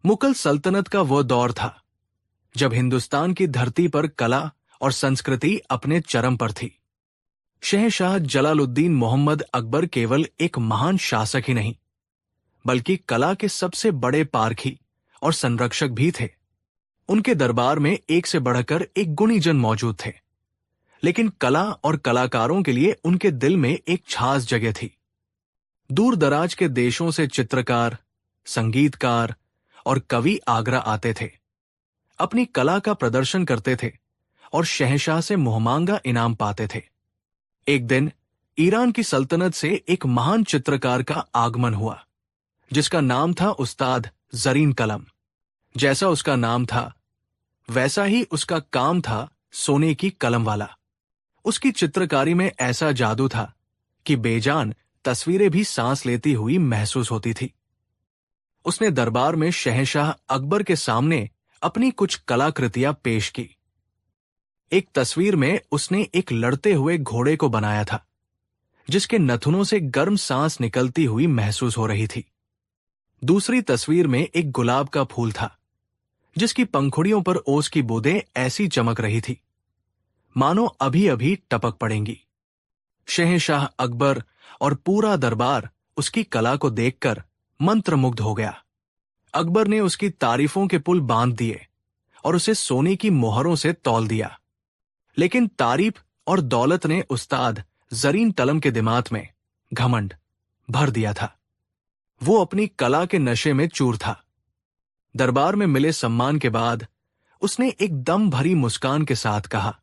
मुगल सल्तनत का वो दौर था जब हिंदुस्तान की धरती पर कला और संस्कृति अपने चरम पर थी। शहंशाह जलालुद्दीन मोहम्मद अकबर केवल एक महान शासक ही नहीं, बल्कि कला के सबसे बड़े पारखी और संरक्षक भी थे। उनके दरबार में एक से बढ़कर एक गुणीजन मौजूद थे, लेकिन कला और कलाकारों के लिए उनके दिल में एक खास जगह थी। दूर दराज के देशों से चित्रकार, संगीतकार और कवि आगरा आते थे, अपनी कला का प्रदर्शन करते थे और शहंशाह से मुहमांगा इनाम पाते थे। एक दिन ईरान की सल्तनत से एक महान चित्रकार का आगमन हुआ, जिसका नाम था उस्ताद जरीन कलम। जैसा उसका नाम था, वैसा ही उसका काम था, सोने की कलम वाला। उसकी चित्रकारी में ऐसा जादू था कि बेजान तस्वीरें भी सांस लेती हुई महसूस होती थी। उसने दरबार में शहंशाह अकबर के सामने अपनी कुछ कलाकृतियां पेश की। एक तस्वीर में उसने एक लड़ते हुए घोड़े को बनाया था, जिसके नथुनों से गर्म सांस निकलती हुई महसूस हो रही थी। दूसरी तस्वीर में एक गुलाब का फूल था, जिसकी पंखुड़ियों पर ओस की बूंदें ऐसी चमक रही थी मानो अभी अभी टपक पड़ेंगी। शहंशाह अकबर और पूरा दरबार उसकी कला को देखकर मंत्रमुग्ध हो गया। अकबर ने उसकी तारीफों के पुल बांध दिए और उसे सोने की मोहरों से तौल दिया। लेकिन तारीफ और दौलत ने उस्ताद जरीन तलम के दिमाग में घमंड भर दिया था। वो अपनी कला के नशे में चूर था। दरबार में मिले सम्मान के बाद उसने एक दम भरी मुस्कान के साथ कहा,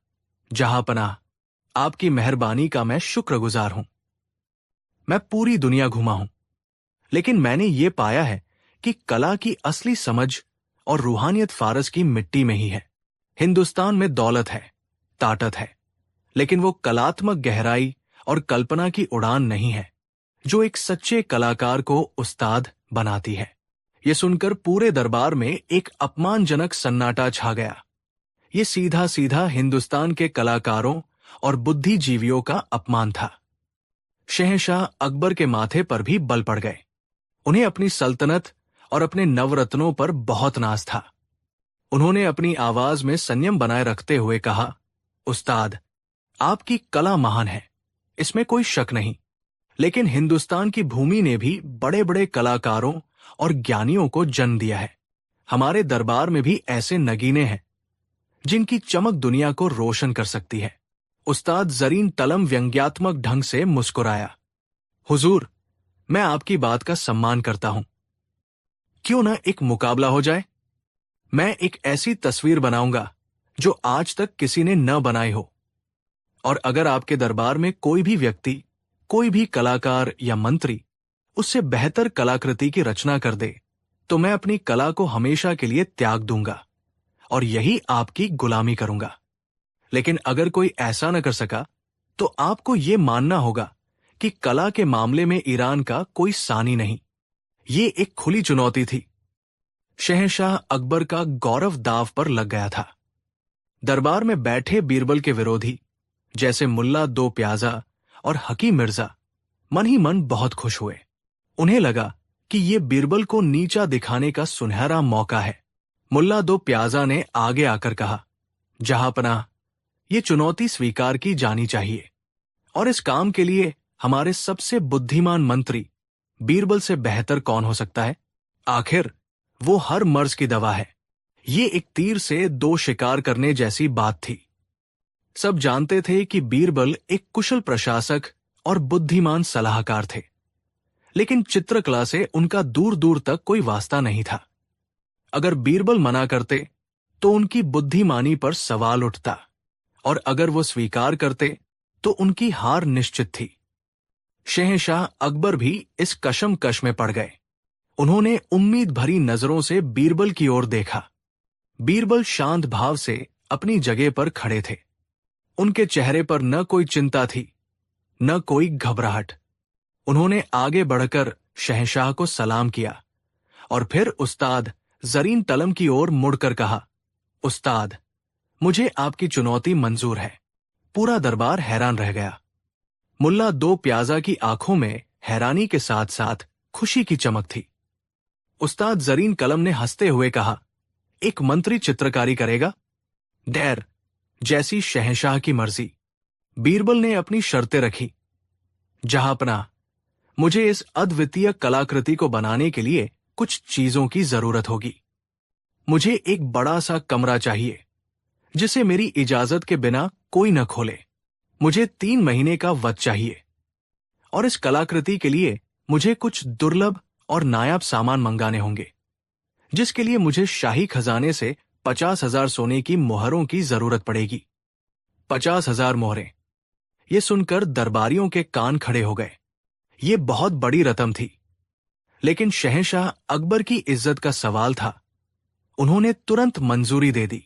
जहांपनाह, आपकी मेहरबानी का मैं शुक्रगुजार हूं। मैं पूरी दुनिया घुमा हूं, लेकिन मैंने ये पाया है कि कला की असली समझ और रूहानियत फारस की मिट्टी में ही है। हिंदुस्तान में दौलत है, ताकत है, लेकिन वो कलात्मक गहराई और कल्पना की उड़ान नहीं है जो एक सच्चे कलाकार को उस्ताद बनाती है। ये सुनकर पूरे दरबार में एक अपमानजनक सन्नाटा छा गया। ये सीधा सीधा हिंदुस्तान के कलाकारों और बुद्धिजीवियों का अपमान था। शहंशाह अकबर के माथे पर भी बल पड़ गए। उन्हें अपनी सल्तनत और अपने नवरत्नों पर बहुत नाज था। उन्होंने अपनी आवाज में संयम बनाए रखते हुए कहा, उस्ताद, आपकी कला महान है, इसमें कोई शक नहीं, लेकिन हिंदुस्तान की भूमि ने भी बड़े बड़े कलाकारों और ज्ञानियों को जन्म दिया है। हमारे दरबार में भी ऐसे नगीने हैं जिनकी चमक दुनिया को रोशन कर सकती है। उस्ताद जरीन तलम व्यंग्यात्मक ढंग से मुस्कुराया। हुजूर, मैं आपकी बात का सम्मान करता हूं। क्यों न एक मुकाबला हो जाए? मैं एक ऐसी तस्वीर बनाऊंगा जो आज तक किसी ने न बनाई हो, और अगर आपके दरबार में कोई भी व्यक्ति, कोई भी कलाकार या मंत्री उससे बेहतर कलाकृति की रचना कर दे, तो मैं अपनी कला को हमेशा के लिए त्याग दूंगा और यही आपकी गुलामी करूंगा। लेकिन अगर कोई ऐसा न कर सका, तो आपको यह मानना होगा कि कला के मामले में ईरान का कोई सानी नहीं। ये एक खुली चुनौती थी। शहंशाह अकबर का गौरव दांव पर लग गया था। दरबार में बैठे बीरबल के विरोधी, जैसे मुल्ला दो प्याजा और हकीम मिर्जा, मन ही मन बहुत खुश हुए। उन्हें लगा कि ये बीरबल को नीचा दिखाने का सुनहरा मौका है। मुल्ला दो प्याजा ने आगे आकर कहा, जहांपनाह, ये चुनौती स्वीकार की जानी चाहिए, और इस काम के लिए हमारे सबसे बुद्धिमान मंत्री बीरबल से बेहतर कौन हो सकता है? आखिर वो हर मर्ज की दवा है। ये एक तीर से दो शिकार करने जैसी बात थी। सब जानते थे कि बीरबल एक कुशल प्रशासक और बुद्धिमान सलाहकार थे, लेकिन चित्रकला से उनका दूर दूर तक कोई वास्ता नहीं था। अगर बीरबल मना करते तो उनकी बुद्धिमानी पर सवाल उठता, और अगर वो स्वीकार करते तो उनकी हार निश्चित थी। शहंशाह अकबर भी इस कशमकश में पड़ गए। उन्होंने उम्मीद भरी नजरों से बीरबल की ओर देखा। बीरबल शांत भाव से अपनी जगह पर खड़े थे। उनके चेहरे पर न कोई चिंता थी, न कोई घबराहट। उन्होंने आगे बढ़कर शहंशाह को सलाम किया और फिर उस्ताद जरीन तलम की ओर मुड़कर कहा, उस्ताद, मुझे आपकी चुनौती मंजूर है। पूरा दरबार हैरान रह गया। मुल्ला दो प्याजा की आंखों में हैरानी के साथ साथ खुशी की चमक थी। उस्ताद जरीन कलम ने हंसते हुए कहा, एक मंत्री चित्रकारी करेगा? डैर, जैसी शहंशाह की मर्जी। बीरबल ने अपनी शर्तें रखी। जहांपना, मुझे इस अद्वितीय कलाकृति को बनाने के लिए कुछ चीजों की जरूरत होगी। मुझे एक बड़ा सा कमरा चाहिए जिसे मेरी इजाजत के बिना कोई न खोले। मुझे 3 महीने का वक्त चाहिए और इस कलाकृति के लिए मुझे कुछ दुर्लभ और नायाब सामान मंगाने होंगे, जिसके लिए मुझे शाही खजाने से 50,000 सोने की मोहरों की जरूरत पड़ेगी। 50,000 मोहरें। ये सुनकर दरबारियों के कान खड़े हो गए। ये बहुत बड़ी रकम थी, लेकिन शहंशाह अकबर की इज्जत का सवाल था। उन्होंने तुरंत मंजूरी दे दी।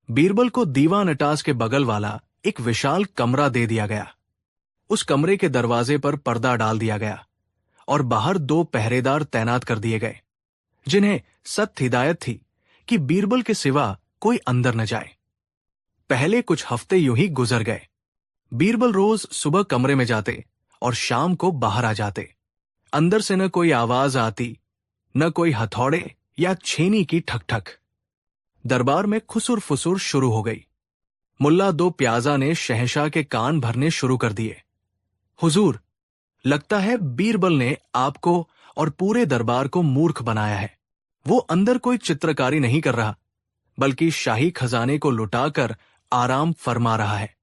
बीरबल को दीवान अटास के बगल वाला एक विशाल कमरा दे दिया गया। उस कमरे के दरवाजे पर पर्दा डाल दिया गया और बाहर 2 पहरेदार तैनात कर दिए गए, जिन्हें सख्त हिदायत थी कि बीरबल के सिवा कोई अंदर न जाए। पहले कुछ हफ्ते यूं ही गुजर गए। बीरबल रोज सुबह कमरे में जाते और शाम को बाहर आ जाते। अंदर से न कोई आवाज आती, न कोई हथौड़े या छेनी की ठक-ठक। दरबार में खुसुर फुसुर शुरू हो गई। मुल्ला 2 प्याजा ने शहंशाह के कान भरने शुरू कर दिए। हुजूर, लगता है बीरबल ने आपको और पूरे दरबार को मूर्ख बनाया है। वो अंदर कोई चित्रकारी नहीं कर रहा, बल्कि शाही खजाने को लुटाकर आराम फरमा रहा है।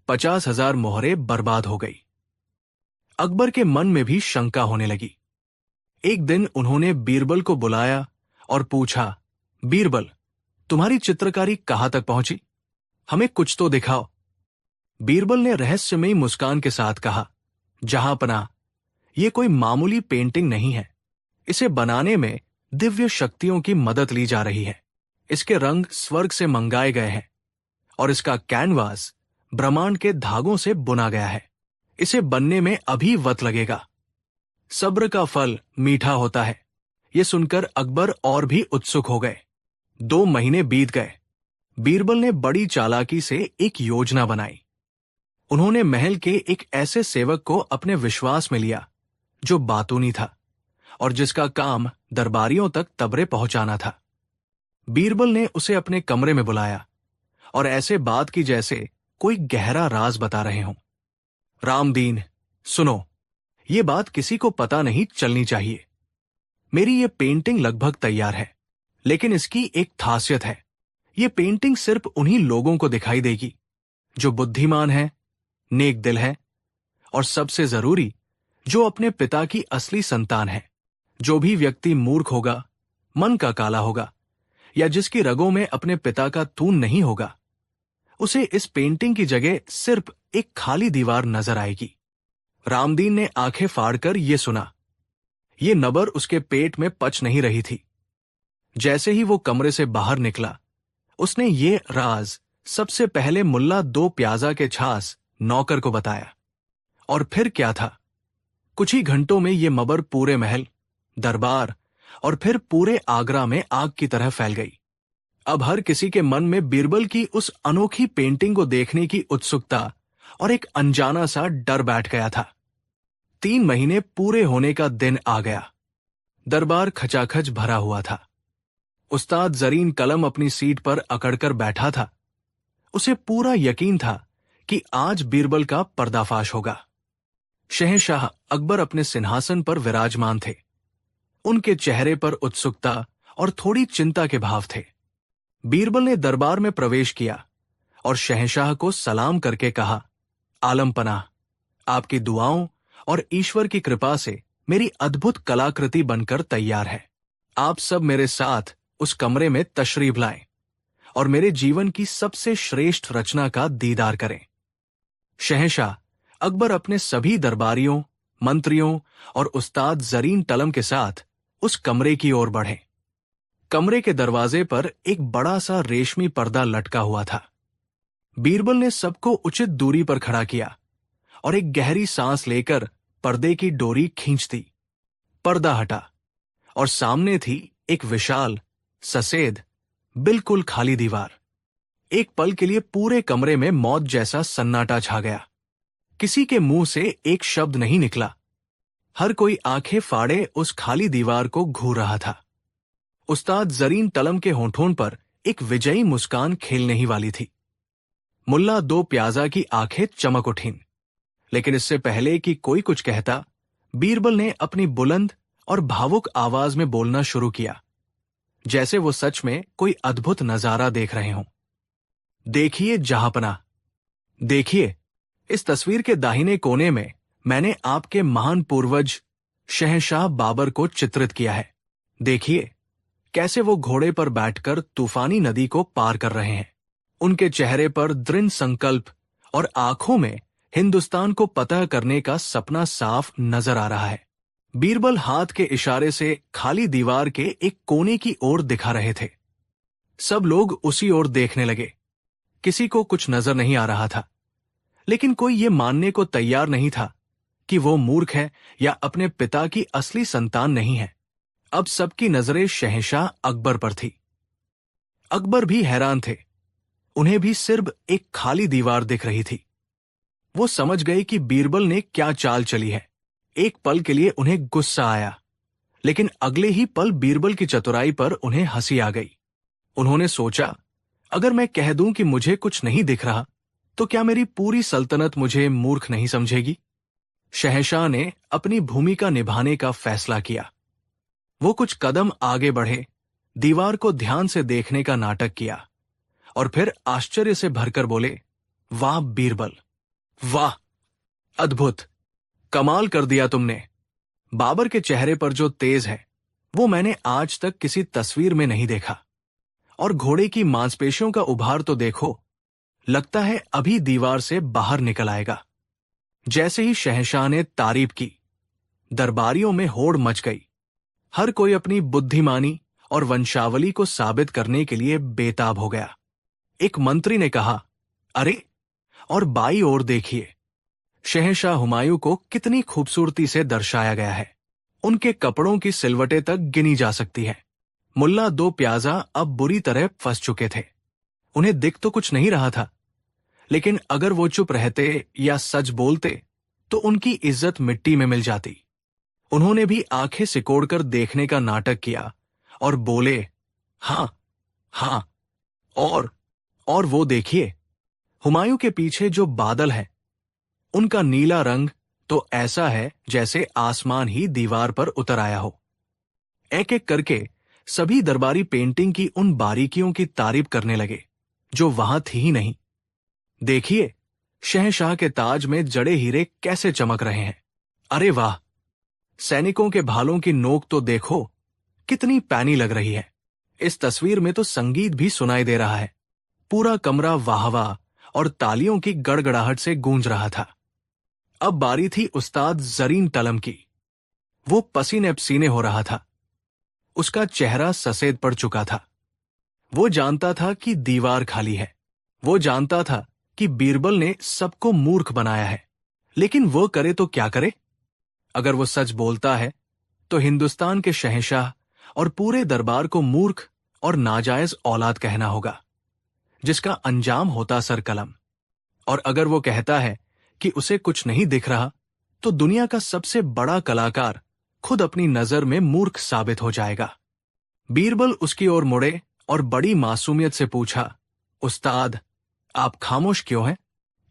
50,000 मोहरें बर्बाद हो गई। अकबर के मन में भी शंका होने लगी। एक दिन उन्होंने बीरबल को बुलाया और पूछा, बीरबल, तुम्हारी चित्रकारी कहां तक पहुंची? हमें कुछ तो दिखाओ। बीरबल ने रहस्यमयी मुस्कान के साथ कहा, जहांपना, यह कोई मामूली पेंटिंग नहीं है। इसे बनाने में दिव्य शक्तियों की मदद ली जा रही है। इसके रंग स्वर्ग से मंगाए गए हैं और इसका कैनवास ब्रह्मांड के धागों से बुना गया है। इसे बनने में अभी वक्त लगेगा। सब्र का फल मीठा होता है। यह सुनकर अकबर और भी उत्सुक हो गए। 2 महीने बीत गए। बीरबल ने बड़ी चालाकी से एक योजना बनाई। उन्होंने महल के एक ऐसे सेवक को अपने विश्वास में लिया जो बातूनी था और जिसका काम दरबारियों तक तबरे पहुंचाना था। बीरबल ने उसे अपने कमरे में बुलाया और ऐसे बात की जैसे कोई गहरा राज बता रहे हों। रामदीन, सुनो, ये बात किसी को पता नहीं चलनी चाहिए। मेरी ये पेंटिंग लगभग तैयार है, लेकिन इसकी एक खासियत है। ये पेंटिंग सिर्फ उन्हीं लोगों को दिखाई देगी जो बुद्धिमान हैं, नेक दिल हैं और सबसे जरूरी, जो अपने पिता की असली संतान है। जो भी व्यक्ति मूर्ख होगा, मन का काला होगा या जिसकी रगों में अपने पिता का खून नहीं होगा, उसे इस पेंटिंग की जगह सिर्फ एक खाली दीवार नजर आएगी। रामदीन ने आंखें फाड़कर यह सुना। ये नबर उसके पेट में पच नहीं रही थी। जैसे ही वो कमरे से बाहर निकला, उसने ये राज सबसे पहले मुल्ला 2 प्याजा के छास नौकर को बताया। और फिर क्या था, कुछ ही घंटों में ये मबर पूरे महल, दरबार और फिर पूरे आगरा में आग की तरह फैल गई। अब हर किसी के मन में बीरबल की उस अनोखी पेंटिंग को देखने की उत्सुकता और एक अनजाना सा डर बैठ गया था। 3 महीने पूरे होने का दिन आ गया। दरबार खचाखच भरा हुआ था। उस्ताद जरीन कलम अपनी सीट पर अकड़कर बैठा था। उसे पूरा यकीन था कि आज बीरबल का पर्दाफाश होगा। शहंशाह अकबर अपने सिंहासन पर विराजमान थे। उनके चेहरे पर उत्सुकता और थोड़ी चिंता के भाव थे। बीरबल ने दरबार में प्रवेश किया और शहंशाह को सलाम करके कहा, आलम पनाह, आपकी दुआओं और ईश्वर की कृपा से मेरी अद्भुत कलाकृति बनकर तैयार है। आप सब मेरे साथ उस कमरे में तशरीफ लाएं और मेरे जीवन की सबसे श्रेष्ठ रचना का दीदार करें। शहंशाह अकबर अपने सभी दरबारियों, मंत्रियों और उस्ताद जरीन कलम के साथ उस कमरे की ओर बढ़े। कमरे के दरवाजे पर एक बड़ा सा रेशमी पर्दा लटका हुआ था। बीरबल ने सबको उचित दूरी पर खड़ा किया और एक गहरी सांस लेकर पर्दे की डोरी खींच दी। पर्दा हटा और सामने थी एक विशाल, सफेद, बिल्कुल खाली दीवार। एक पल के लिए पूरे कमरे में मौत जैसा सन्नाटा छा गया। किसी के मुंह से एक शब्द नहीं निकला। हर कोई आंखें फाड़े उस खाली दीवार को घूर रहा था। उस्ताद जरीन तलम के होंठों पर एक विजयी मुस्कान खेलने ही वाली थी। मुल्ला दो प्याजा की आंखें चमक उठीं, लेकिन इससे पहले कि कोई कुछ कहता, बीरबल ने अपनी बुलंद और भावुक आवाज में बोलना शुरू किया, जैसे वो सच में कोई अद्भुत नजारा देख रहे हों। देखिए जहांपना, देखिए, इस तस्वीर के दाहिने कोने में मैंने आपके महान पूर्वज शहंशाह बाबर को चित्रित किया है। देखिए कैसे वो घोड़े पर बैठकर तूफानी नदी को पार कर रहे हैं। उनके चेहरे पर दृढ़ संकल्प और आंखों में हिंदुस्तान को फतह करने का सपना साफ नजर आ रहा है। बीरबल हाथ के इशारे से खाली दीवार के एक कोने की ओर दिखा रहे थे। सब लोग उसी ओर देखने लगे। किसी को कुछ नजर नहीं आ रहा था, लेकिन कोई ये मानने को तैयार नहीं था कि वो मूर्ख है या अपने पिता की असली संतान नहीं है। अब सबकी नजरें शहंशाह अकबर पर थी। अकबर भी हैरान थे। उन्हें भी सिर्फ एक खाली दीवार दिख रही थी। वो समझ गए कि बीरबल ने क्या चाल चली है। एक पल के लिए उन्हें गुस्सा आया, लेकिन अगले ही पल बीरबल की चतुराई पर उन्हें हंसी आ गई। उन्होंने सोचा, अगर मैं कह दूं कि मुझे कुछ नहीं दिख रहा, तो क्या मेरी पूरी सल्तनत मुझे मूर्ख नहीं समझेगी? शहंशाह ने अपनी भूमिका निभाने का फैसला किया। वो कुछ कदम आगे बढ़े, दीवार को ध्यान से देखने का नाटक किया और फिर आश्चर्य से भरकर बोले, वाह बीरबल, वाह, अद्भुत, कमाल कर दिया तुमने। बाबर के चेहरे पर जो तेज है वो मैंने आज तक किसी तस्वीर में नहीं देखा। और घोड़े की मांसपेशियों का उभार तो देखो, लगता है अभी दीवार से बाहर निकल आएगा। जैसे ही शहंशाह ने तारीफ की, दरबारियों में होड़ मच गई। हर कोई अपनी बुद्धिमानी और वंशावली को साबित करने के लिए बेताब हो गया। एक मंत्री ने कहा, अरे, और बाई ओर देखिए, शहंशाह हुमायूं को कितनी खूबसूरती से दर्शाया गया है। उनके कपड़ों की सिलवटें तक गिनी जा सकती है। मुल्ला दो प्याजा अब बुरी तरह फंस चुके थे। उन्हें दिख तो कुछ नहीं रहा था, लेकिन अगर वो चुप रहते या सच बोलते तो उनकी इज्जत मिट्टी में मिल जाती। उन्होंने भी आंखें सिकोड़कर देखने का नाटक किया और बोले, हां, हां, और वो देखिए, हुमायूं के पीछे जो बादल है, उनका नीला रंग तो ऐसा है जैसे आसमान ही दीवार पर उतर आया हो। एक एक करके सभी दरबारी पेंटिंग की उन बारीकियों की तारीफ करने लगे जो वहां थी ही नहीं। देखिए, शहंशाह के ताज में जड़े हीरे कैसे चमक रहे हैं। अरे वाह, सैनिकों के भालों की नोक तो देखो, कितनी पैनी लग रही है। इस तस्वीर में तो संगीत भी सुनाई दे रहा है। पूरा कमरा वाह वाह और तालियों की गड़गड़ाहट से गूंज रहा था। अब बारी थी उस्ताद जरीन तलम की। वो पसीने पसीने हो रहा था। उसका चेहरा सफेद पड़ चुका था। वो जानता था कि दीवार खाली है। वो जानता था कि बीरबल ने सबको मूर्ख बनाया है, लेकिन वो करे तो क्या करे? अगर वो सच बोलता है तो हिंदुस्तान के शहंशाह और पूरे दरबार को मूर्ख और नाजायज औलाद कहना होगा, जिसका अंजाम होता सर कलम। और अगर वो कहता है कि उसे कुछ नहीं दिख रहा, तो दुनिया का सबसे बड़ा कलाकार खुद अपनी नजर में मूर्ख साबित हो जाएगा। बीरबल उसकी ओर मुड़े और बड़ी मासूमियत से पूछा, उस्ताद, आप खामोश क्यों हैं?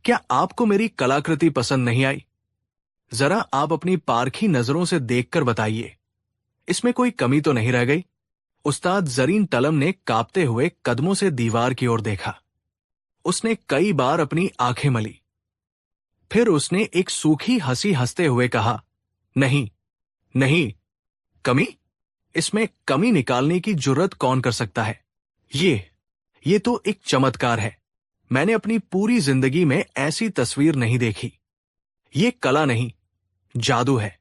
क्या आपको मेरी कलाकृति पसंद नहीं आई? जरा आप अपनी पारखी नजरों से देखकर बताइए, इसमें कोई कमी तो नहीं रह गई? उस्ताद जरीन तलम ने कांपते हुए कदमों से दीवार की ओर देखा। उसने कई बार अपनी आंखें मली। फिर उसने एक सूखी हंसी हंसते हुए कहा, नहीं, नहीं, कमी? इसमें कमी निकालने की जुर्रत कौन कर सकता है? ये तो एक चमत्कार है। मैंने अपनी पूरी जिंदगी में ऐसी तस्वीर नहीं देखी। ये कला नहीं, जादू है।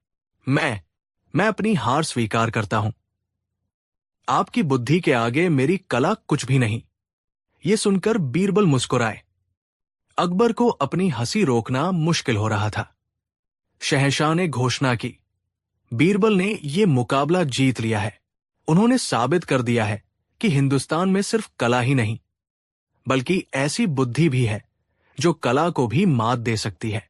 मैं अपनी हार स्वीकार करता हूं। आपकी बुद्धि के आगे मेरी कला कुछ भी नहीं। ये सुनकर बीरबल मुस्कुराए। अकबर को अपनी हंसी रोकना मुश्किल हो रहा था। शहंशाह ने घोषणा की, बीरबल ने ये मुकाबला जीत लिया है। उन्होंने साबित कर दिया है कि हिंदुस्तान में सिर्फ कला ही नहीं, बल्कि ऐसी बुद्धि भी है जो कला को भी मात दे सकती है।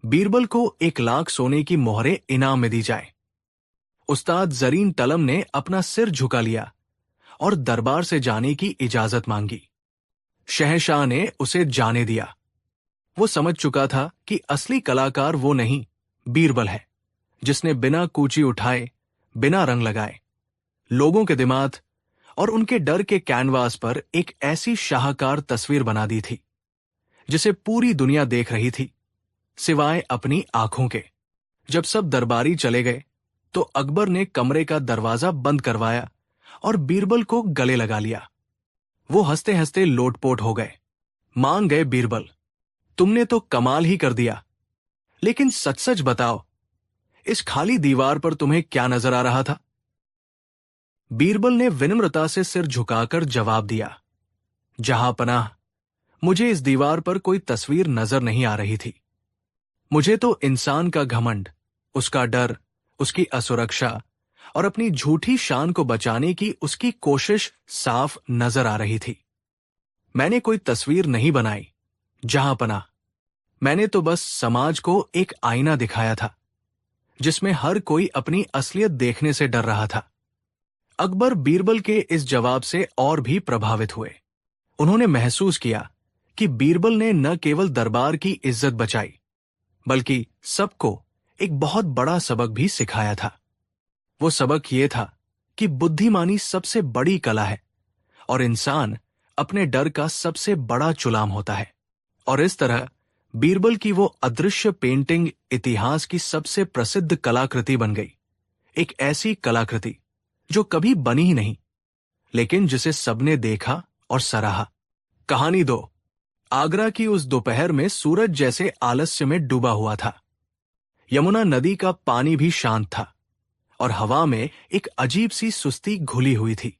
बीरबल को 1 लाख सोने की मोहरें इनाम में दी जाए। उस्ताद जरीन तलम ने अपना सिर झुका लिया और दरबार से जाने की इजाजत मांगी। शहंशाह ने उसे जाने दिया। वो समझ चुका था कि असली कलाकार वो नहीं, बीरबल है, जिसने बिना कूची उठाए, बिना रंग लगाए, लोगों के दिमाग और उनके डर के कैनवास पर एक ऐसी शाहकार तस्वीर बना दी थी जिसे पूरी दुनिया देख रही थी, सिवाय अपनी आंखों के। जब सब दरबारी चले गए तो अकबर ने कमरे का दरवाजा बंद करवाया और बीरबल को गले लगा लिया। वो हंसते हंसते लोटपोट हो गए। मान गए बीरबल, तुमने तो कमाल ही कर दिया, लेकिन सच सच बताओ, इस खाली दीवार पर तुम्हें क्या नजर आ रहा था? बीरबल ने विनम्रता से सिर झुकाकर जवाब दिया, जहां पनाह, मुझे इस दीवार पर कोई तस्वीर नजर नहीं आ रही थी। मुझे तो इंसान का घमंड, उसका डर, उसकी असुरक्षा और अपनी झूठी शान को बचाने की उसकी कोशिश साफ नजर आ रही थी। मैंने कोई तस्वीर नहीं बनाई, जहां पनाह, मैंने तो बस समाज को एक आईना दिखाया था जिसमें हर कोई अपनी असलियत देखने से डर रहा था। अकबर बीरबल के इस जवाब से और भी प्रभावित हुए। उन्होंने महसूस किया कि बीरबल ने न केवल दरबार की इज्जत बचाई, बल्कि सबको एक बहुत बड़ा सबक भी सिखाया था। वो सबक ये था कि बुद्धिमानी सबसे बड़ी कला है और इंसान अपने डर का सबसे बड़ा चुलाम होता है। और इस तरह बीरबल की वो अदृश्य पेंटिंग इतिहास की सबसे प्रसिद्ध कलाकृति बन गई। एक ऐसी कलाकृति जो कभी बनी ही नहीं, लेकिन जिसे सबने देखा और सराहा। कहानी 2। आगरा की उस दोपहर में सूरज जैसे आलस्य में डूबा हुआ था। यमुना नदी का पानी भी शांत था और हवा में एक अजीब सी सुस्ती घुली हुई थी।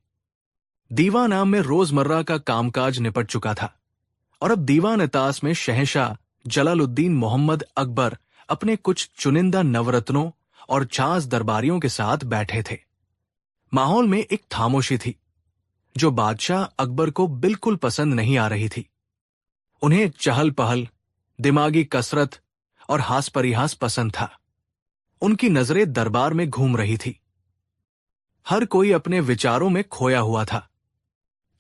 दीवान आम में रोजमर्रा का कामकाज निपट चुका था और अब दीवान इतास में शहंशाह जलालुद्दीन मोहम्मद अकबर अपने कुछ चुनिंदा नवरत्नों और झांस दरबारियों के साथ बैठे थे। माहौल में एक खामोशी थी जो बादशाह अकबर को बिल्कुल पसंद नहीं आ रही थी। उन्हें चहल पहल, दिमागी कसरत और हास परिहास पसंद था। उनकी नजरें दरबार में घूम रही थी। हर कोई अपने विचारों में खोया हुआ था।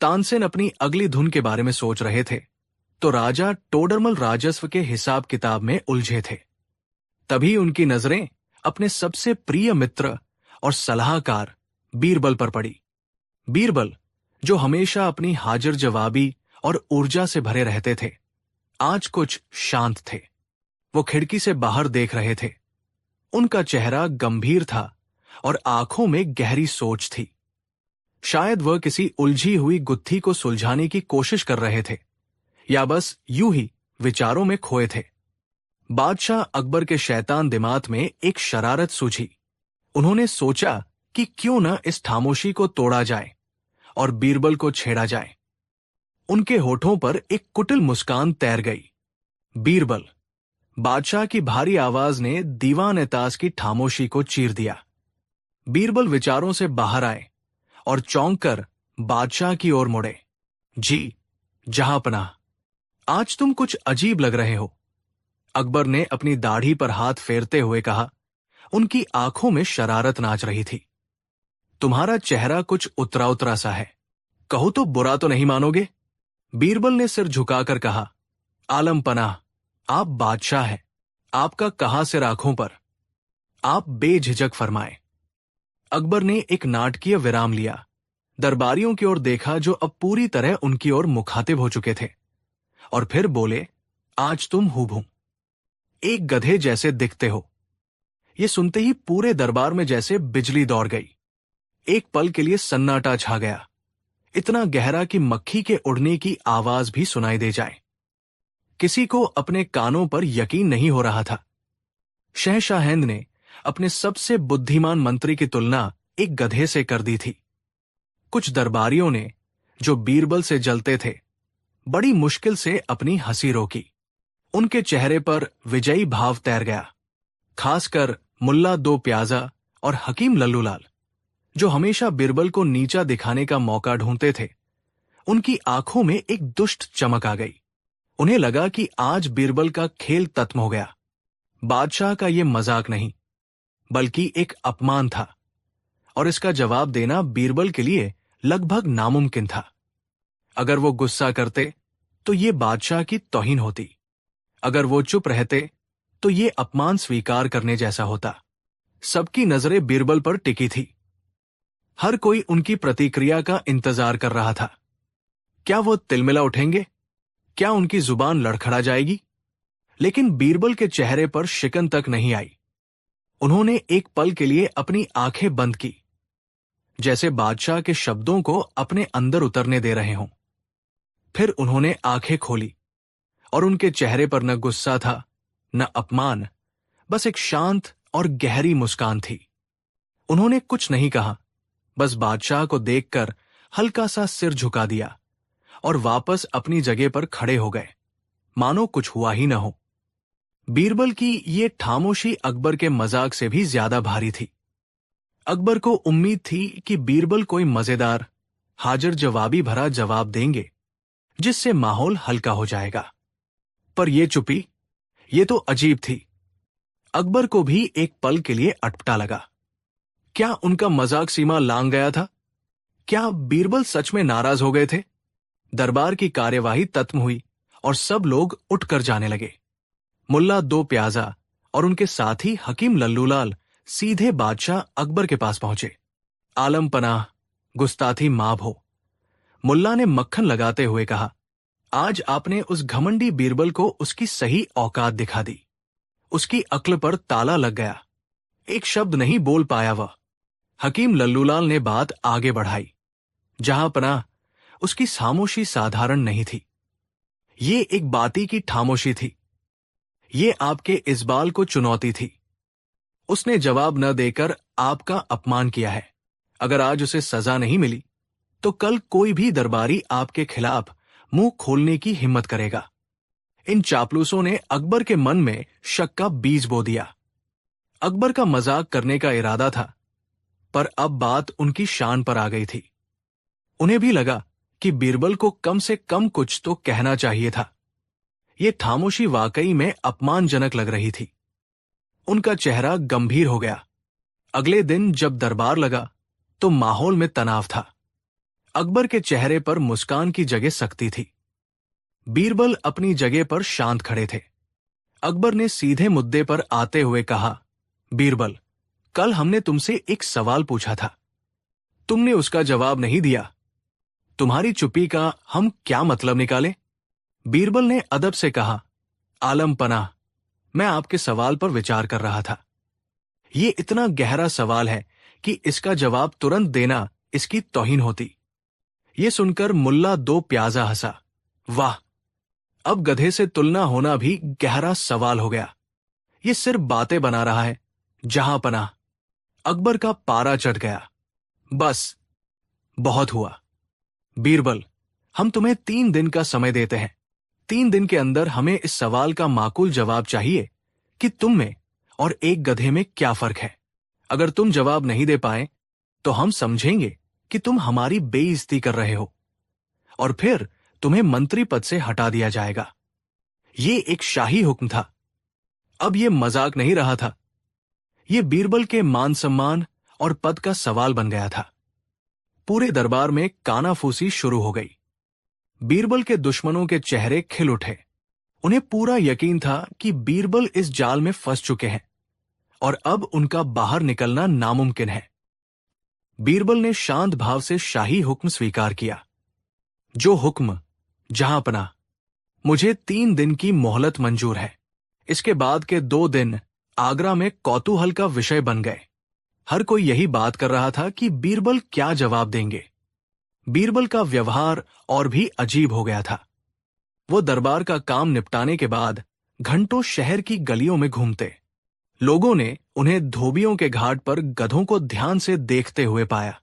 तानसेन अपनी अगली धुन के बारे में सोच रहे थे तो राजा टोडरमल राजस्व के हिसाब किताब में उलझे थे। तभी उनकी नजरें अपने सबसे प्रिय मित्र और सलाहकार बीरबल पर पड़ी। बीरबल, जो हमेशा अपनी हाजिर जवाबी और ऊर्जा से भरे रहते थे, आज कुछ शांत थे। वो खिड़की से बाहर देख रहे थे। उनका चेहरा गंभीर था और आंखों में गहरी सोच थी। शायद वह किसी उलझी हुई गुत्थी को सुलझाने की कोशिश कर रहे थे या बस यूं ही विचारों में खोए थे। बादशाह अकबर के शैतान दिमाग में एक शरारत सूझी। उन्होंने सोचा कि क्यों न इस खामोशी को तोड़ा जाए और बीरबल को छेड़ा जाए। उनके होठों पर एक कुटिल मुस्कान तैर गई। बीरबल, बादशाह की भारी आवाज ने दीवान एताज की खामोशी को चीर दिया। बीरबल विचारों से बाहर आए और चौंक कर बादशाह की ओर मुड़े। जी, जहांपनाह, आज तुम कुछ अजीब लग रहे हो, अकबर ने अपनी दाढ़ी पर हाथ फेरते हुए कहा। उनकी आंखों में शरारत नाच रही थी। तुम्हारा चेहरा कुछ उतरा उतरा सा है, कहूं तो बुरा तो नहीं मानोगे? बीरबल ने सिर झुकाकर कहा। आलम पनाह, आप बादशाह हैं, आपका कहां सिर आंखों पर, आप बेझिझक फरमाए। अकबर ने एक नाटकीय विराम लिया, दरबारियों की ओर देखा जो अब पूरी तरह उनकी ओर मुखातिब हो चुके थे, और फिर बोले, आज तुम हूबहू एक गधे जैसे दिखते हो। ये सुनते ही पूरे दरबार में जैसे बिजली दौड़ गई। एक पल के लिए सन्नाटा छा गया, इतना गहरा कि मक्खी के उड़ने की आवाज भी सुनाई दे जाए। किसी को अपने कानों पर यकीन नहीं हो रहा था। शहंशाह ने अपने सबसे बुद्धिमान मंत्री की तुलना एक गधे से कर दी थी। कुछ दरबारियों ने, जो बीरबल से जलते थे, बड़ी मुश्किल से अपनी हंसी रोकी। उनके चेहरे पर विजयी भाव तैर गया, खासकर मुल्ला दो प्याजा और हकीम लल्लूलाल, जो हमेशा बीरबल को नीचा दिखाने का मौका ढूंढते थे। उनकी आंखों में एक दुष्ट चमक आ गई। उन्हें लगा कि आज बीरबल का खेल खत्म हो गया। बादशाह का यह मजाक नहीं, बल्कि एक अपमान था, और इसका जवाब देना बीरबल के लिए लगभग नामुमकिन था। अगर वो गुस्सा करते तो ये बादशाह की तौहीन होती, अगर वो चुप रहते तो ये अपमान स्वीकार करने जैसा होता। सबकी नजरें बीरबल पर टिकी थी। हर कोई उनकी प्रतिक्रिया का इंतजार कर रहा था। क्या वो तिलमिला उठेंगे? क्या उनकी जुबान लड़खड़ा जाएगी? लेकिन बीरबल के चेहरे पर शिकन तक नहीं आई। उन्होंने एक पल के लिए अपनी आंखें बंद की, जैसे बादशाह के शब्दों को अपने अंदर उतरने दे रहे हों। फिर उन्होंने आंखें खोली और उनके चेहरे पर न गुस्सा था, न अपमान, बस एक शांत और गहरी मुस्कान थी। उन्होंने कुछ नहीं कहा, बस बादशाह को देखकर हल्का सा सिर झुका दिया और वापस अपनी जगह पर खड़े हो गए, मानो कुछ हुआ ही न हो। बीरबल की ये खामोशी अकबर के मजाक से भी ज्यादा भारी थी। अकबर को उम्मीद थी कि बीरबल कोई मजेदार, हाजिर जवाबी भरा जवाब देंगे जिससे माहौल हल्का हो जाएगा। पर यह चुप्पी, ये तो अजीब थी। अकबर को भी एक पल के लिए अटपटा लगा। क्या उनका मजाक सीमा लांघ गया था? क्या बीरबल सच में नाराज हो गए थे? दरबार की कार्यवाही खत्म हुई और सब लोग उठकर जाने लगे। मुल्ला दो प्याजा और उनके साथी हकीम लल्लूलाल सीधे बादशाह अकबर के पास पहुंचे। आलम पनाह, गुस्ताखी माफ हो, मुल्ला ने मक्खन लगाते हुए कहा। आज आपने उस घमंडी बीरबल को उसकी सही औकात दिखा दी। उसकी अक्ल पर ताला लग गया। एक शब्द नहीं बोल पाया वह। हकीम लल्लूलाल ने बात आगे बढ़ाई। जहां पनाह, उसकी खामोशी साधारण नहीं थी। ये एक बाती की खामोशी थी। ये आपके इस्बाल को चुनौती थी। उसने जवाब न देकर आपका अपमान किया है। अगर आज उसे सजा नहीं मिली तो कल कोई भी दरबारी आपके खिलाफ मुंह खोलने की हिम्मत करेगा। इन चापलूसों ने अकबर के मन में शक का बीज बो दिया। अकबर का मजाक करने का इरादा था, पर अब बात उनकी शान पर आ गई थी। उन्हें भी लगा कि बीरबल को कम से कम कुछ तो कहना चाहिए था। ये खामोशी वाकई में अपमानजनक लग रही थी। उनका चेहरा गंभीर हो गया। अगले दिन जब दरबार लगा तो माहौल में तनाव था। अकबर के चेहरे पर मुस्कान की जगह सख्ती थी। बीरबल अपनी जगह पर शांत खड़े थे। अकबर ने सीधे मुद्दे पर आते हुए कहा, बीरबल, कल हमने तुमसे एक सवाल पूछा था। तुमने उसका जवाब नहीं दिया। तुम्हारी चुप्पी का हम क्या मतलब निकालें? बीरबल ने अदब से कहा, आलम पनाह, मैं आपके सवाल पर विचार कर रहा था। ये इतना गहरा सवाल है कि इसका जवाब तुरंत देना इसकी तौहीन होती। ये सुनकर मुल्ला दो प्याजा हंसा। वाह, अब गधे से तुलना होना भी गहरा सवाल हो गया। ये सिर्फ बातें बना रहा है। जहां पनाह, अकबर का पारा चढ़ गया। बस, बहुत हुआ। बीरबल, हम तुम्हें 3 दिन का समय देते हैं। 3 दिन के अंदर हमें इस सवाल का माकूल जवाब चाहिए कि तुम में और एक गधे में क्या फर्क है। अगर तुम जवाब नहीं दे पाए तो हम समझेंगे कि तुम हमारी बेइज्जती कर रहे हो और फिर तुम्हें मंत्री पद से हटा दिया जाएगा। ये एक शाही हुक्म था। अब ये मजाक नहीं रहा था। ये बीरबल के मान सम्मान और पद का सवाल बन गया था। पूरे दरबार में कानाफूसी शुरू हो गई। बीरबल के दुश्मनों के चेहरे खिल उठे। उन्हें पूरा यकीन था कि बीरबल इस जाल में फंस चुके हैं और अब उनका बाहर निकलना नामुमकिन है। बीरबल ने शांत भाव से शाही हुक्म स्वीकार किया। जो हुक्म, जहां पनाह, मुझे 3 दिन की मोहलत मंजूर है। इसके बाद के 2 दिन आगरा में कौतूहल का विषय बन गए। हर कोई यही बात कर रहा था कि बीरबल क्या जवाब देंगे। बीरबल का व्यवहार और भी अजीब हो गया था। वो दरबार का काम निपटाने के बाद घंटों शहर की गलियों में घूमते। लोगों ने उन्हें धोबियों के घाट पर गधों को ध्यान से देखते हुए पाया।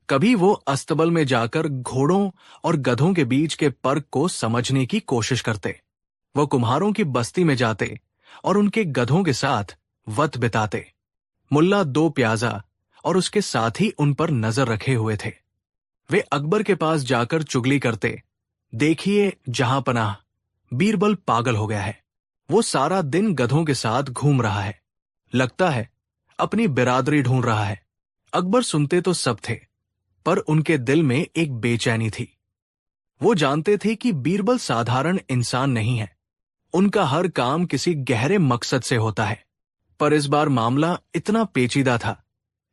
कभी वो अस्तबल में जाकर घोड़ों और गधों के बीच के फर्क को समझने की कोशिश करते। वो कुम्हारों की बस्ती में जाते और उनके गधों के साथ वक्त बिताते। मुल्ला दो प्याजा और उसके साथी उन पर नजर रखे हुए थे। वे अकबर के पास जाकर चुगली करते, देखिए जहां पनाह, बीरबल पागल हो गया है। वो सारा दिन गधों के साथ घूम रहा है। लगता है अपनी बिरादरी ढूंढ रहा है। अकबर सुनते तो सब थे, पर उनके दिल में एक बेचैनी थी। वो जानते थे कि बीरबल साधारण इंसान नहीं है, उनका हर काम किसी गहरे मकसद से होता है। पर इस बार मामला इतना पेचीदा था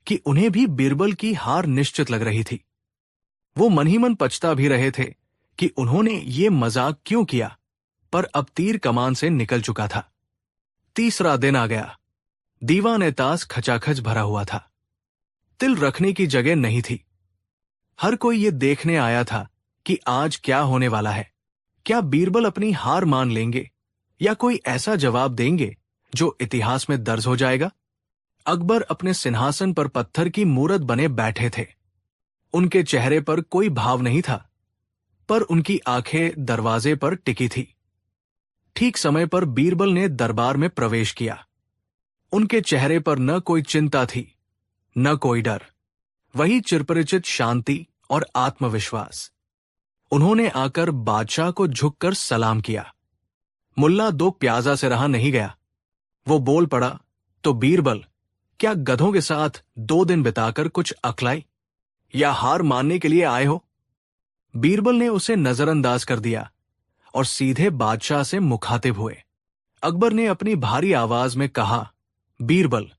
कि उन्हें भी बीरबल की हार निश्चित लग रही थी। वो मन ही मन पछता भी रहे थे कि उन्होंने ये मजाक क्यों किया, पर अब तीर कमान से निकल चुका था। तीसरा दिन आ गया। दीवान ताश खचाखच भरा हुआ था। तिल रखने की जगह नहीं थी। हर कोई ये देखने आया था कि आज क्या होने वाला है। क्या बीरबल अपनी हार मान लेंगे या कोई ऐसा जवाब देंगे जो इतिहास में दर्ज हो जाएगा। अकबर अपने सिंहासन पर पत्थर की मूरत बने बैठे थे। उनके चेहरे पर कोई भाव नहीं था, पर उनकी आंखें दरवाजे पर टिकी थी। ठीक समय पर बीरबल ने दरबार में प्रवेश किया। उनके चेहरे पर न कोई चिंता थी, न कोई डर, वही चिरपरिचित शांति और आत्मविश्वास। उन्होंने आकर बादशाह को झुककर सलाम किया। मुल्ला दो प्याजा से रहा नहीं गया। वो बोल पड़ा, तो बीरबल, क्या गधों के साथ 2 दिन बिताकर कुछ अक्लाई या हार मानने के लिए आए हो? बीरबल ने उसे नजरअंदाज कर दिया और सीधे बादशाह से मुखातिब हुए। अकबर ने अपनी भारी आवाज में कहा, बीरबल,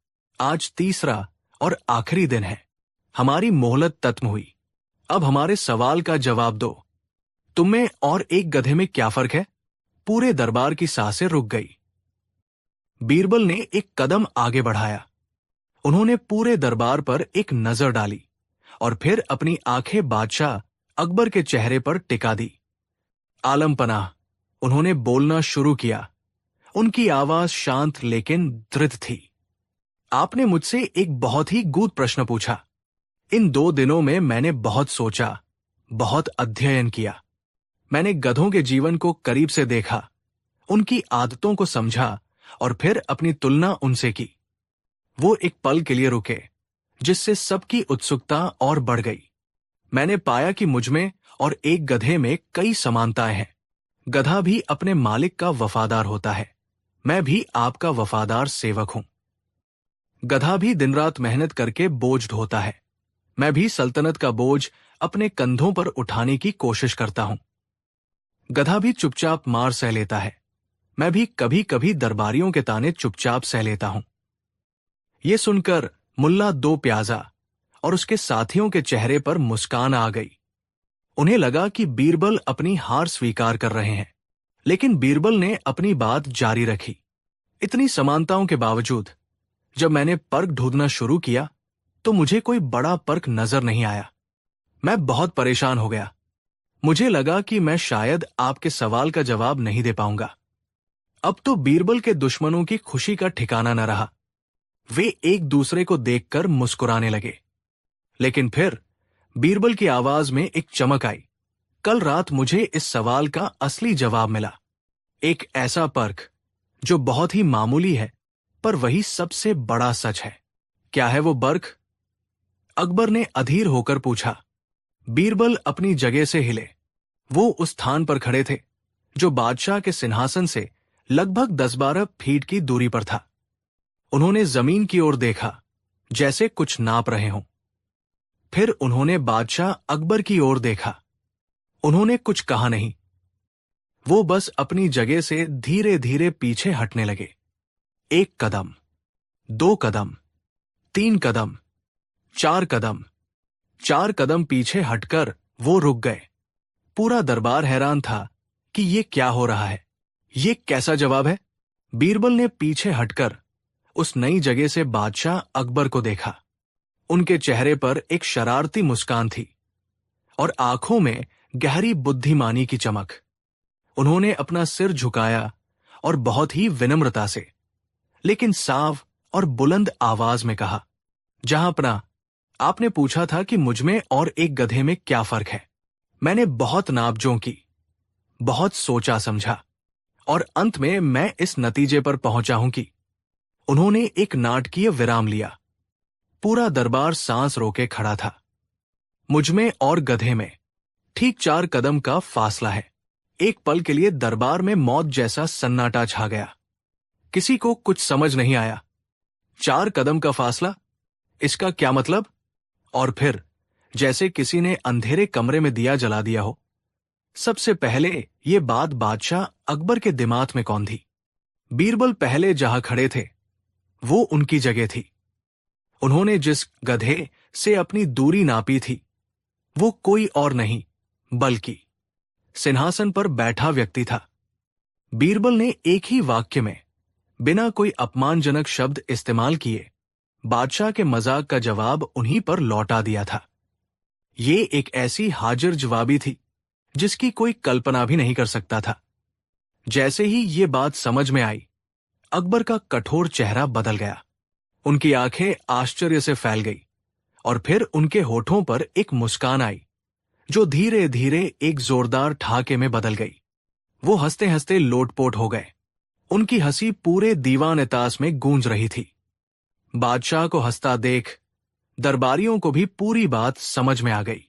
आज तीसरा और आखिरी दिन है। हमारी मोहलत खत्म हुई। अब हमारे सवाल का जवाब दो। तुम्हें और एक गधे में क्या फर्क है? पूरे दरबार की सांसें रुक गई। बीरबल ने एक कदम आगे बढ़ाया। उन्होंने पूरे दरबार पर एक नजर डाली और फिर अपनी आंखें बादशाह अकबर के चेहरे पर टिका दी। आलम पनाह, उन्होंने बोलना शुरू किया। उनकी आवाज शांत लेकिन दृढ़ थी। आपने मुझसे एक बहुत ही गूढ़ प्रश्न पूछा। इन 2 दिनों में मैंने बहुत सोचा, बहुत अध्ययन किया। मैंने गधों के जीवन को करीब से देखा, उनकी आदतों को समझा और फिर अपनी तुलना उनसे की। वो एक पल के लिए रुके, जिससे सबकी उत्सुकता और बढ़ गई। मैंने पाया कि मुझमें और एक गधे में कई समानताएं हैं। गधा भी अपने मालिक का वफादार होता है। मैं भी आपका वफादार सेवक हूं। गधा भी दिन रात मेहनत करके बोझ ढोता है। मैं भी सल्तनत का बोझ अपने कंधों पर उठाने की कोशिश करता हूं। गधा भी चुपचाप मार सह लेता है। मैं भी कभी कभी दरबारियों के ताने चुपचाप सह लेता हूं। ये सुनकर मुल्ला दो प्याजा और उसके साथियों के चेहरे पर मुस्कान आ गई। उन्हें लगा कि बीरबल अपनी हार स्वीकार कर रहे हैं, लेकिन बीरबल ने अपनी बात जारी रखी। इतनी समानताओं के बावजूद जब मैंने पर्क ढूंढना शुरू किया तो मुझे कोई बड़ा पर्क नजर नहीं आया। मैं बहुत परेशान हो गया। मुझे लगा कि मैं शायद आपके सवाल का जवाब नहीं दे पाऊंगा। अब तो बीरबल के दुश्मनों की खुशी का ठिकाना न रहा। वे एक दूसरे को देखकर मुस्कुराने लगे। लेकिन फिर बीरबल की आवाज में एक चमक आई। कल रात मुझे इस सवाल का असली जवाब मिला। एक ऐसा पर्क जो बहुत ही मामूली है, पर वही सबसे बड़ा सच है। क्या है वो पर्क? अकबर ने अधीर होकर पूछा। बीरबल अपनी जगह से हिले। वो उस स्थान पर खड़े थे जो बादशाह के सिंहासन से लगभग 10-12 फीट की दूरी पर था। उन्होंने जमीन की ओर देखा, जैसे कुछ नाप रहे हों। फिर उन्होंने बादशाह अकबर की ओर देखा। उन्होंने कुछ कहा नहीं। वो बस अपनी जगह से धीरे धीरे पीछे हटने लगे। 1 कदम, 2 कदम, 3 कदम, 4 कदम। 4 कदम पीछे हटकर वो रुक गए। पूरा दरबार हैरान था कि ये क्या हो रहा है, ये कैसा जवाब है। बीरबल ने पीछे हटकर उस नई जगह से बादशाह अकबर को देखा। उनके चेहरे पर एक शरारती मुस्कान थी और आंखों में गहरी बुद्धिमानी की चमक। उन्होंने अपना सिर झुकाया और बहुत ही विनम्रता से, लेकिन साफ और बुलंद आवाज में कहा, जहांपना, आपने पूछा था कि मुझमें और एक गधे में क्या फर्क है। मैंने बहुत नापजों की, बहुत सोचा समझा और अंत में मैं इस नतीजे पर पहुंचा हूं कि। उन्होंने एक नाटकीय विराम लिया। पूरा दरबार सांस रोके खड़ा था। मुझमें और गधे में ठीक 4 कदम का फासला है। एक पल के लिए दरबार में मौत जैसा सन्नाटा छा गया। किसी को कुछ समझ नहीं आया। 4 कदम का फासला, इसका क्या मतलब? और फिर जैसे किसी ने अंधेरे कमरे में दिया जला दिया हो। सबसे पहले ये बात बादशाह अकबर के दिमाग में कौन थी? बीरबल पहले जहां खड़े थे वो उनकी जगह थी। उन्होंने जिस गधे से अपनी दूरी नापी थी वो कोई और नहीं बल्कि सिंहासन पर बैठा व्यक्ति था। बीरबल ने एक ही वाक्य में बिना कोई अपमानजनक शब्द इस्तेमाल किए बादशाह के मजाक का जवाब उन्हीं पर लौटा दिया था। ये एक ऐसी हाजिर जवाबी थी जिसकी कोई कल्पना भी नहीं कर सकता था। जैसे ही ये बात समझ में आई, अकबर का कठोर चेहरा बदल गया। उनकी आंखें आश्चर्य से फैल गई और फिर उनके होठों पर एक मुस्कान आई जो धीरे धीरे एक जोरदार ठहाके में बदल गई। वो हंसते हंसते लोटपोट हो गए। उनकी हंसी पूरे दीवान-ए-ताश में गूंज रही थी। बादशाह को हंसता देख दरबारियों को भी पूरी बात समझ में आ गई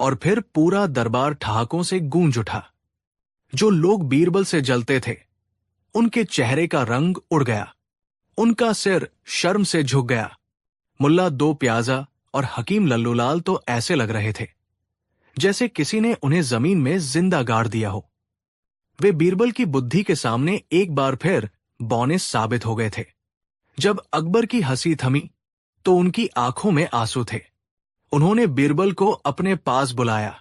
और फिर पूरा दरबार ठहाकों से गूंज उठा। जो लोग बीरबल से जलते थे उनके चेहरे का रंग उड़ गया, उनका सिर शर्म से झुक गया। मुल्ला दो प्याजा और हकीम लल्लूलाल तो ऐसे लग रहे थे जैसे किसी ने उन्हें जमीन में जिंदा गाड़ दिया हो। वे बीरबल की बुद्धि के सामने एक बार फिर बौने साबित हो गए थे। जब अकबर की हंसी थमी तो उनकी आंखों में आंसू थे। उन्होंने बीरबल को अपने पास बुलाया।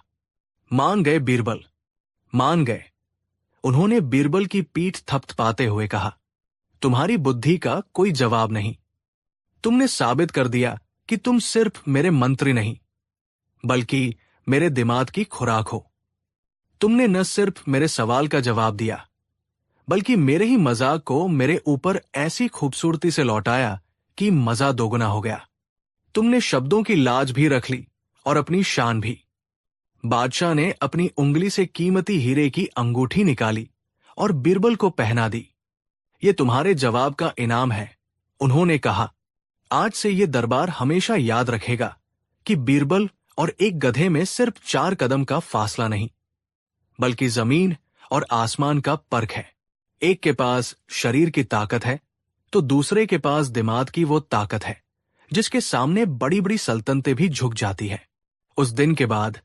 मान गए बीरबल, मान गए। उन्होंने बीरबल की पीठ थपथपाते हुए कहा, तुम्हारी बुद्धि का कोई जवाब नहीं। तुमने साबित कर दिया कि तुम सिर्फ मेरे मंत्री नहीं बल्कि मेरे दिमाग की खुराक हो। तुमने न सिर्फ मेरे सवाल का जवाब दिया बल्कि मेरे ही मजाक को मेरे ऊपर ऐसी खूबसूरती से लौटाया कि मजा दोगुना हो गया। तुमने शब्दों की लाज भी रख ली और अपनी शान भी। बादशाह ने अपनी उंगली से कीमती हीरे की अंगूठी निकाली और बीरबल को पहना दी। ये तुम्हारे जवाब का इनाम है। उन्होंने कहा, आज से ये दरबार हमेशा याद रखेगा कि बीरबल और एक गधे में सिर्फ 4 कदम का फासला नहीं बल्कि जमीन और आसमान का फर्क है। एक के पास शरीर की ताकत है तो दूसरे के पास दिमाग की वो ताकत है जिसके सामने बड़ी बड़ी सल्तनतें भी झुक जाती है। उस दिन के बाद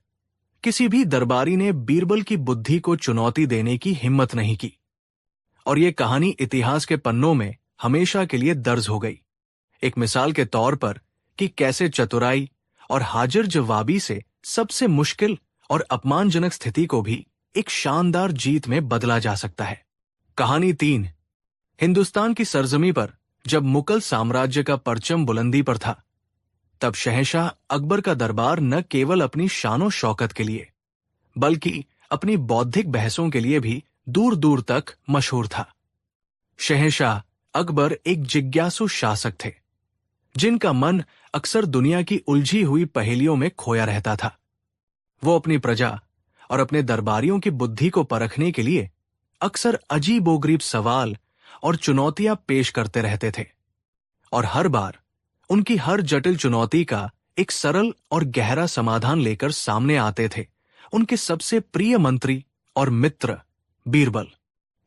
किसी भी दरबारी ने बीरबल की बुद्धि को चुनौती देने की हिम्मत नहीं की और ये कहानी इतिहास के पन्नों में हमेशा के लिए दर्ज हो गई। एक मिसाल के तौर पर कि कैसे चतुराई और हाजिर जवाबी से सबसे मुश्किल और अपमानजनक स्थिति को भी एक शानदार जीत में बदला जा सकता है। कहानी 3। हिंदुस्तान की सरजमी पर जब मुगल साम्राज्य का परचम बुलंदी पर था तब शहंशाह अकबर का दरबार न केवल अपनी शानो शौकत के लिए बल्कि अपनी बौद्धिक बहसों के लिए भी दूर दूर तक मशहूर था। शहंशाह अकबर एक जिज्ञासु शासक थे जिनका मन अक्सर दुनिया की उलझी हुई पहेलियों में खोया रहता था। वो अपनी प्रजा और अपने दरबारियों की बुद्धि को परखने के लिए अक्सर अजीबोगरीब सवाल और चुनौतियां पेश करते रहते थे और हर बार उनकी हर जटिल चुनौती का एक सरल और गहरा समाधान लेकर सामने आते थे उनके सबसे प्रिय मंत्री और मित्र बीरबल।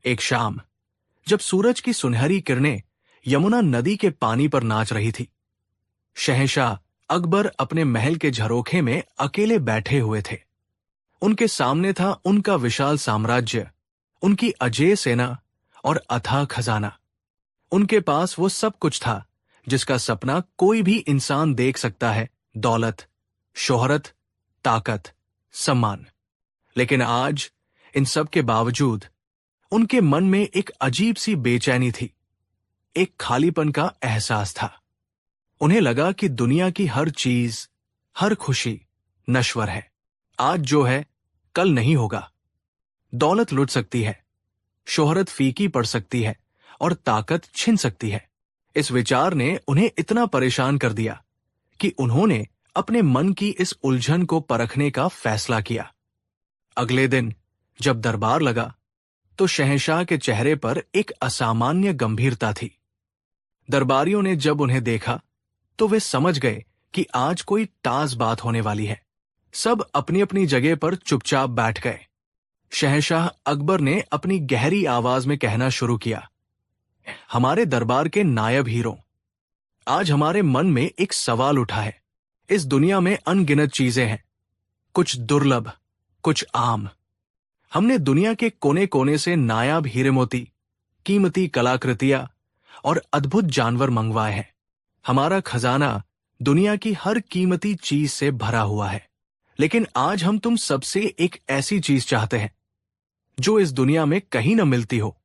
एक शाम जब सूरज की सुनहरी किरणें यमुना नदी के पानी पर नाच रही थी, शहंशाह अकबर अपने महल के झरोखे में अकेले बैठे हुए थे। उनके सामने था उनका विशाल साम्राज्य, उनकी अजेय सेना और अथाह खजाना। उनके पास वो सब कुछ था जिसका सपना कोई भी इंसान देख सकता है, दौलत, शोहरत, ताकत, सम्मान। लेकिन आज इन सब के बावजूद उनके मन में एक अजीब सी बेचैनी थी, एक खालीपन का एहसास था। उन्हें लगा कि दुनिया की हर चीज, हर खुशी नश्वर है। आज जो है कल नहीं होगा। दौलत लुट सकती है, शोहरत फीकी पड़ सकती है और ताकत छिन सकती है। इस विचार ने उन्हें इतना परेशान कर दिया कि उन्होंने अपने मन की इस उलझन को परखने का फैसला किया। अगले दिन जब दरबार लगा तो शहंशाह के चेहरे पर एक असामान्य गंभीरता थी। दरबारियों ने जब उन्हें देखा तो वे समझ गए कि आज कोई ताज बात होने वाली है। सब अपनी अपनी जगह पर चुपचाप बैठ गए। शहंशाह अकबर ने अपनी गहरी आवाज में कहना शुरू किया, हमारे दरबार के नायब हीरो, आज हमारे मन में एक सवाल उठा है। इस दुनिया में अनगिनत चीजें हैं, कुछ दुर्लभ, कुछ आम। हमने दुनिया के कोने कोने से नायाब हीरे मोती, कीमती कलाकृतियां और अद्भुत जानवर मंगवाए हैं। हमारा खजाना दुनिया की हर कीमती चीज से भरा हुआ है। लेकिन आज हम तुम सबसे एक ऐसी चीज चाहते हैं जो इस दुनिया में कहीं न मिलती हो।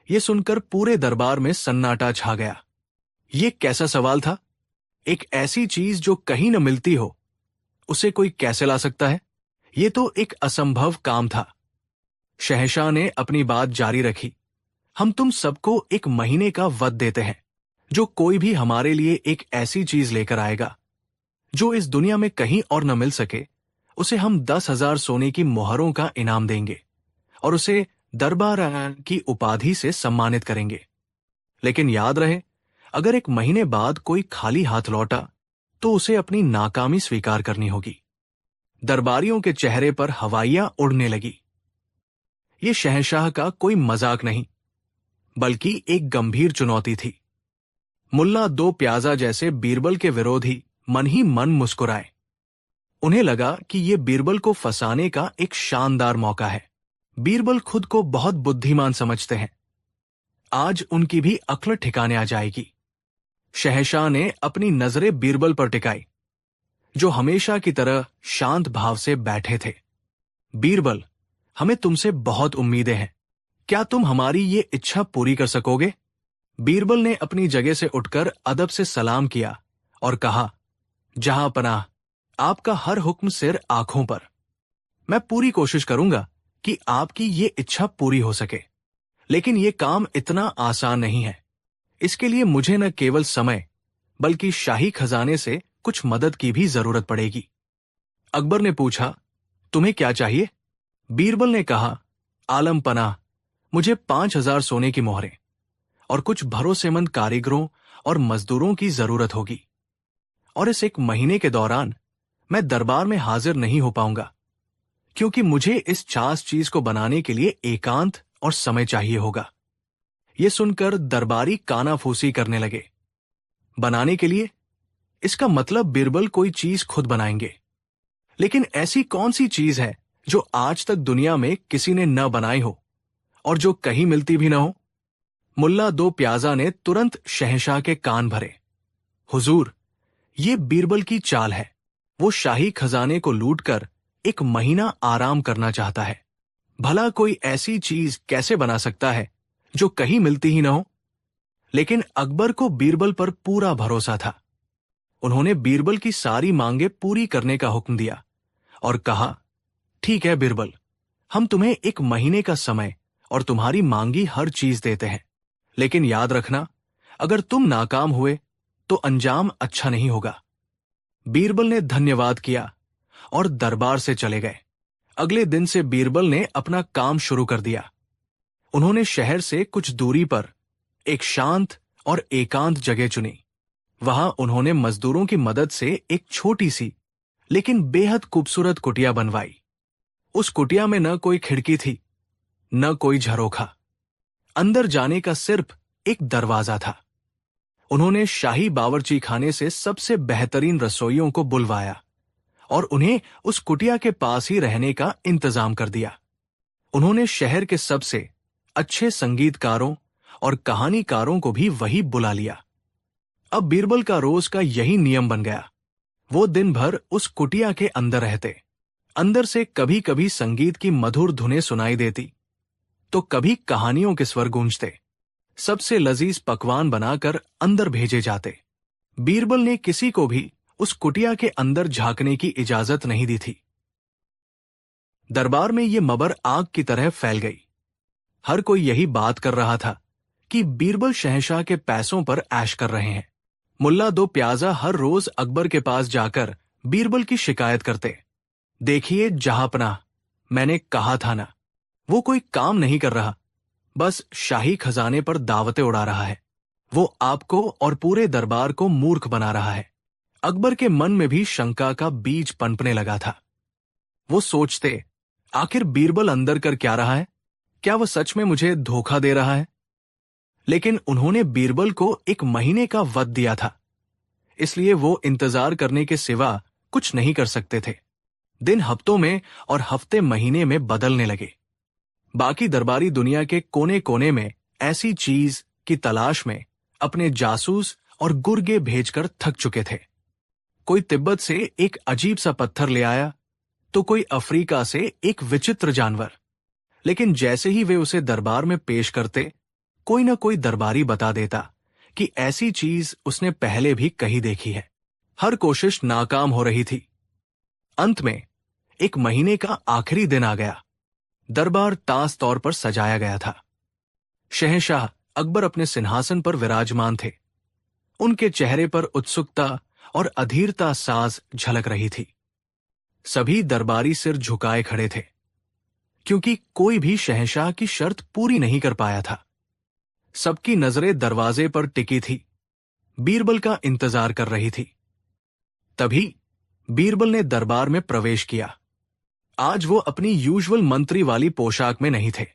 यह सुनकर पूरे दरबार में सन्नाटा छा गया। यह कैसा सवाल था? एक ऐसी चीज जो कहीं न मिलती हो, उसे कोई कैसे ला सकता है? यह तो एक असंभव काम था। शहंशाह ने अपनी बात जारी रखी। हम तुम सबको 1 महीने का वक्त देते हैं। जो कोई भी हमारे लिए एक ऐसी चीज लेकर आएगा जो इस दुनिया में कहीं और न मिल सके, उसे हम 10,000 सोने की मोहरों का इनाम देंगे और उसे दरबार की उपाधि से सम्मानित करेंगे। लेकिन याद रहे, अगर 1 महीने बाद कोई खाली हाथ लौटा तो उसे अपनी नाकामी स्वीकार करनी होगी। दरबारियों के चेहरे पर हवाइयां उड़ने लगी। ये शहंशाह का कोई मजाक नहीं, बल्कि एक गंभीर चुनौती थी। मुल्ला 2 प्याजा जैसे बीरबल के विरोधी मन ही मन मुस्कुराए। उन्हें लगा कि ये बीरबल को फंसाने का एक शानदार मौका है। बीरबल खुद को बहुत बुद्धिमान समझते हैं। आज उनकी भी अक्ल ठिकाने आ जाएगी। शहंशाह ने अपनी नजरें बीरबल पर टिकाई, जो हमेशा की तरह शांत भाव से बैठे थे। बीरबल, हमें तुमसे बहुत उम्मीदें हैं। क्या तुम हमारी ये इच्छा पूरी कर सकोगे? बीरबल ने अपनी जगह से उठकर अदब से सलाम किया और कहा, जहां पनाह, आपका हर हुक्म सिर आंखों पर। मैं पूरी कोशिश करूंगा कि आपकी ये इच्छा पूरी हो सके। लेकिन ये काम इतना आसान नहीं है। इसके लिए मुझे न केवल समय, बल्कि शाही खजाने से कुछ मदद की भी जरूरत पड़ेगी। अकबर ने पूछा, तुम्हें क्या चाहिए? बीरबल ने कहा, आलम पनाह, मुझे 5,000 सोने की मोहरें और कुछ भरोसेमंद कारीगरों और मजदूरों की जरूरत होगी। और इस 1 महीने के दौरान मैं दरबार में हाजिर नहीं हो पाऊंगा, क्योंकि मुझे इस खास चीज को बनाने के लिए एकांत और समय चाहिए होगा। यह सुनकर दरबारी कानाफूसी करने लगे। बनाने के लिए? इसका मतलब बीरबल कोई चीज खुद बनाएंगे। लेकिन ऐसी कौन सी चीज है जो आज तक दुनिया में किसी ने न बनाई हो और जो कहीं मिलती भी न हो? मुल्ला 2 प्याजा ने तुरंत शहंशाह के कान भरे। हुजूर, ये बीरबल की चाल है। वो शाही खजाने को लूटकर 1 महीना आराम करना चाहता है। भला कोई ऐसी चीज कैसे बना सकता है जो कहीं मिलती ही न हो? लेकिन अकबर को बीरबल पर पूरा भरोसा था। उन्होंने बीरबल की सारी मांगें पूरी करने का हुक्म दिया और कहा, ठीक है बीरबल, हम तुम्हें 1 महीने का समय और तुम्हारी मांगी हर चीज देते हैं। लेकिन याद रखना, अगर तुम नाकाम हुए तो अंजाम अच्छा नहीं होगा। बीरबल ने धन्यवाद किया और दरबार से चले गए। अगले दिन से बीरबल ने अपना काम शुरू कर दिया। उन्होंने शहर से कुछ दूरी पर एक शांत और एकांत जगह चुनी। वहां उन्होंने मजदूरों की मदद से एक छोटी सी लेकिन बेहद खूबसूरत कुटिया बनवाई। उस कुटिया में न कोई खिड़की थी, न कोई झरोखा। अंदर जाने का सिर्फ एक दरवाजा था। उन्होंने शाही बावर्ची खाने से सबसे बेहतरीन रसोइयों को बुलवाया और उन्हें उस कुटिया के पास ही रहने का इंतजाम कर दिया। उन्होंने शहर के सबसे अच्छे संगीतकारों और कहानीकारों को भी वही बुला लिया। अब बीरबल का रोज का यही नियम बन गया। वो दिन भर उस कुटिया के अंदर रहते। अंदर से कभी कभी संगीत की मधुर धुनें सुनाई देती, तो कभी कहानियों के स्वर गूंजते। सबसे लजीज पकवान बनाकर अंदर भेजे जाते। बीरबल ने किसी को भी उस कुटिया के अंदर झांकने की इजाजत नहीं दी थी। दरबार में ये मबर आग की तरह फैल गई। हर कोई यही बात कर रहा था कि बीरबल शहंशाह के पैसों पर ऐश कर रहे हैं। मुल्ला 2 प्याजा हर रोज अकबर के पास जाकर बीरबल की शिकायत करते। देखिए जहांपनाह, मैंने कहा था ना, वो कोई काम नहीं कर रहा, बस शाही खजाने पर दावतें उड़ा रहा है। वो आपको और पूरे दरबार को मूर्ख बना रहा है। अकबर के मन में भी शंका का बीज पनपने लगा था। वो सोचते, आखिर बीरबल अंदर कर क्या रहा है? क्या वह सच में मुझे धोखा दे रहा है? लेकिन उन्होंने बीरबल को 1 महीने का वक्त दिया था। इसलिए वो इंतजार करने के सिवा कुछ नहीं कर सकते थे। दिन हफ्तों में और हफ्ते महीने में बदलने लगे। बाकी दरबारी दुनिया के कोने कोने में ऐसी चीज की तलाश में अपने जासूस और गुर्गे भेजकर थक चुके थे। कोई तिब्बत से एक अजीब सा पत्थर ले आया, तो कोई अफ्रीका से एक विचित्र जानवर। लेकिन जैसे ही वे उसे दरबार में पेश करते, कोई न कोई दरबारी बता देता कि ऐसी चीज उसने पहले भी कहीं देखी है। हर कोशिश नाकाम हो रही थी। अंत में एक महीने का आखिरी दिन आ गया। दरबार तास तौर पर सजाया गया था। शहंशाह अकबर अपने सिंहासन पर विराजमान थे। उनके चेहरे पर उत्सुकता और अधीरता साज झलक रही थी। सभी दरबारी सिर झुकाए खड़े थे, क्योंकि कोई भी शहंशाह की शर्त पूरी नहीं कर पाया था। सबकी नजरें दरवाजे पर टिकी थी, बीरबल का इंतजार कर रही थी। तभी बीरबल ने दरबार में प्रवेश किया। आज वो अपनी यूजुअल मंत्री वाली पोशाक में नहीं थे।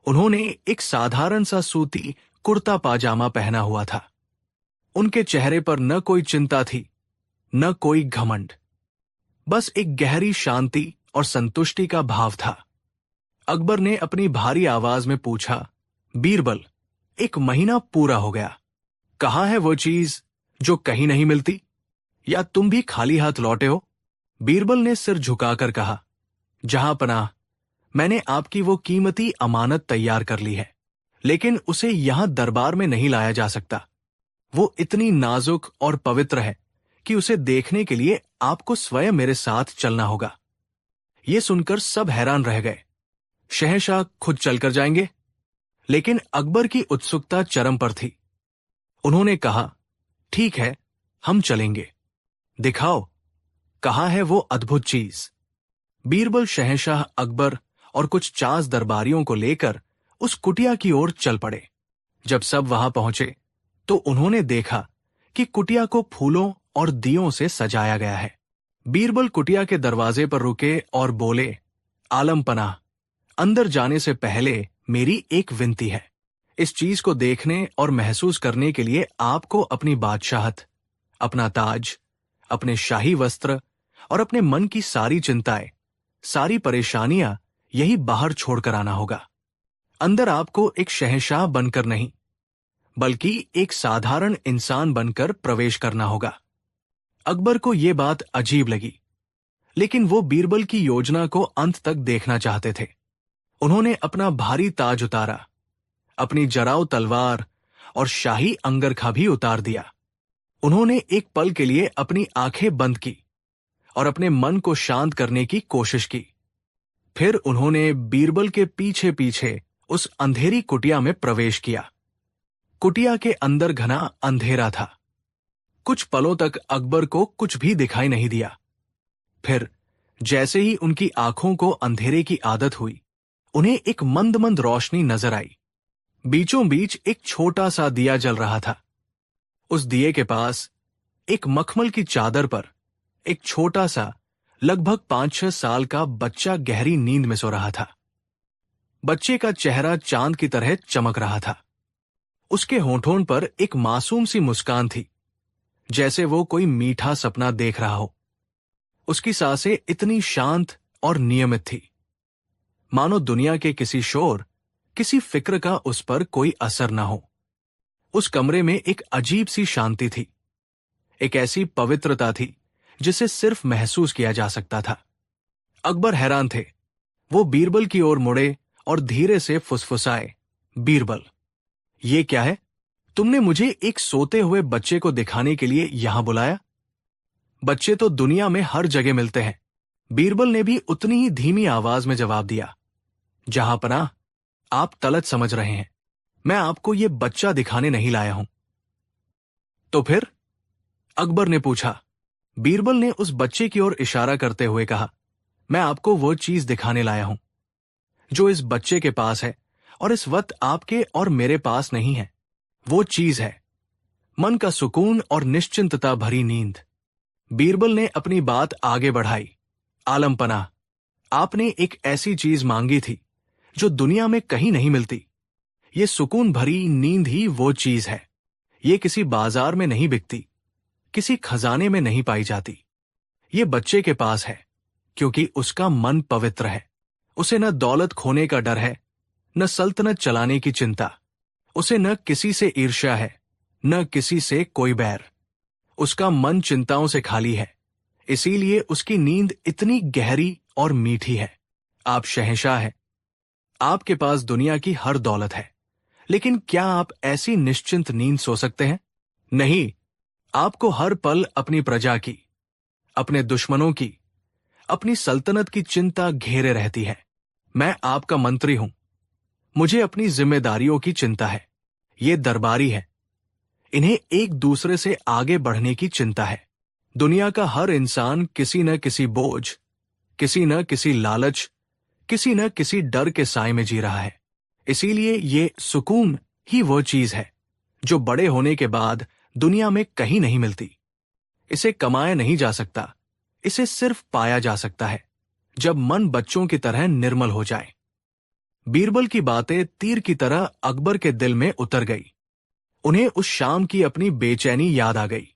उन्होंने एक साधारण सा सूती कुर्ता पाजामा पहना हुआ था। उनके चेहरे पर न कोई चिंता थी, न कोई घमंड, बस एक गहरी शांति और संतुष्टि का भाव था। अकबर ने अपनी भारी आवाज में पूछा, बीरबल, एक महीना पूरा हो गया, कहाँ है वो चीज जो कहीं नहीं मिलती? या तुम भी खाली हाथ लौटे हो? बीरबल ने सिर झुकाकर कहा, जहां पनाह, मैंने आपकी वो कीमती अमानत तैयार कर ली है, लेकिन उसे यहां दरबार में नहीं लाया जा सकता। वो इतनी नाजुक और पवित्र है कि उसे देखने के लिए आपको स्वयं मेरे साथ चलना होगा। ये सुनकर सब हैरान रह गए। शहंशाह खुद चलकर जाएंगे? लेकिन अकबर की उत्सुकता चरम पर थी। उन्होंने कहा, ठीक है, हम चलेंगे। दिखाओ, कहाँ है वो अद्भुत चीज? बीरबल शहंशाह अकबर और कुछ चास दरबारियों को लेकर उस कुटिया की ओर चल पड़े। जब सब वहां पहुंचे तो उन्होंने देखा कि कुटिया को फूलों और दियों से सजाया गया है। बीरबल कुटिया के दरवाजे पर रुके और बोले, आलम पनाह, अंदर जाने से पहले मेरी एक विनती है। इस चीज को देखने और महसूस करने के लिए आपको अपनी बादशाहत, अपना ताज, अपने शाही वस्त्र और अपने मन की सारी चिंताएं, सारी परेशानियां यही बाहर छोड़कर आना होगा। अंदर आपको एक शहंशाह बनकर नहीं, बल्कि एक साधारण इंसान बनकर प्रवेश करना होगा। अकबर को यह बात अजीब लगी, लेकिन वो बीरबल की योजना को अंत तक देखना चाहते थे। उन्होंने अपना भारी ताज उतारा, अपनी जराऊ तलवार और शाही अंगरखा भी उतार दिया। उन्होंने एक पल के लिए अपनी आंखें बंद की और अपने मन को शांत करने की कोशिश की। फिर उन्होंने बीरबल के पीछे पीछे उस अंधेरी कुटिया में प्रवेश किया। कुटिया के अंदर घना अंधेरा था। कुछ पलों तक अकबर को कुछ भी दिखाई नहीं दिया। फिर जैसे ही उनकी आंखों को अंधेरे की आदत हुई, उन्हें एक मंद मंद रोशनी नजर आई। बीचों बीच एक छोटा सा दिया जल रहा था। उस दिए के पास एक मखमल की चादर पर एक छोटा सा लगभग 5-6 साल का बच्चा गहरी नींद में सो रहा था। बच्चे का चेहरा चांद की तरह चमक रहा था। उसके होठों पर एक मासूम सी मुस्कान थी, जैसे वो कोई मीठा सपना देख रहा हो। उसकी सांसें इतनी शांत और नियमित थी, मानो दुनिया के किसी शोर, किसी फिक्र का उस पर कोई असर न हो। उस कमरे में एक अजीब सी शांति थी, एक ऐसी पवित्रता थी जिसे सिर्फ महसूस किया जा सकता था। अकबर हैरान थे। वो बीरबल की ओर मुड़े और धीरे से फुसफुसाए, बीरबल, ये क्या है? तुमने मुझे एक सोते हुए बच्चे को दिखाने के लिए यहां बुलाया? बच्चे तो दुनिया में हर जगह मिलते हैं। बीरबल ने भी उतनी ही धीमी आवाज में जवाब दिया, जहां पनाह, आप गलत समझ रहे हैं। मैं आपको ये बच्चा दिखाने नहीं लाया हूं। तो फिर? अकबर ने पूछा। बीरबल ने उस बच्चे की ओर इशारा करते हुए कहा, मैं आपको वो चीज दिखाने लाया हूं जो इस बच्चे के पास है और इस वक्त आपके और मेरे पास नहीं है। वो चीज है मन का सुकून और निश्चिंतता भरी नींद। बीरबल ने अपनी बात आगे बढ़ाई, आलम पनाह, आपने एक ऐसी चीज मांगी थी जो दुनिया में कहीं नहीं मिलती। ये सुकून भरी नींद ही वो चीज है। ये किसी बाजार में नहीं बिकती, किसी खजाने में नहीं पाई जाती। ये बच्चे के पास है क्योंकि उसका मन पवित्र है। उसे न दौलत खोने का डर है, न सल्तनत चलाने की चिंता। उसे न किसी से ईर्ष्या है, न किसी से कोई बैर। उसका मन चिंताओं से खाली है, इसीलिए उसकी नींद इतनी गहरी और मीठी है। आप शहंशाह हैं। आपके पास दुनिया की हर दौलत है, लेकिन क्या आप ऐसी निश्चिंत नींद सो सकते हैं? नहीं। आपको हर पल अपनी प्रजा की, अपने दुश्मनों की, अपनी सल्तनत की चिंता घेरे रहती है। मैं आपका मंत्री हूं। मुझे अपनी जिम्मेदारियों की चिंता है। ये दरबारी है। इन्हें एक दूसरे से आगे बढ़ने की चिंता है। दुनिया का हर इंसान किसी न किसी बोझ, किसी न किसी लालच, किसी न किसी डर के साए में जी रहा है। इसीलिए ये सुकून ही वो चीज है जो बड़े होने के बाद दुनिया में कहीं नहीं मिलती। इसे कमाया नहीं जा सकता, इसे सिर्फ पाया जा सकता है जब मन बच्चों की तरह निर्मल हो जाए। बीरबल की बातें तीर की तरह अकबर के दिल में उतर गई। उन्हें उस शाम की अपनी बेचैनी याद आ गई।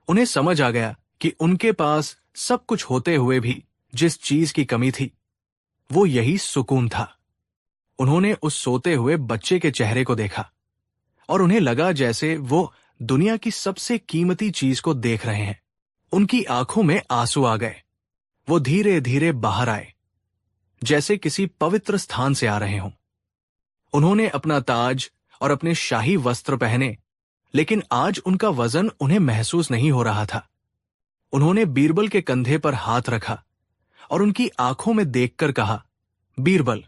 उन्हें समझ आ गया कि उनके पास सब कुछ होते हुए भी जिस चीज की कमी थी, वो यही सुकून था। उन्होंने उस सोते हुए बच्चे के चेहरे को देखा और उन्हें लगा जैसे वो दुनिया की सबसे कीमती चीज को देख रहे हैं। उनकी आंखों में आंसू आ गए। वो धीरे धीरे बाहर आए, जैसे किसी पवित्र स्थान से आ रहे हों। उन्होंने अपना ताज और अपने शाही वस्त्र पहने, लेकिन आज उनका वजन उन्हें महसूस नहीं हो रहा था। उन्होंने बीरबल के कंधे पर हाथ रखा और उनकी आंखों में देखकर कहा, बीरबल,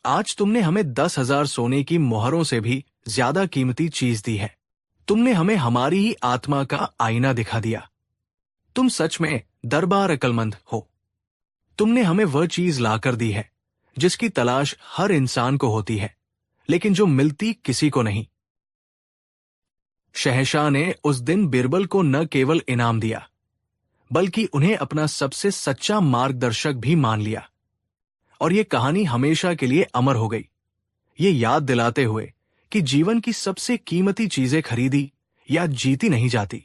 आज तुमने हमें 10,000 सोने की मोहरों से भी ज्यादा कीमती चीज दी है। तुमने हमें हमारी ही आत्मा का आईना दिखा दिया। तुम सच में दरबार अक्लमंद हो। तुमने हमें वह चीज लाकर दी है जिसकी तलाश हर इंसान को होती है, लेकिन जो मिलती किसी को नहीं। शहंशाह ने उस दिन बीरबल को न केवल इनाम दिया, बल्कि उन्हें अपना सबसे सच्चा मार्गदर्शक भी मान लिया। और ये कहानी हमेशा के लिए अमर हो गई, ये याद दिलाते हुए कि जीवन की सबसे कीमती चीजें खरीदी या जीती नहीं जाती।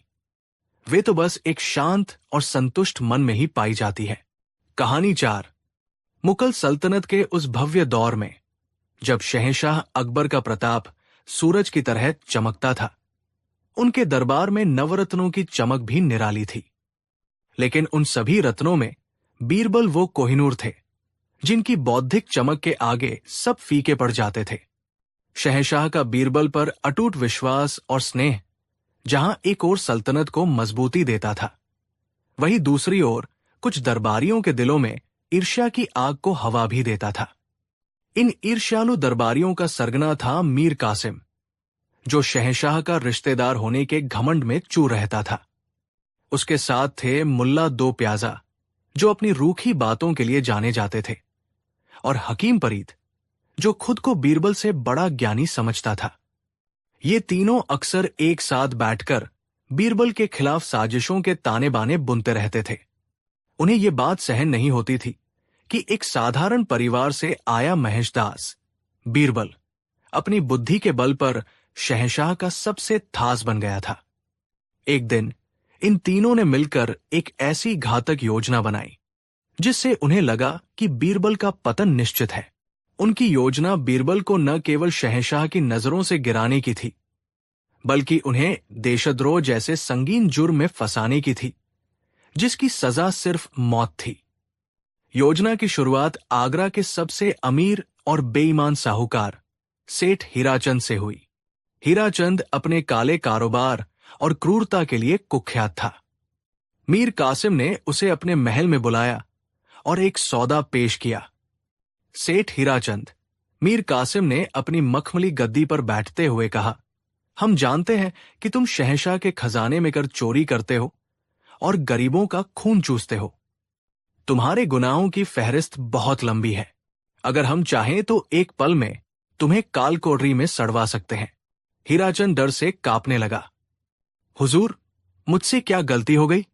वे तो बस एक शांत और संतुष्ट मन में ही पाई जाती है। कहानी 4। मुगल सल्तनत के उस भव्य दौर में, जब शहंशाह अकबर का प्रताप सूरज की तरह चमकता था, उनके दरबार में नवरत्नों की चमक भी निराली थी। लेकिन उन सभी रत्नों में बीरबल वो कोहिनूर थे जिनकी बौद्धिक चमक के आगे सब फीके पड़ जाते थे। शहंशाह का बीरबल पर अटूट विश्वास और स्नेह जहां एक ओर सल्तनत को मजबूती देता था, वहीं दूसरी ओर कुछ दरबारियों के दिलों में ईर्ष्या की आग को हवा भी देता था। इन ईर्ष्यालु दरबारियों का सरगना था मीर कासिम, जो शहंशाह का रिश्तेदार होने के घमंड में चूर रहता था। उसके साथ थे मुल्ला दो प्याजा, जो अपनी रूखी बातों के लिए जाने जाते थे, और हकीम परीद, जो खुद को बीरबल से बड़ा ज्ञानी समझता था। ये तीनों अक्सर एक साथ बैठकर बीरबल के खिलाफ साजिशों के ताने बाने बुनते रहते थे। उन्हें ये बात सहन नहीं होती थी कि एक साधारण परिवार से आया महेशदास बीरबल अपनी बुद्धि के बल पर शहंशाह का सबसे खास बन गया था। एक दिन इन तीनों ने मिलकर एक ऐसी घातक योजना बनाई जिससे उन्हें लगा कि बीरबल का पतन निश्चित है। उनकी योजना बीरबल को न केवल शहंशाह की नजरों से गिराने की थी, बल्कि उन्हें देशद्रोह जैसे संगीन जुर्म में फंसाने की थी, जिसकी सजा सिर्फ मौत थी। योजना की शुरुआत आगरा के सबसे अमीर और बेईमान साहूकार सेठ हीराचंद से हुई। हीराचंद अपने काले कारोबार और क्रूरता के लिए कुख्यात था। मीर कासिम ने उसे अपने महल में बुलाया और एक सौदा पेश किया। सेठ हीराचंद, मीर कासिम ने अपनी मखमली गद्दी पर बैठते हुए कहा, हम जानते हैं कि तुम शहंशाह के खजाने में कर चोरी करते हो और गरीबों का खून चूसते हो। तुम्हारे गुनाहों की फहरिस्त बहुत लंबी है। अगर हम चाहें तो एक पल में तुम्हें कालकोठरी में सड़वा सकते हैं। हीराचंद डर से कांपने लगा। हुजूर, मुझसे क्या गलती हो गई?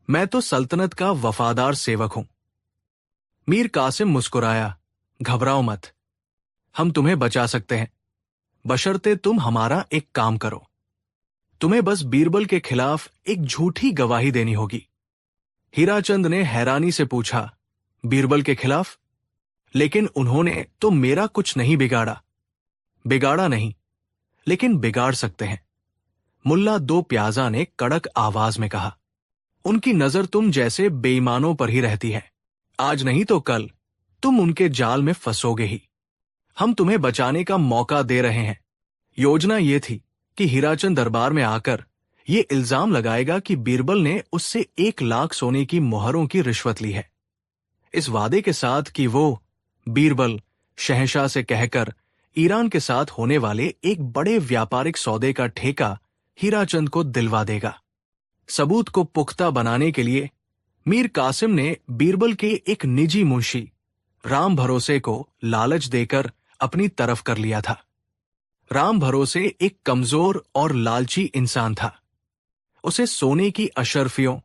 मैं तो सल्तनत का वफादार सेवक हूं। मीर कासिम मुस्कुराया, घबराओ मत, हम तुम्हें बचा सकते हैं, बशर्ते तुम हमारा एक काम करो। तुम्हें बस बीरबल के खिलाफ एक झूठी गवाही देनी होगी। हीराचंद ने हैरानी से पूछा, बीरबल के खिलाफ? लेकिन उन्होंने तो मेरा कुछ नहीं बिगाड़ा। बिगाड़ा नहीं, लेकिन बिगाड़ सकते हैं, मुल्ला दो प्याजा ने कड़क आवाज में कहा। उनकी नजर तुम जैसे बेईमानों पर ही रहती है। आज नहीं तो कल तुम उनके जाल में फंसोगे ही। हम तुम्हें बचाने का मौका दे रहे हैं। योजना ये थी कि हीराचंद दरबार में आकर ये इल्जाम लगाएगा कि बीरबल ने उससे 1 लाख सोने की मोहरों की रिश्वत ली है, इस वादे के साथ कि वो बीरबल शहंशाह से कहकर ईरान के साथ होने वाले एक बड़े व्यापारिक सौदे का ठेका हीराचंद को दिलवा देगा। सबूत को पुख्ता बनाने के लिए मीर कासिम ने बीरबल के एक निजी मुंशी राम भरोसे को लालच देकर अपनी तरफ कर लिया था। राम भरोसे एक कमजोर और लालची इंसान था। उसे सोने की अशर्फियों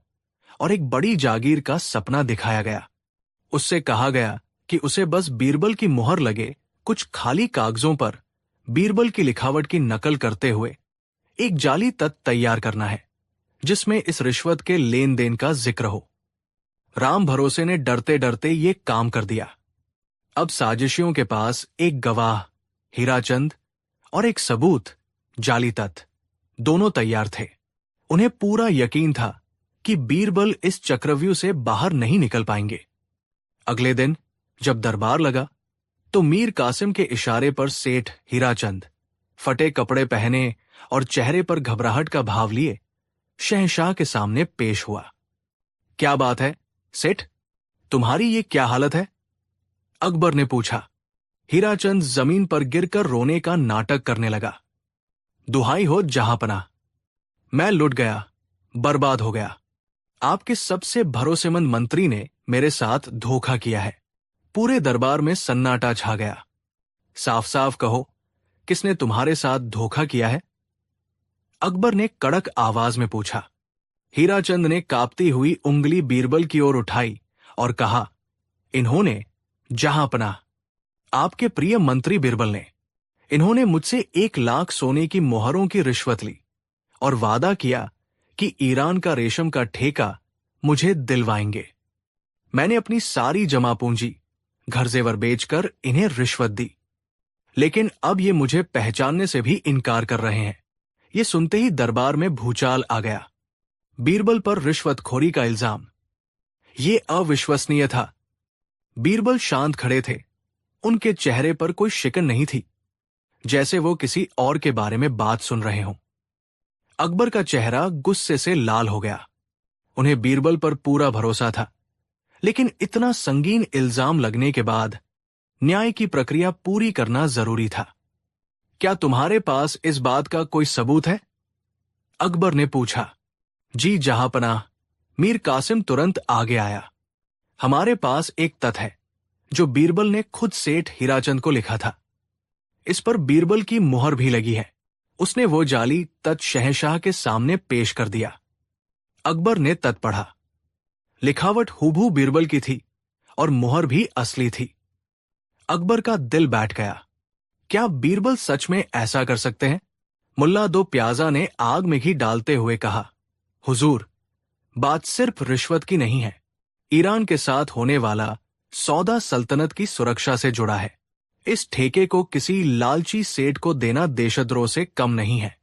और एक बड़ी जागीर का सपना दिखाया गया। उससे कहा गया कि उसे बस बीरबल की मुहर लगे कुछ खाली कागजों पर बीरबल की लिखावट की नकल करते हुए एक जाली तथ्य तैयार करना है, जिसमें इस रिश्वत के लेन देन का जिक्र हो। राम भरोसे ने डरते डरते ये काम कर दिया। अब साजिशियों के पास एक गवाह हीराचंद और एक सबूत जाली तथ्य दोनों तैयार थे। उन्हें पूरा यकीन था कि बीरबल इस चक्रव्यूह से बाहर नहीं निकल पाएंगे। अगले दिन जब दरबार लगा तो मीर कासिम के इशारे पर सेठ हीराचंद फटे कपड़े पहने और चेहरे पर घबराहट का भाव लिए शहंशाह के सामने पेश हुआ। क्या बात है सेठ, तुम्हारी ये क्या हालत है? अकबर ने पूछा। हीराचंद जमीन पर गिरकर रोने का नाटक करने लगा। दुहाई हो जहांपनाह, मैं लुट गया, बर्बाद हो गया। आपके सबसे भरोसेमंद मंत्री ने मेरे साथ धोखा किया है। पूरे दरबार में सन्नाटा छा गया। साफ साफ कहो, किसने तुम्हारे साथ धोखा किया है? अकबर ने कड़क आवाज में पूछा। हीराचंद ने कांपती हुई उंगली बीरबल की ओर उठाई और कहा, इन्होंने जहांपनाह, आपके प्रिय मंत्री बीरबल ने। इन्होंने मुझसे 1 लाख सोने की मोहरों की रिश्वत ली और वादा किया कि ईरान का रेशम का ठेका मुझे दिलवाएंगे। मैंने अपनी सारी जमा पूंजी घर जेवर बेचकर इन्हें रिश्वत दी, लेकिन अब ये मुझे पहचानने से भी इनकार कर रहे हैं। ये सुनते ही दरबार में भूचाल आ गया। बीरबल पर रिश्वतखोरी का इल्जाम, ये अविश्वसनीय था। बीरबल शांत खड़े थे। उनके चेहरे पर कोई शिकन नहीं थी, जैसे वो किसी और के बारे में बात सुन रहे हों। अकबर का चेहरा गुस्से से लाल हो गया। उन्हें बीरबल पर पूरा भरोसा था, लेकिन इतना संगीन इल्जाम लगने के बाद न्याय की प्रक्रिया पूरी करना जरूरी था। क्या तुम्हारे पास इस बात का कोई सबूत है? अकबर ने पूछा। जी जहांपनाह, मीर कासिम तुरंत आगे आया। हमारे पास एक तथ्य है जो बीरबल ने खुद सेठ हीराचंद को लिखा था। इस पर बीरबल की मुहर भी लगी है। उसने वो जाली तथ्य शहंशाह के सामने पेश कर दिया। अकबर ने तथ्य पढ़ा। लिखावट हूबहू बीरबल की थी और मुहर भी असली थी। अकबर का दिल बैठ गया। क्या बीरबल सच में ऐसा कर सकते हैं? मुल्ला दो प्याजा ने आग में घी डालते हुए कहा, हुजूर, बात सिर्फ रिश्वत की नहीं है। ईरान के साथ होने वाला सौदा सल्तनत की सुरक्षा से जुड़ा है। इस ठेके को किसी लालची सेठ को देना देशद्रोह से कम नहीं है।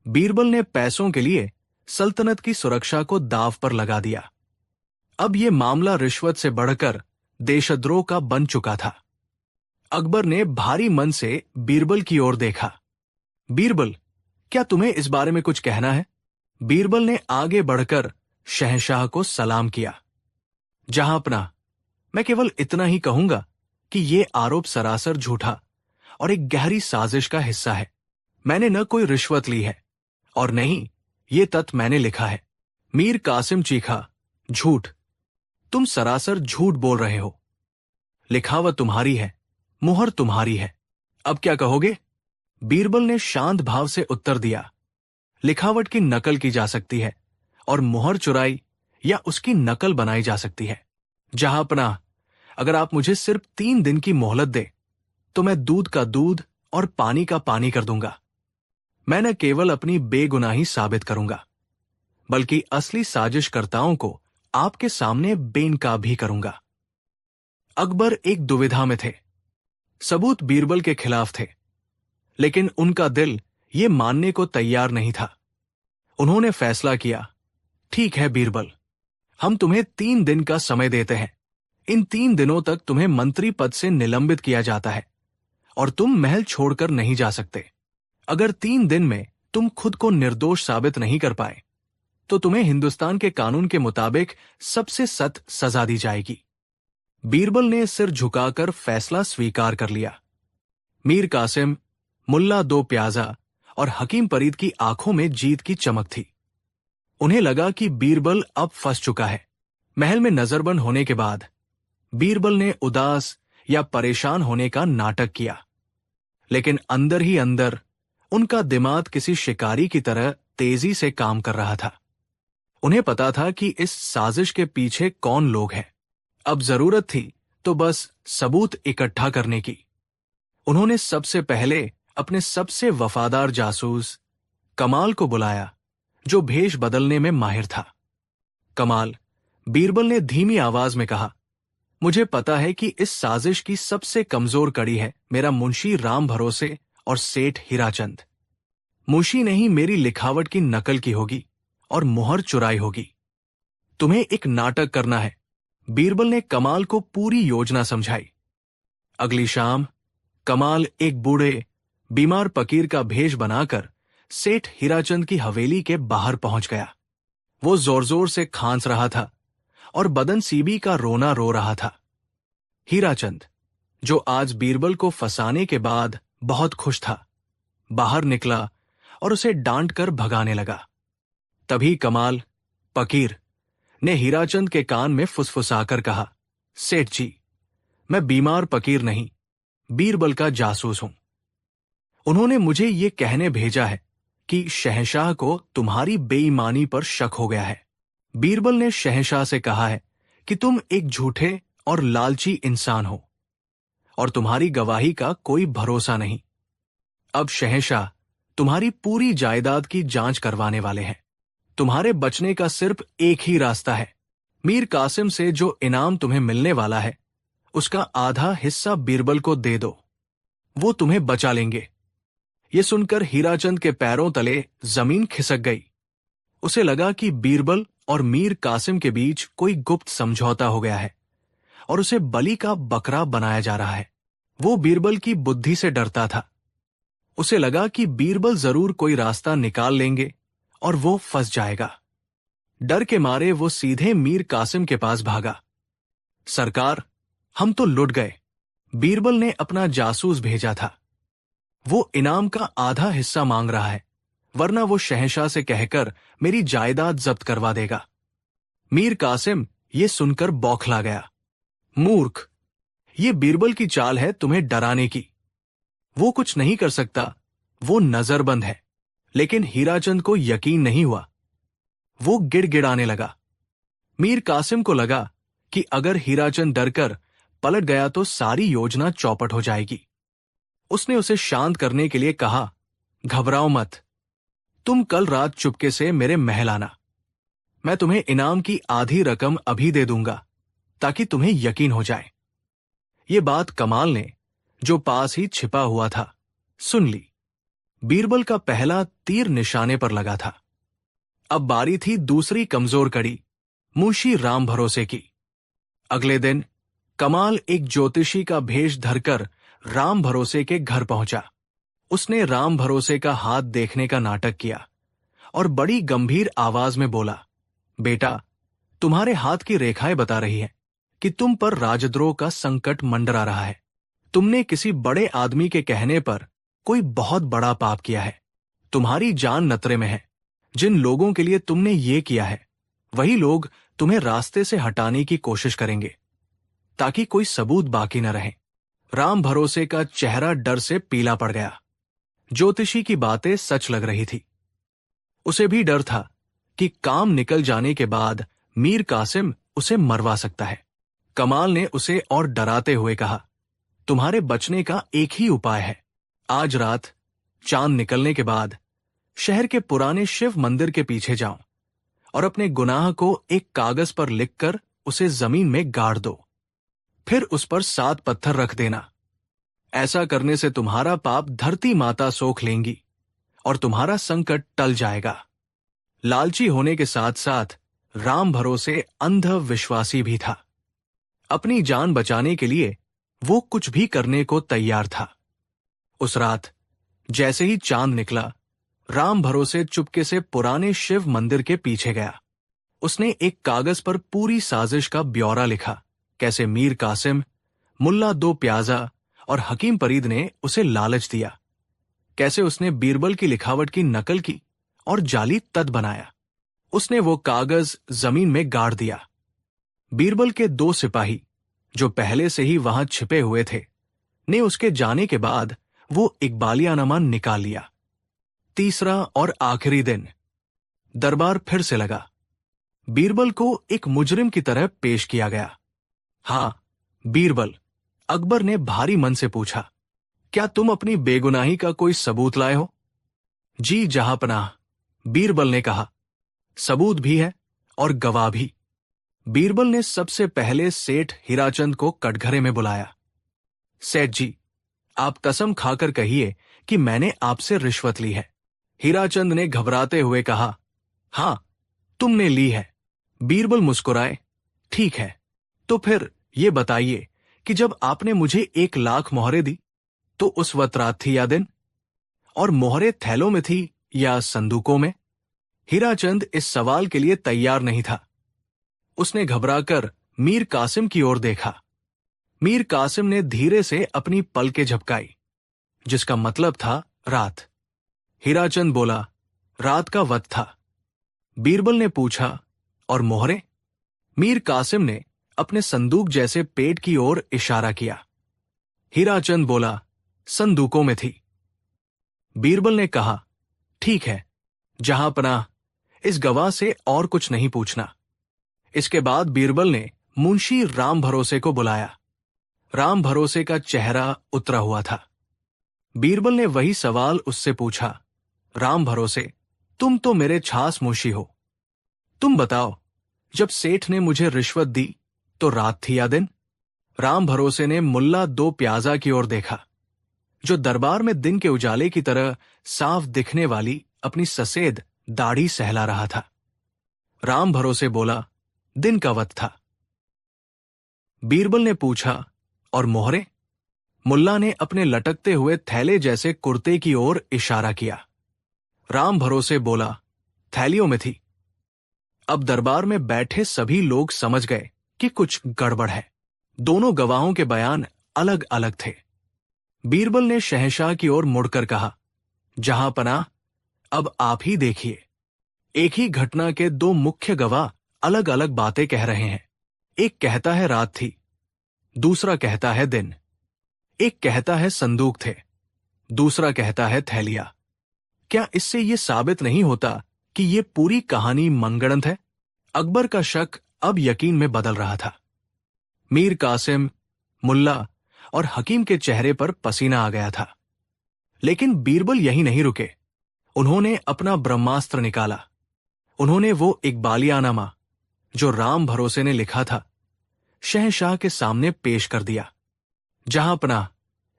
बीरबल ने पैसों के लिए सल्तनत की सुरक्षा को दांव पर लगा दिया। अब यह मामला रिश्वत से बढ़कर देशद्रोह का बन चुका था। अकबर ने भारी मन से बीरबल की ओर देखा। बीरबल, क्या तुम्हें इस बारे में कुछ कहना है? बीरबल ने आगे बढ़कर शहंशाह को सलाम किया। जहांपनाह, मैं केवल इतना ही कहूंगा कि ये आरोप सरासर झूठा और एक गहरी साजिश का हिस्सा है। मैंने न कोई रिश्वत ली है और न ही ये तथ्य मैंने लिखा है। मीर कासिम चीखा, झूठ! तुम सरासर झूठ बोल रहे हो। लिखावट तुम्हारी है, मुहर तुम्हारी है। अब क्या कहोगे? बीरबल ने शांत भाव से उत्तर दिया। लिखावट की नकल की जा सकती है और मुहर चुराई या उसकी नकल बनाई जा सकती है। जहांपनाह, अगर आप मुझे सिर्फ 3 दिन की मोहलत दे तो मैं दूध का दूध और पानी का पानी कर दूंगा। मैं न केवल अपनी बेगुनाही साबित करूंगा, बल्कि असली साजिशकर्ताओं को आपके सामने बेनकाब भी करूंगा। अकबर एक दुविधा में थे। सबूत बीरबल के खिलाफ थे, लेकिन उनका दिल ये मानने को तैयार नहीं था। उन्होंने फैसला किया, ठीक है बीरबल, हम तुम्हें 3 दिन का समय देते हैं। इन 3 दिनों तक तुम्हें मंत्री पद से निलंबित किया जाता है और तुम महल छोड़कर नहीं जा सकते। अगर 3 दिन में तुम खुद को निर्दोष साबित नहीं कर पाए, तो तुम्हें हिंदुस्तान के कानून के मुताबिक सबसे सख्त सजा दी जाएगी। बीरबल ने सिर झुकाकर फैसला स्वीकार कर लिया। मीर कासिम, मुल्ला दो प्याजा और हकीम फरीद की आंखों में जीत की चमक थी। उन्हें लगा कि बीरबल अब फंस चुका है। महल में नजरबंद होने के बाद बीरबल ने उदास या परेशान होने का नाटक किया, लेकिन अंदर ही अंदर उनका दिमाग किसी शिकारी की तरह तेजी से काम कर रहा था। उन्हें पता था कि इस साजिश के पीछे कौन लोग हैं। अब जरूरत थी तो बस सबूत इकट्ठा करने की। उन्होंने सबसे पहले अपने सबसे वफादार जासूस कमाल को बुलाया, जो भेष बदलने में माहिर था। कमाल, बीरबल ने धीमी आवाज में कहा, मुझे पता है कि इस साजिश की सबसे कमजोर कड़ी है मेरा मुंशी राम भरोसे और सेठ हीराचंद। मुंशी ने ही मेरी लिखावट की नकल की होगी और मुहर चुराई होगी। तुम्हें एक नाटक करना है। बीरबल ने कमाल को पूरी योजना समझाई। अगली शाम कमाल एक बूढ़े बीमार फकीर का भेष बनाकर सेठ हीराचंद की हवेली के बाहर पहुंच गया। वो जोर जोर से खांस रहा था और बदन सीबी का रोना रो रहा था। हीराचंद, जो आज बीरबल को फंसाने के बाद बहुत खुश था, बाहर निकला और उसे डांट कर भगाने लगा। तभी कमाल, फकीर, ने हीराचंद के कान में फुसफुसाकर कहा, सेठ जी, मैं बीमार फकीर नहीं, बीरबल का जासूस हूं। उन्होंने मुझे ये कहने भेजा है कि शहंशाह को तुम्हारी बेईमानी पर शक हो गया है। बीरबल ने शहंशाह से कहा है कि तुम एक झूठे और लालची इंसान हो और तुम्हारी गवाही का कोई भरोसा नहीं। अब शहंशाह तुम्हारी पूरी जायदाद की जांच करवाने वाले हैं। तुम्हारे बचने का सिर्फ एक ही रास्ता है। मीर कासिम से जो इनाम तुम्हें मिलने वाला है, उसका आधा हिस्सा बीरबल को दे दो, वो तुम्हें बचा लेंगे। ये सुनकर हीराचंद के पैरों तले जमीन खिसक गई। उसे लगा कि बीरबल और मीर कासिम के बीच कोई गुप्त समझौता हो गया है और उसे बलि का बकरा बनाया जा रहा है। वो बीरबल की बुद्धि से डरता था। उसे लगा कि बीरबल जरूर कोई रास्ता निकाल लेंगे और वो फंस जाएगा। डर के मारे वो सीधे मीर कासिम के पास भागा। सरकार, हम तो लुट गए। बीरबल ने अपना जासूस भेजा था। वो इनाम का आधा हिस्सा मांग रहा है, वरना वो शहंशाह से कहकर मेरी जायदाद जब्त करवा देगा। मीर कासिम ये सुनकर बौखला गया। मूर्ख, ये बीरबल की चाल है तुम्हें डराने की। वो कुछ नहीं कर सकता, वो नजरबंद है। लेकिन हीराचंद को यकीन नहीं हुआ। वो गिड़गिड़ाने लगा। मीर कासिम को लगा कि अगर हीराचंद डरकर पलट गया तो सारी योजना चौपट हो जाएगी। उसने उसे शांत करने के लिए कहा, घबराओ मत, तुम कल रात चुपके से मेरे महल आना। मैं तुम्हें इनाम की आधी रकम अभी दे दूंगा, ताकि तुम्हें यकीन हो जाए। ये बात कमाल ने, जो पास ही छिपा हुआ था, सुन ली। बीरबल का पहला तीर निशाने पर लगा था। अब बारी थी दूसरी कमजोर कड़ी, मुंशी राम भरोसे की। अगले दिन कमाल एक ज्योतिषी का भेष धरकर राम भरोसे के घर पहुंचा। उसने राम भरोसे का हाथ देखने का नाटक किया और बड़ी गंभीर आवाज में बोला, बेटा, तुम्हारे हाथ की रेखाएं बता रही हैं कि तुम पर राजद्रोह का संकट मंडरा रहा है। तुमने किसी बड़े आदमी के कहने पर कोई बहुत बड़ा पाप किया है। तुम्हारी जान नतरे में है। जिन लोगों के लिए तुमने ये किया है, वही लोग तुम्हें रास्ते से हटाने की कोशिश करेंगे, ताकि कोई सबूत बाकी न रहे। राम भरोसे का चेहरा डर से पीला पड़ गया। ज्योतिषी की बातें सच लग रही थी। उसे भी डर था कि काम निकल जाने के बाद मीर कासिम उसे मरवा सकता है। कमाल ने उसे और डराते हुए कहा, तुम्हारे बचने का एक ही उपाय है। आज रात चांद निकलने के बाद शहर के पुराने शिव मंदिर के पीछे जाऊं और अपने गुनाह को एक कागज पर लिखकर उसे जमीन में गाड़ दो। फिर उस पर 7 पत्थर रख देना। ऐसा करने से तुम्हारा पाप धरती माता सोख लेंगी और तुम्हारा संकट टल जाएगा। लालची होने के साथ साथ राम भरोसे अंध विश्वासी भी था। अपनी जान बचाने के लिए वो कुछ भी करने को तैयार था। उस रात जैसे ही चांद निकला, राम भरोसे चुपके से पुराने शिव मंदिर के पीछे गया। उसने एक कागज पर पूरी साजिश का ब्यौरा लिखा, कैसे मीर कासिम, मुल्ला दो प्याजा और हकीम फरीद ने उसे लालच दिया, कैसे उसने बीरबल की लिखावट की नकल की और जाली तद बनाया। उसने वो कागज जमीन में गाड़ दिया। बीरबल के 2 सिपाही, जो पहले से ही वहां छिपे हुए थे, ने उसके जाने के बाद वो इकबालियानामा निकाल लिया। तीसरा और आखिरी दिन दरबार फिर से लगा। बीरबल को एक मुजरिम की तरह पेश किया गया। हाँ, बीरबल, अकबर ने भारी मन से पूछा, क्या तुम अपनी बेगुनाही का कोई सबूत लाए हो? जी जहांपनाह, बीरबल ने कहा, सबूत भी है और गवाह भी। बीरबल ने सबसे पहले सेठ हीराचंद को कटघरे में बुलाया। सेठ जी, आप कसम खाकर कहिए कि मैंने आपसे रिश्वत ली है। हीराचंद ने घबराते हुए कहा, हां, तुमने ली है। बीरबल मुस्कुराए, ठीक है, तो फिर ये बताइए कि जब आपने मुझे 1 लाख मोहरें दी तो उस वक्त रात थी या दिन? और मोहरें थैलों में थी या संदूकों में? हीराचंद इस सवाल के लिए तैयार नहीं था। उसने घबराकर मीर कासिम की ओर देखा। मीर कासिम ने धीरे से अपनी पलकें झपकाई, जिसका मतलब था रात। हीराचंद बोला, रात का वक्त था। बीरबल ने पूछा, और मोहरें? मीर कासिम ने अपने संदूक जैसे पेट की ओर इशारा किया। हीराचंद बोला, संदूकों में थी। बीरबल ने कहा, ठीक है, जहांपनाह, इस गवाह से और कुछ नहीं पूछना। इसके बाद बीरबल ने मुंशी राम भरोसे को बुलाया। राम भरोसे का चेहरा उतरा हुआ था। बीरबल ने वही सवाल उससे पूछा, राम भरोसे, तुम तो मेरे छास मुंशी हो, तुम बताओ, जब सेठ ने मुझे रिश्वत दी तो रात थी या दिन? राम भरोसे ने मुल्ला दो प्याजा की ओर देखा, जो दरबार में दिन के उजाले की तरह साफ दिखने वाली अपनी सफेद दाढ़ी सहला रहा था। राम भरोसे बोला, दिन का वक्त था। बीरबल ने पूछा, और मोहरे? मुल्ला ने अपने लटकते हुए थैले जैसे कुर्ते की ओर इशारा किया। राम भरोसे बोला, थैलियों में थी। अब दरबार में बैठे सभी लोग समझ गए कि कुछ गड़बड़ है। दोनों गवाहों के बयान अलग अलग थे। बीरबल ने शहंशाह की ओर मुड़कर कहा, जहांपनाह, अब आप ही देखिए, एक ही घटना के 2 मुख्य गवाह अलग अलग बातें कह रहे हैं। एक कहता है रात थी, दूसरा कहता है दिन। एक कहता है संदूक थे, दूसरा कहता है थैलिया। क्या इससे यह साबित नहीं होता कि यह पूरी कहानी मनगढ़ंत है? अकबर का शक अब यकीन में बदल रहा था। मीर कासिम, मुल्ला और हकीम के चेहरे पर पसीना आ गया था। लेकिन बीरबल यहीं नहीं रुके। उन्होंने अपना ब्रह्मास्त्र निकाला। उन्होंने वो इकबालियानामा, जो राम भरोसे ने लिखा था, शहंशाह के सामने पेश कर दिया। जहांपनाह,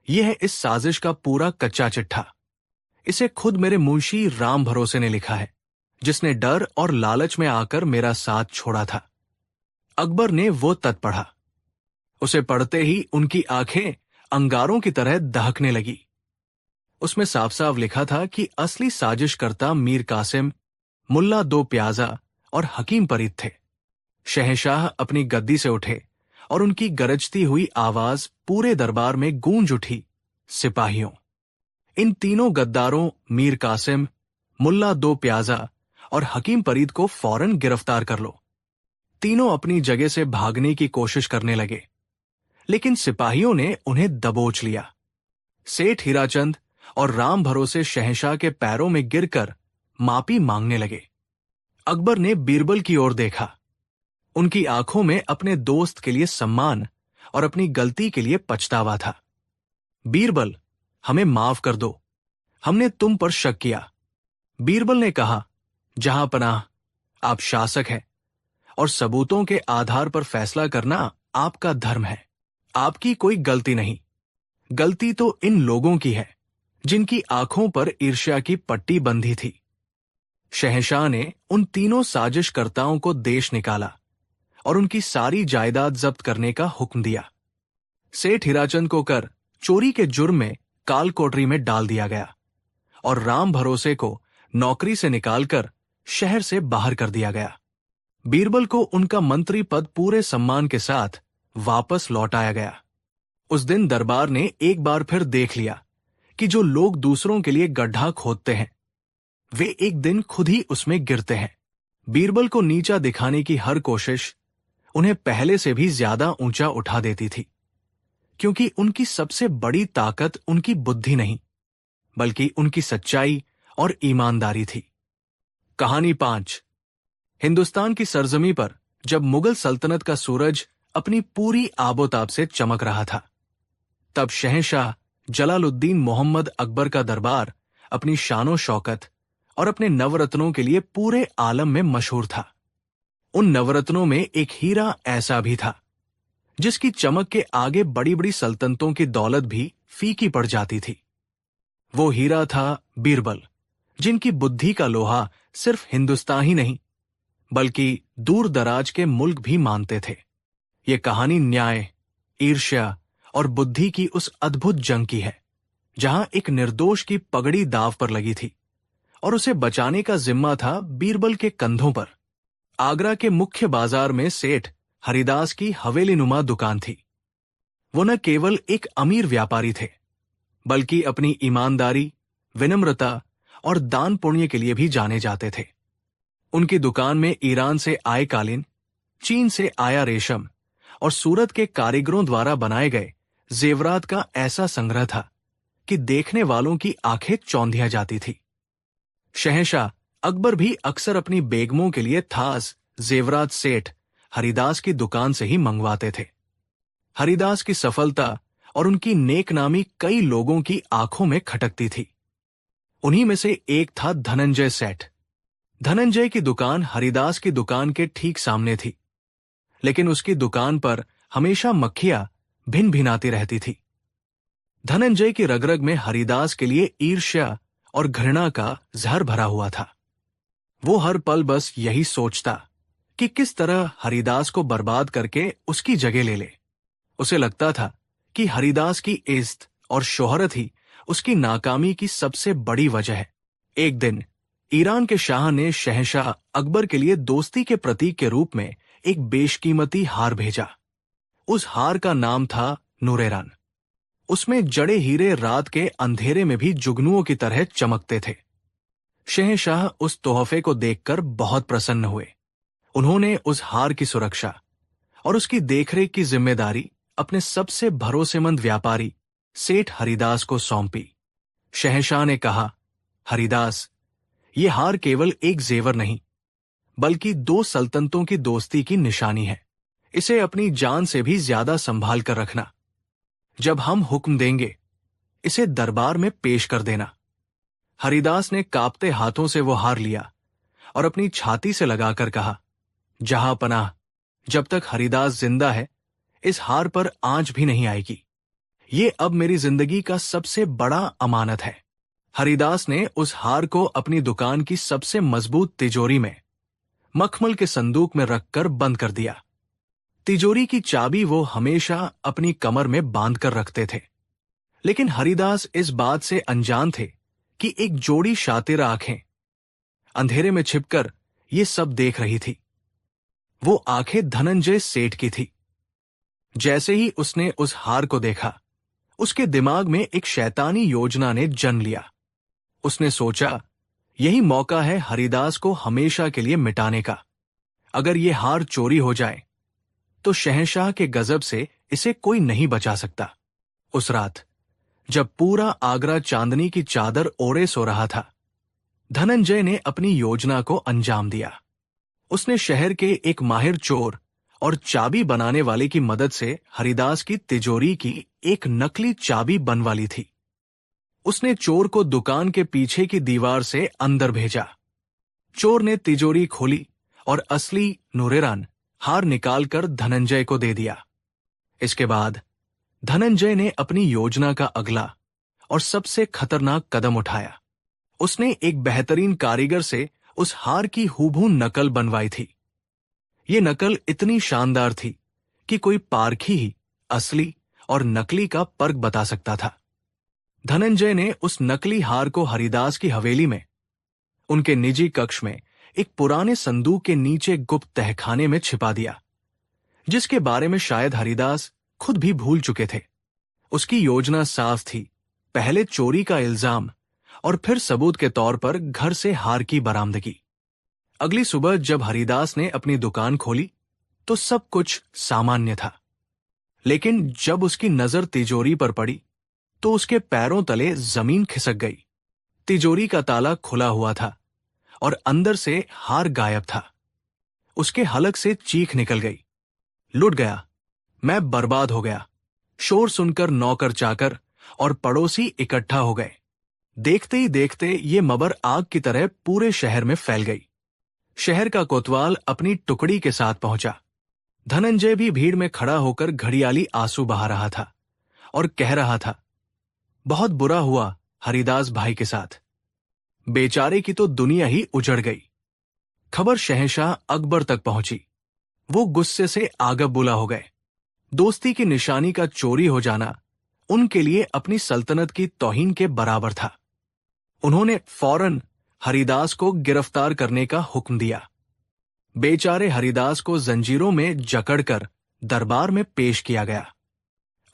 यह है इस साजिश का पूरा कच्चा चिट्ठा। इसे खुद मेरे मुंशी राम भरोसे ने लिखा है, जिसने डर और लालच में आकर मेरा साथ छोड़ा था। अकबर ने वो तत् पढ़ा। उसे पढ़ते ही उनकी आंखें अंगारों की तरह दहकने लगी। उसमें साफ साफ लिखा था कि असली साजिशकर्ता मीर कासिम, मुल्ला दो प्याजा और हकीम फरीद थे। शहंशाह अपनी गद्दी से उठे और उनकी गरजती हुई आवाज पूरे दरबार में गूंज उठी, सिपाहियों, इन तीनों गद्दारों मीर कासिम, मुल्ला दो प्याजा और हकीम फरीद को फौरन गिरफ्तार कर लो। तीनों अपनी जगह से भागने की कोशिश करने लगे, लेकिन सिपाहियों ने उन्हें दबोच लिया। सेठ हीराचंद और राम भरोसे शहंशाह के पैरों में गिरकर माफी मांगने लगे। अकबर ने बीरबल की ओर देखा। उनकी आंखों में अपने दोस्त के लिए सम्मान और अपनी गलती के लिए पछतावा था। बीरबल, हमें माफ कर दो, हमने तुम पर शक किया। बीरबल ने कहा, जहां पनाह, आप शासक हैं और सबूतों के आधार पर फैसला करना आपका धर्म है। आपकी कोई गलती नहीं। गलती तो इन लोगों की है जिनकी आंखों पर ईर्ष्या की पट्टी बंधी थी। शहंशाह ने उन तीनों साजिशकर्ताओं को देश निकाला और उनकी सारी जायदाद जब्त करने का हुक्म दिया। सेठ हीराचंद को कर चोरी के जुर्म में काल कोठरी में डाल दिया गया और राम भरोसे को नौकरी से निकालकर शहर से बाहर कर दिया गया। बीरबल को उनका मंत्री पद पूरे सम्मान के साथ वापस लौटाया गया। उस दिन दरबार ने एक बार फिर देख लिया कि जो लोग दूसरों के लिए गड्ढा खोदते हैं वे एक दिन खुद ही उसमें गिरते हैं। बीरबल को नीचा दिखाने की हर कोशिश उन्हें पहले से भी ज्यादा ऊंचा उठा देती थी, क्योंकि उनकी सबसे बड़ी ताकत उनकी बुद्धि नहीं बल्कि उनकी सच्चाई और ईमानदारी थी। कहानी 5। हिंदुस्तान की सरजमी पर जब मुगल सल्तनत का सूरज अपनी पूरी आबोताब से चमक रहा था, तब शहंशाह जलालुद्दीन मोहम्मद अकबर का दरबार अपनी शानो शौकत और अपने नवरत्नों के लिए पूरे आलम में मशहूर था। उन नवरत्नों में एक हीरा ऐसा भी था जिसकी चमक के आगे बड़ी बड़ी सल्तनतों की दौलत भी फीकी पड़ जाती थी। वो हीरा था बीरबल, जिनकी बुद्धि का लोहा सिर्फ हिंदुस्तान ही नहीं बल्कि दूर दराज के मुल्क भी मानते थे। ये कहानी न्याय, ईर्ष्या और बुद्धि की उस अद्भुत जंग की है जहां एक निर्दोष की पगड़ी दांव पर लगी थी और उसे बचाने का जिम्मा था बीरबल के कंधों पर। आगरा के मुख्य बाजार में सेठ हरिदास की हवेली नुमा दुकान थी। वो न केवल एक अमीर व्यापारी थे बल्कि अपनी ईमानदारी, विनम्रता और दान पुण्य के लिए भी जाने जाते थे। उनकी दुकान में ईरान से आए कालीन, चीन से आया रेशम और सूरत के कारीगरों द्वारा बनाए गए जेवरात का ऐसा संग्रह था कि देखने वालों की आंखें चौंधिया जाती थी। शहंशाह अकबर भी अक्सर अपनी बेगमों के लिए थास जेवरात सेठ हरिदास की दुकान से ही मंगवाते थे। हरिदास की सफलता और उनकी नेकनामी कई लोगों की आंखों में खटकती थी। उन्हीं में से एक था धनंजय सेठ। धनंजय की दुकान हरिदास की दुकान के ठीक सामने थी, लेकिन उसकी दुकान पर हमेशा मक्खियां भिन भिनाती रहती थी। धनंजय की रगरग में हरिदास के लिए ईर्ष्या और घृणा का जहर भरा हुआ था। वो हर पल बस यही सोचता कि किस तरह हरिदास को बर्बाद करके उसकी जगह ले ले। उसे लगता था कि हरिदास की इज्जत और शोहरत ही उसकी नाकामी की सबसे बड़ी वजह है। एक दिन ईरान के शाह ने शहंशाह अकबर के लिए दोस्ती के प्रतीक के रूप में एक बेशकीमती हार भेजा। उस हार का नाम था नूरेरान। उसमें जड़े हीरे रात के अंधेरे में भी जुगनुओं की तरह चमकते थे। शहंशाह उस तोहफे को देखकर बहुत प्रसन्न हुए। उन्होंने उस हार की सुरक्षा और उसकी देखरेख की जिम्मेदारी अपने सबसे भरोसेमंद व्यापारी सेठ हरिदास को सौंपी। शहंशाह ने कहा, हरिदास, ये हार केवल एक जेवर नहीं बल्कि दो सल्तनतों की दोस्ती की निशानी है। इसे अपनी जान से भी ज्यादा संभाल कर रखना। जब हम हुक्म देंगे इसे दरबार में पेश कर देना। हरिदास ने कांपते हाथों से वो हार लिया और अपनी छाती से लगाकर कहा, जहां पनाह, जब तक हरिदास जिंदा है इस हार पर आंच भी नहीं आएगी। ये अब मेरी जिंदगी का सबसे बड़ा अमानत है। हरिदास ने उस हार को अपनी दुकान की सबसे मजबूत तिजोरी में मखमल के संदूक में रखकर बंद कर दिया। तिजोरी की चाबी वो हमेशा अपनी कमर में बांध कर रखते थे। लेकिन हरिदास इस बात से अनजान थे कि एक जोड़ी शातिर आंखें अंधेरे में छिपकर ये सब देख रही थी। वो आंखें धनंजय सेठ की थी। जैसे ही उसने उस हार को देखा, उसके दिमाग में एक शैतानी योजना ने जन्म लिया। उसने सोचा, यही मौका है हरिदास को हमेशा के लिए मिटाने का। अगर ये हार चोरी हो जाए तो शहंशाह के गजब से इसे कोई नहीं बचा सकता। उस रात जब पूरा आगरा चांदनी की चादर ओढ़े सो रहा था, धनंजय ने अपनी योजना को अंजाम दिया। उसने शहर के एक माहिर चोर और चाबी बनाने वाले की मदद से हरिदास की तिजोरी की एक नकली चाबी बनवा ली थी। उसने चोर को दुकान के पीछे की दीवार से अंदर भेजा। चोर ने तिजोरी खोली और असली नूरेरान हार निकालकर धनंजय को दे दिया। इसके बाद धनंजय ने अपनी योजना का अगला और सबसे खतरनाक कदम उठाया। उसने एक बेहतरीन कारीगर से उस हार की हूबहू नकल बनवाई थी। ये नकल इतनी शानदार थी कि कोई पारखी ही असली और नकली का फर्क बता सकता था। धनंजय ने उस नकली हार को हरिदास की हवेली में, उनके निजी कक्ष में, एक पुराने संदूक के नीचे गुप्त तहखाने में छिपा दिया, जिसके बारे में शायद हरिदास खुद भी भूल चुके थे। उसकी योजना साफ थी, पहले चोरी का इल्जाम और फिर सबूत के तौर पर घर से हार की बरामदगी। अगली सुबह जब हरिदास ने अपनी दुकान खोली तो सब कुछ सामान्य था, लेकिन जब उसकी नजर तिजोरी पर पड़ी तो उसके पैरों तले जमीन खिसक गई। तिजोरी का ताला खुला हुआ था और अंदर से हार गायब था। उसके हलक से चीख निकल गई, लुट गया, मैं बर्बाद हो गया। शोर सुनकर नौकर चाकर और पड़ोसी इकट्ठा हो गए। देखते ही देखते ये मबर आग की तरह पूरे शहर में फैल गई। शहर का कोतवाल अपनी टुकड़ी के साथ पहुंचा। धनंजय भी भीड़ में खड़ा होकर घड़ियाली आंसू बहा रहा था और कह रहा था, बहुत बुरा हुआ हरिदास भाई के साथ, बेचारे की तो दुनिया ही उजड़ गई। खबर शहंशाह अकबर तक पहुंची। वो गुस्से से आग बुला हो गए। दोस्ती की निशानी का चोरी हो जाना उनके लिए अपनी सल्तनत की तौहीन के बराबर था। उन्होंने फौरन हरिदास को गिरफ्तार करने का हुक्म दिया। बेचारे हरिदास को जंजीरों में जकड़कर दरबार में पेश किया गया।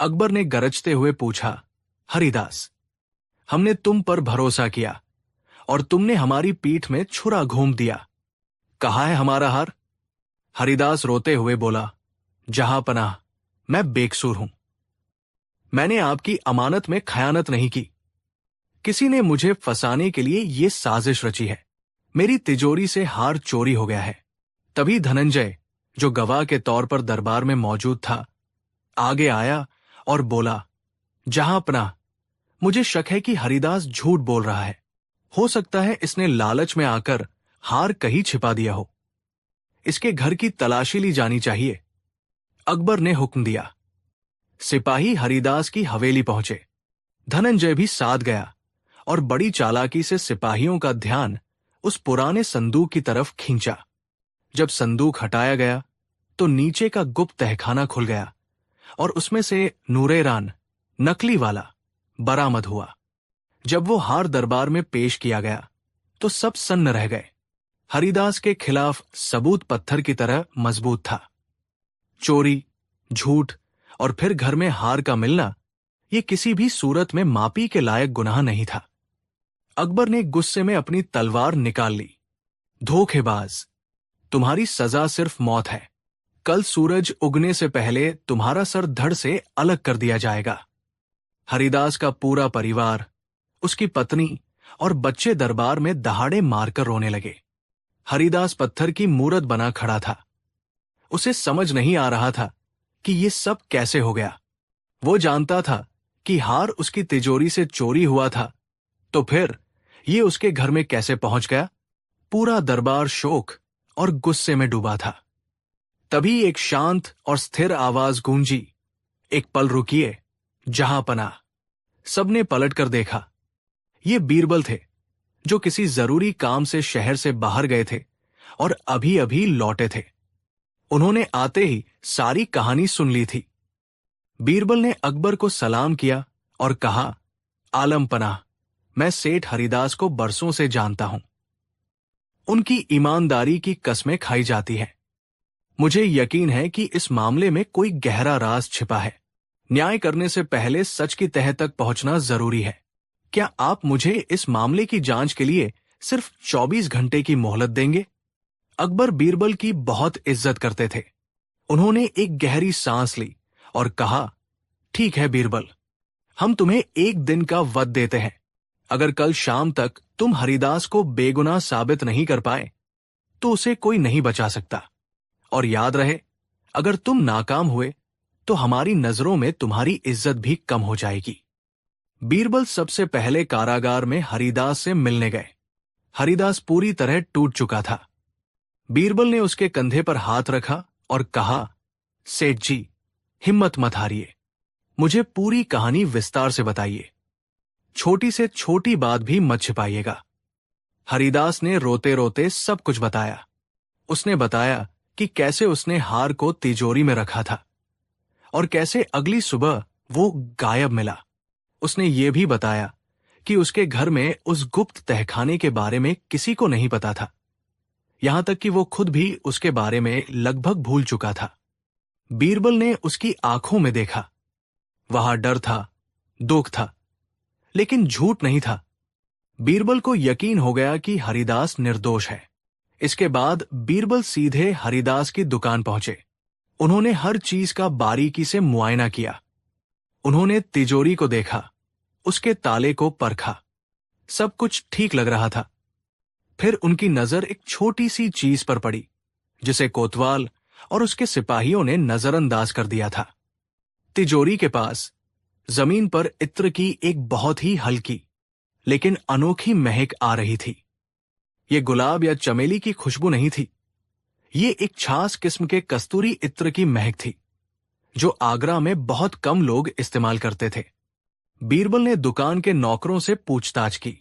अकबर ने गरजते हुए पूछा, हरिदास, हमने तुम पर भरोसा किया और तुमने हमारी पीठ में छुरा घूम दिया। कहाँ है हमारा हार? हरिदास रोते हुए बोला, जहां पनाह, मैं बेकसूर हूं। मैंने आपकी अमानत में खयानत नहीं की। किसी ने मुझे फंसाने के लिए यह साजिश रची है। मेरी तिजोरी से हार चोरी हो गया है। तभी धनंजय, जो गवाह के तौर पर दरबार में मौजूद था, आगे आया और बोला, जहां पनाह, मुझे शक है कि हरिदास झूठ बोल रहा है। हो सकता है इसने लालच में आकर हार कहीं छिपा दिया हो। इसके घर की तलाशी ली जानी चाहिए। अकबर ने हुक्म दिया। सिपाही हरिदास की हवेली पहुंचे। धनंजय भी साथ गया और बड़ी चालाकी से सिपाहियों का ध्यान उस पुराने संदूक की तरफ खींचा। जब संदूक हटाया गया तो नीचे का गुप्त तहखाना खुल गया और उसमें से नूरेरान, नकली वाला, बरामद हुआ। जब वो हार दरबार में पेश किया गया तो सब सन्न रह गए। हरिदास के खिलाफ सबूत पत्थर की तरह मजबूत था। चोरी, झूठ और फिर घर में हार का मिलना, ये किसी भी सूरत में मापी के लायक गुनाह नहीं था। अकबर ने गुस्से में अपनी तलवार निकाल ली। धोखेबाज, तुम्हारी सजा सिर्फ मौत है। कल सूरज उगने से पहले तुम्हारा सर धड़ से अलग कर दिया जाएगा। हरिदास का पूरा परिवार, उसकी पत्नी और बच्चे दरबार में दहाड़े मारकर रोने लगे। हरिदास पत्थर की मूरत बना खड़ा था। उसे समझ नहीं आ रहा था कि ये सब कैसे हो गया। वो जानता था कि हार उसकी तिजोरी से चोरी हुआ था, तो फिर ये उसके घर में कैसे पहुंच गया? पूरा दरबार शोक और गुस्से में डूबा था। तभी एक शांत और स्थिर आवाज गूंजी, एक पल रुकिए, जहां पनाह। सबने पलटकर देखा। ये बीरबल थे, जो किसी जरूरी काम से शहर से बाहर गए थे और अभी अभी लौटे थे। उन्होंने आते ही सारी कहानी सुन ली थी। बीरबल ने अकबर को सलाम किया और कहा, आलम पनाह, मैं सेठ हरिदास को बरसों से जानता हूं। उनकी ईमानदारी की कस्में खाई जाती हैं। मुझे यकीन है कि इस मामले में कोई गहरा राज छिपा है। न्याय करने से पहले सच की तह तक पहुंचना जरूरी है। क्या आप मुझे इस मामले की जांच के लिए सिर्फ 24 घंटे की मोहलत देंगे? अकबर बीरबल की बहुत इज्जत करते थे। उन्होंने एक गहरी सांस ली और कहा, ठीक है बीरबल, हम तुम्हें 1 दिन का वक्त देते हैं। अगर कल शाम तक तुम हरिदास को बेगुनाह साबित नहीं कर पाए तो उसे कोई नहीं बचा सकता। और याद रहे, अगर तुम नाकाम हुए तो हमारी नजरों में तुम्हारी इज्जत भी कम हो जाएगी। बीरबल सबसे पहले कारागार में हरिदास से मिलने गए। हरिदास पूरी तरह टूट चुका था। बीरबल ने उसके कंधे पर हाथ रखा और कहा, सेठ जी, हिम्मत मत हारिए, मुझे पूरी कहानी विस्तार से बताइए, छोटी से छोटी बात भी मत छिपाइएगा। हरिदास ने रोते रोते सब कुछ बताया। उसने बताया कि कैसे उसने हार को तिजोरी में रखा था और कैसे अगली सुबह वो गायब मिला। उसने ये भी बताया कि उसके घर में उस गुप्त तहखाने के बारे में किसी को नहीं पता था, यहां तक कि वो खुद भी उसके बारे में लगभग भूल चुका था। बीरबल ने उसकी आंखों में देखा। वहां डर था, दुख था, लेकिन झूठ नहीं था। बीरबल को यकीन हो गया कि हरिदास निर्दोष है। इसके बाद बीरबल सीधे हरिदास की दुकान पहुंचे। उन्होंने हर चीज का बारीकी से मुआयना किया। उन्होंने तिजोरी को देखा, उसके ताले को परखा। सब कुछ ठीक लग रहा था। फिर उनकी नजर एक छोटी सी चीज पर पड़ी, जिसे कोतवाल और उसके सिपाहियों ने नजरअंदाज कर दिया था। तिजोरी के पास जमीन पर इत्र की एक बहुत ही हल्की लेकिन अनोखी महक आ रही थी। ये गुलाब या चमेली की खुशबू नहीं थी। ये एक खास किस्म के कस्तूरी इत्र की महक थी, जो आगरा में बहुत कम लोग इस्तेमाल करते थे। बीरबल ने दुकान के नौकरों से पूछताछ की,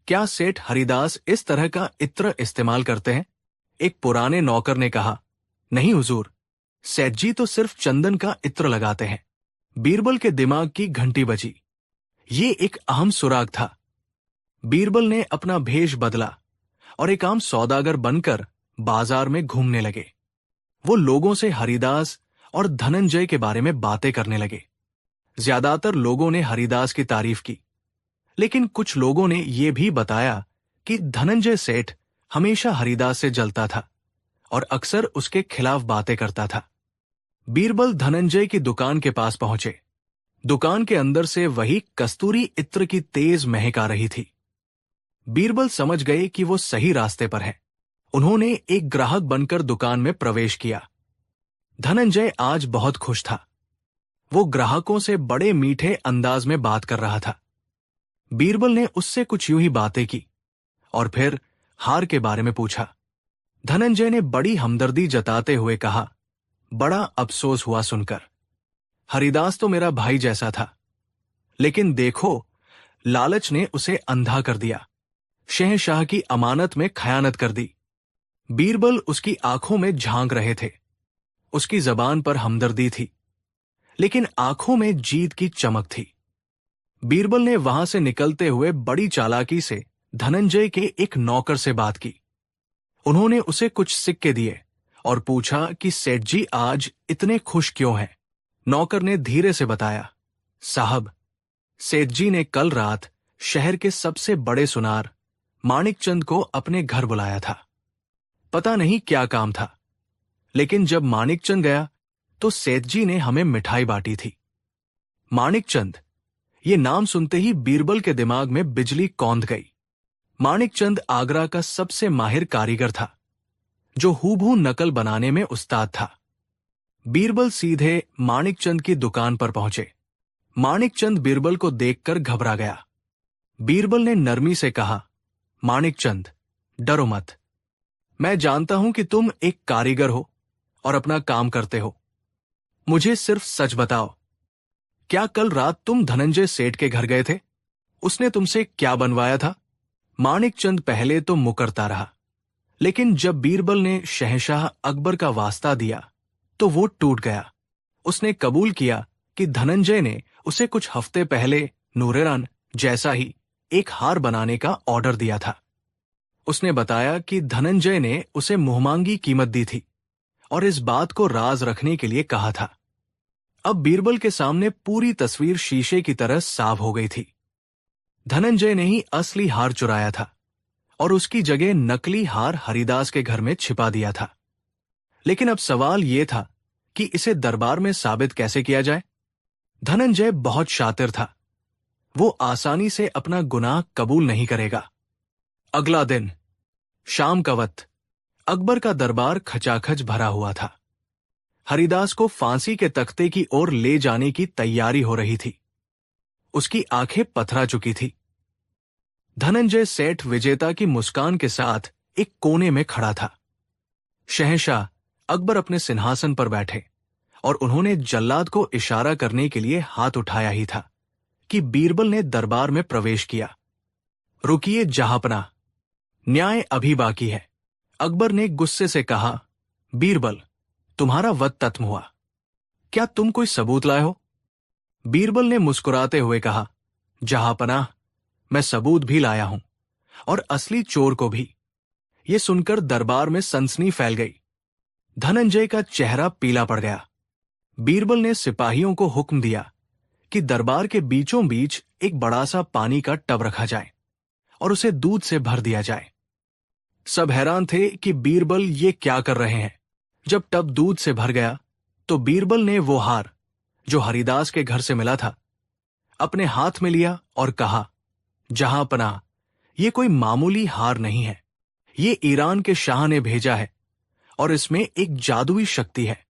क्या सेठ हरिदास इस तरह का इत्र इस्तेमाल करते हैं? एक पुराने नौकर ने कहा, नहीं हुजूर, सेठ जी तो सिर्फ चंदन का इत्र लगाते हैं। बीरबल के दिमाग की घंटी बजी। ये एक अहम सुराग था। बीरबल ने अपना भेष बदला और एक आम सौदागर बनकर बाजार में घूमने लगे। वो लोगों से हरिदास और धनंजय के बारे में बातें करने लगे। ज्यादातर लोगों ने हरिदास की तारीफ की, लेकिन कुछ लोगों ने यह भी बताया कि धनंजय सेठ हमेशा हरिदास से जलता था और अक्सर उसके खिलाफ बातें करता था। बीरबल धनंजय की दुकान के पास पहुंचे। दुकान के अंदर से वही कस्तूरी इत्र की तेज महक आ रही थी। बीरबल समझ गए कि वो सही रास्ते पर है। उन्होंने एक ग्राहक बनकर दुकान में प्रवेश किया। धनंजय आज बहुत खुश था। वो ग्राहकों से बड़े मीठे अंदाज में बात कर रहा था। बीरबल ने उससे कुछ यूं ही बातें की और फिर हार के बारे में पूछा। धनंजय ने बड़ी हमदर्दी जताते हुए कहा, बड़ा अफसोस हुआ सुनकर। हरिदास तो मेरा भाई जैसा था, लेकिन देखो, लालच ने उसे अंधा कर दिया। शहंशाह की अमानत में खयानत कर दी। बीरबल उसकी आंखों में झांक रहे थे। उसकी जबान पर हमदर्दी थी, लेकिन आंखों में जीत की चमक थी। बीरबल ने वहां से निकलते हुए बड़ी चालाकी से धनंजय के एक नौकर से बात की। उन्होंने उसे कुछ सिक्के दिए और पूछा कि सेठ जी आज इतने खुश क्यों हैं? नौकर ने धीरे से बताया, साहब, सेठ जी ने कल रात शहर के सबसे बड़े सुनार माणिकचंद को अपने घर बुलाया था। पता नहीं क्या काम था, लेकिन जब माणिकचंद गया तो सेठ जी ने हमें मिठाई बांटी थी। माणिकचंद, ये नाम सुनते ही बीरबल के दिमाग में बिजली कौंध गई। माणिकचंद आगरा का सबसे माहिर कारीगर था, जो हूबहू नकल बनाने में उस्ताद था। बीरबल सीधे माणिकचंद की दुकान पर पहुंचे। माणिकचंद बीरबल को देखकर घबरा गया। बीरबल ने नरमी से कहा, माणिकचंद, डरो मत। मैं जानता हूं कि तुम एक कारीगर हो और अपना काम करते हो। मुझे सिर्फ सच बताओ, क्या कल रात तुम धनंजय सेठ के घर गए थे? उसने तुमसे क्या बनवाया था? माणिकचंद पहले तो मुकरता रहा, लेकिन जब बीरबल ने शहंशाह अकबर का वास्ता दिया तो वो टूट गया। उसने कबूल किया कि धनंजय ने उसे कुछ हफ्ते पहले नूरेरान जैसा ही एक हार बनाने का ऑर्डर दिया था। उसने बताया कि धनंजय ने उसे मुहमांगी कीमत दी थी और इस बात को राज रखने के लिए कहा था। अब बीरबल के सामने पूरी तस्वीर शीशे की तरह साफ हो गई थी। धनंजय ने ही असली हार चुराया था और उसकी जगह नकली हार हरिदास के घर में छिपा दिया था। लेकिन अब सवाल यह था कि इसे दरबार में साबित कैसे किया जाए। धनंजय बहुत शातिर था। वो आसानी से अपना गुनाह कबूल नहीं करेगा। अगला दिन शाम का वक्त अकबर का दरबार खचाखच भरा हुआ था। हरिदास को फांसी के तख्ते की ओर ले जाने की तैयारी हो रही थी। उसकी आंखें पथरा चुकी थी। धनंजय सेठ विजेता की मुस्कान के साथ एक कोने में खड़ा था। शहंशाह अकबर अपने सिंहासन पर बैठे और उन्होंने जल्लाद को इशारा करने के लिए हाथ उठाया ही था कि बीरबल ने दरबार में प्रवेश किया। रुकिए जहांपनाह, न्याय अभी बाकी है। अकबर ने गुस्से से कहा, बीरबल, तुम्हारा वध तत्म हुआ। क्या तुम कोई सबूत लाए हो? बीरबल ने मुस्कुराते हुए कहा, जहांपनाह, मैं सबूत भी लाया हूं, और असली चोर को भी। यह सुनकर दरबार में सनसनी फैल गई। धनंजय का चेहरा पीला पड़ गया। बीरबल ने सिपाहियों को हुक्म दिया कि दरबार के बीचों बीच एक बड़ा सा पानी का टब रखा जाए और उसे दूध से भर दिया जाए। सब हैरान थे कि बीरबल ये क्या कर रहे हैं। जब टब दूध से भर गया तो बीरबल ने वो हार जो हरिदास के घर से मिला था अपने हाथ में लिया और कहा, जहांपनाह, ये कोई मामूली हार नहीं है। ये ईरान के शाह ने भेजा है और इसमें एक जादुई शक्ति है।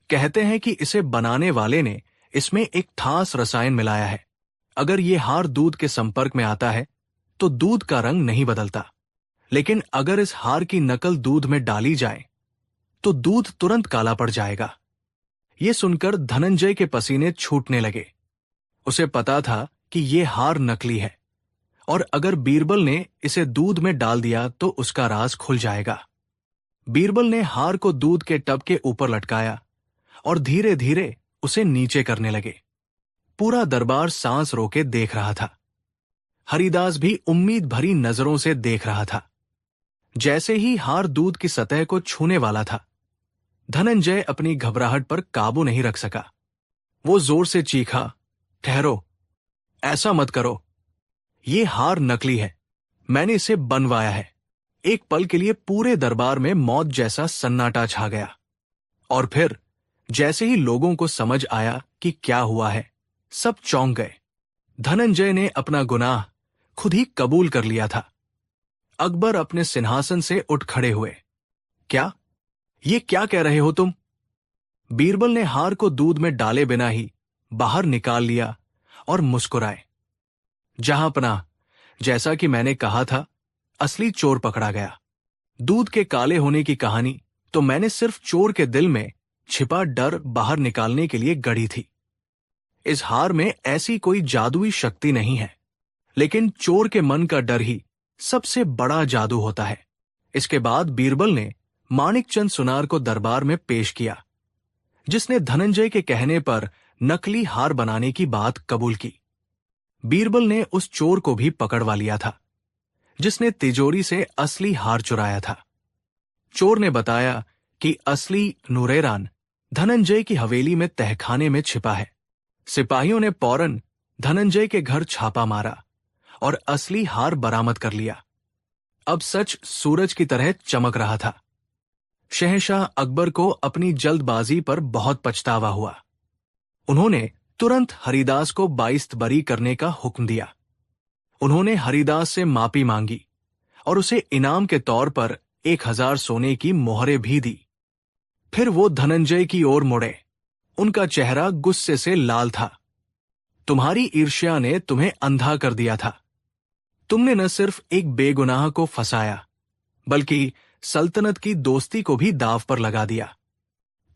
कहते हैं कि इसे बनाने वाले ने इसमें एक खास रसायन मिलाया है। अगर ये हार दूध के संपर्क में आता है तो दूध का रंग नहीं बदलता, लेकिन अगर इस हार की नकल दूध में डाली जाए तो दूध तुरंत काला पड़ जाएगा। ये सुनकर धनंजय के पसीने छूटने लगे। उसे पता था कि यह हार नकली है और अगर बीरबल ने इसे दूध में डाल दिया तो उसका राज खुल जाएगा। बीरबल ने हार को दूध के टब के ऊपर लटकाया और धीरे धीरे उसे नीचे करने लगे। पूरा दरबार सांस रोके देख रहा था। हरिदास भी उम्मीद भरी नजरों से देख रहा था। जैसे ही हार दूध की सतह को छूने वाला था, धनंजय अपनी घबराहट पर काबू नहीं रख सका। वो जोर से चीखा, ठहरो, ऐसा मत करो। ये हार नकली है, मैंने इसे बनवाया है। एक पल के लिए पूरे दरबार में मौत जैसा सन्नाटा छा गया और फिर जैसे ही लोगों को समझ आया कि क्या हुआ है, सब चौंक गए। धनंजय ने अपना गुनाह खुद ही कबूल कर लिया था। अकबर अपने सिंहासन से उठ खड़े हुए। क्या? ये क्या कह रहे हो तुम? बीरबल ने हार को दूध में डाले बिना ही बाहर निकाल लिया और मुस्कुराए। जहांपनाह, जैसा कि मैंने कहा था, असली चोर पकड़ा गया। दूध के काले होने की कहानी तो मैंने सिर्फ चोर के दिल में छिपा डर बाहर निकालने के लिए गढ़ी थी। इस हार में ऐसी कोई जादुई शक्ति नहीं है, लेकिन चोर के मन का डर ही सबसे बड़ा जादू होता है। इसके बाद बीरबल ने माणिकचंद सुनार को दरबार में पेश किया, जिसने धनंजय के कहने पर नकली हार बनाने की बात कबूल की। बीरबल ने उस चोर को भी पकड़वा लिया था जिसने तिजोरी से असली हार चुराया था। चोर ने बताया कि असली नूरेरान धनंजय की हवेली में तहखाने में छिपा है। सिपाहियों ने फौरन धनंजय के घर छापा मारा और असली हार बरामद कर लिया। अब सच सूरज की तरह चमक रहा था। शहंशाह अकबर को अपनी जल्दबाजी पर बहुत पछतावा हुआ। उन्होंने तुरंत हरिदास को बाइस्तबरी करने का हुक्म दिया। उन्होंने हरिदास से माफी मांगी और उसे इनाम के तौर पर 1000 सोने की मोहरें भी दी। फिर वो धनंजय की ओर मुड़े। उनका चेहरा गुस्से से लाल था। तुम्हारी ईर्ष्या ने तुम्हें अंधा कर दिया था। तुमने न सिर्फ एक बेगुनाह को फंसाया, बल्कि सल्तनत की दोस्ती को भी दांव पर लगा दिया।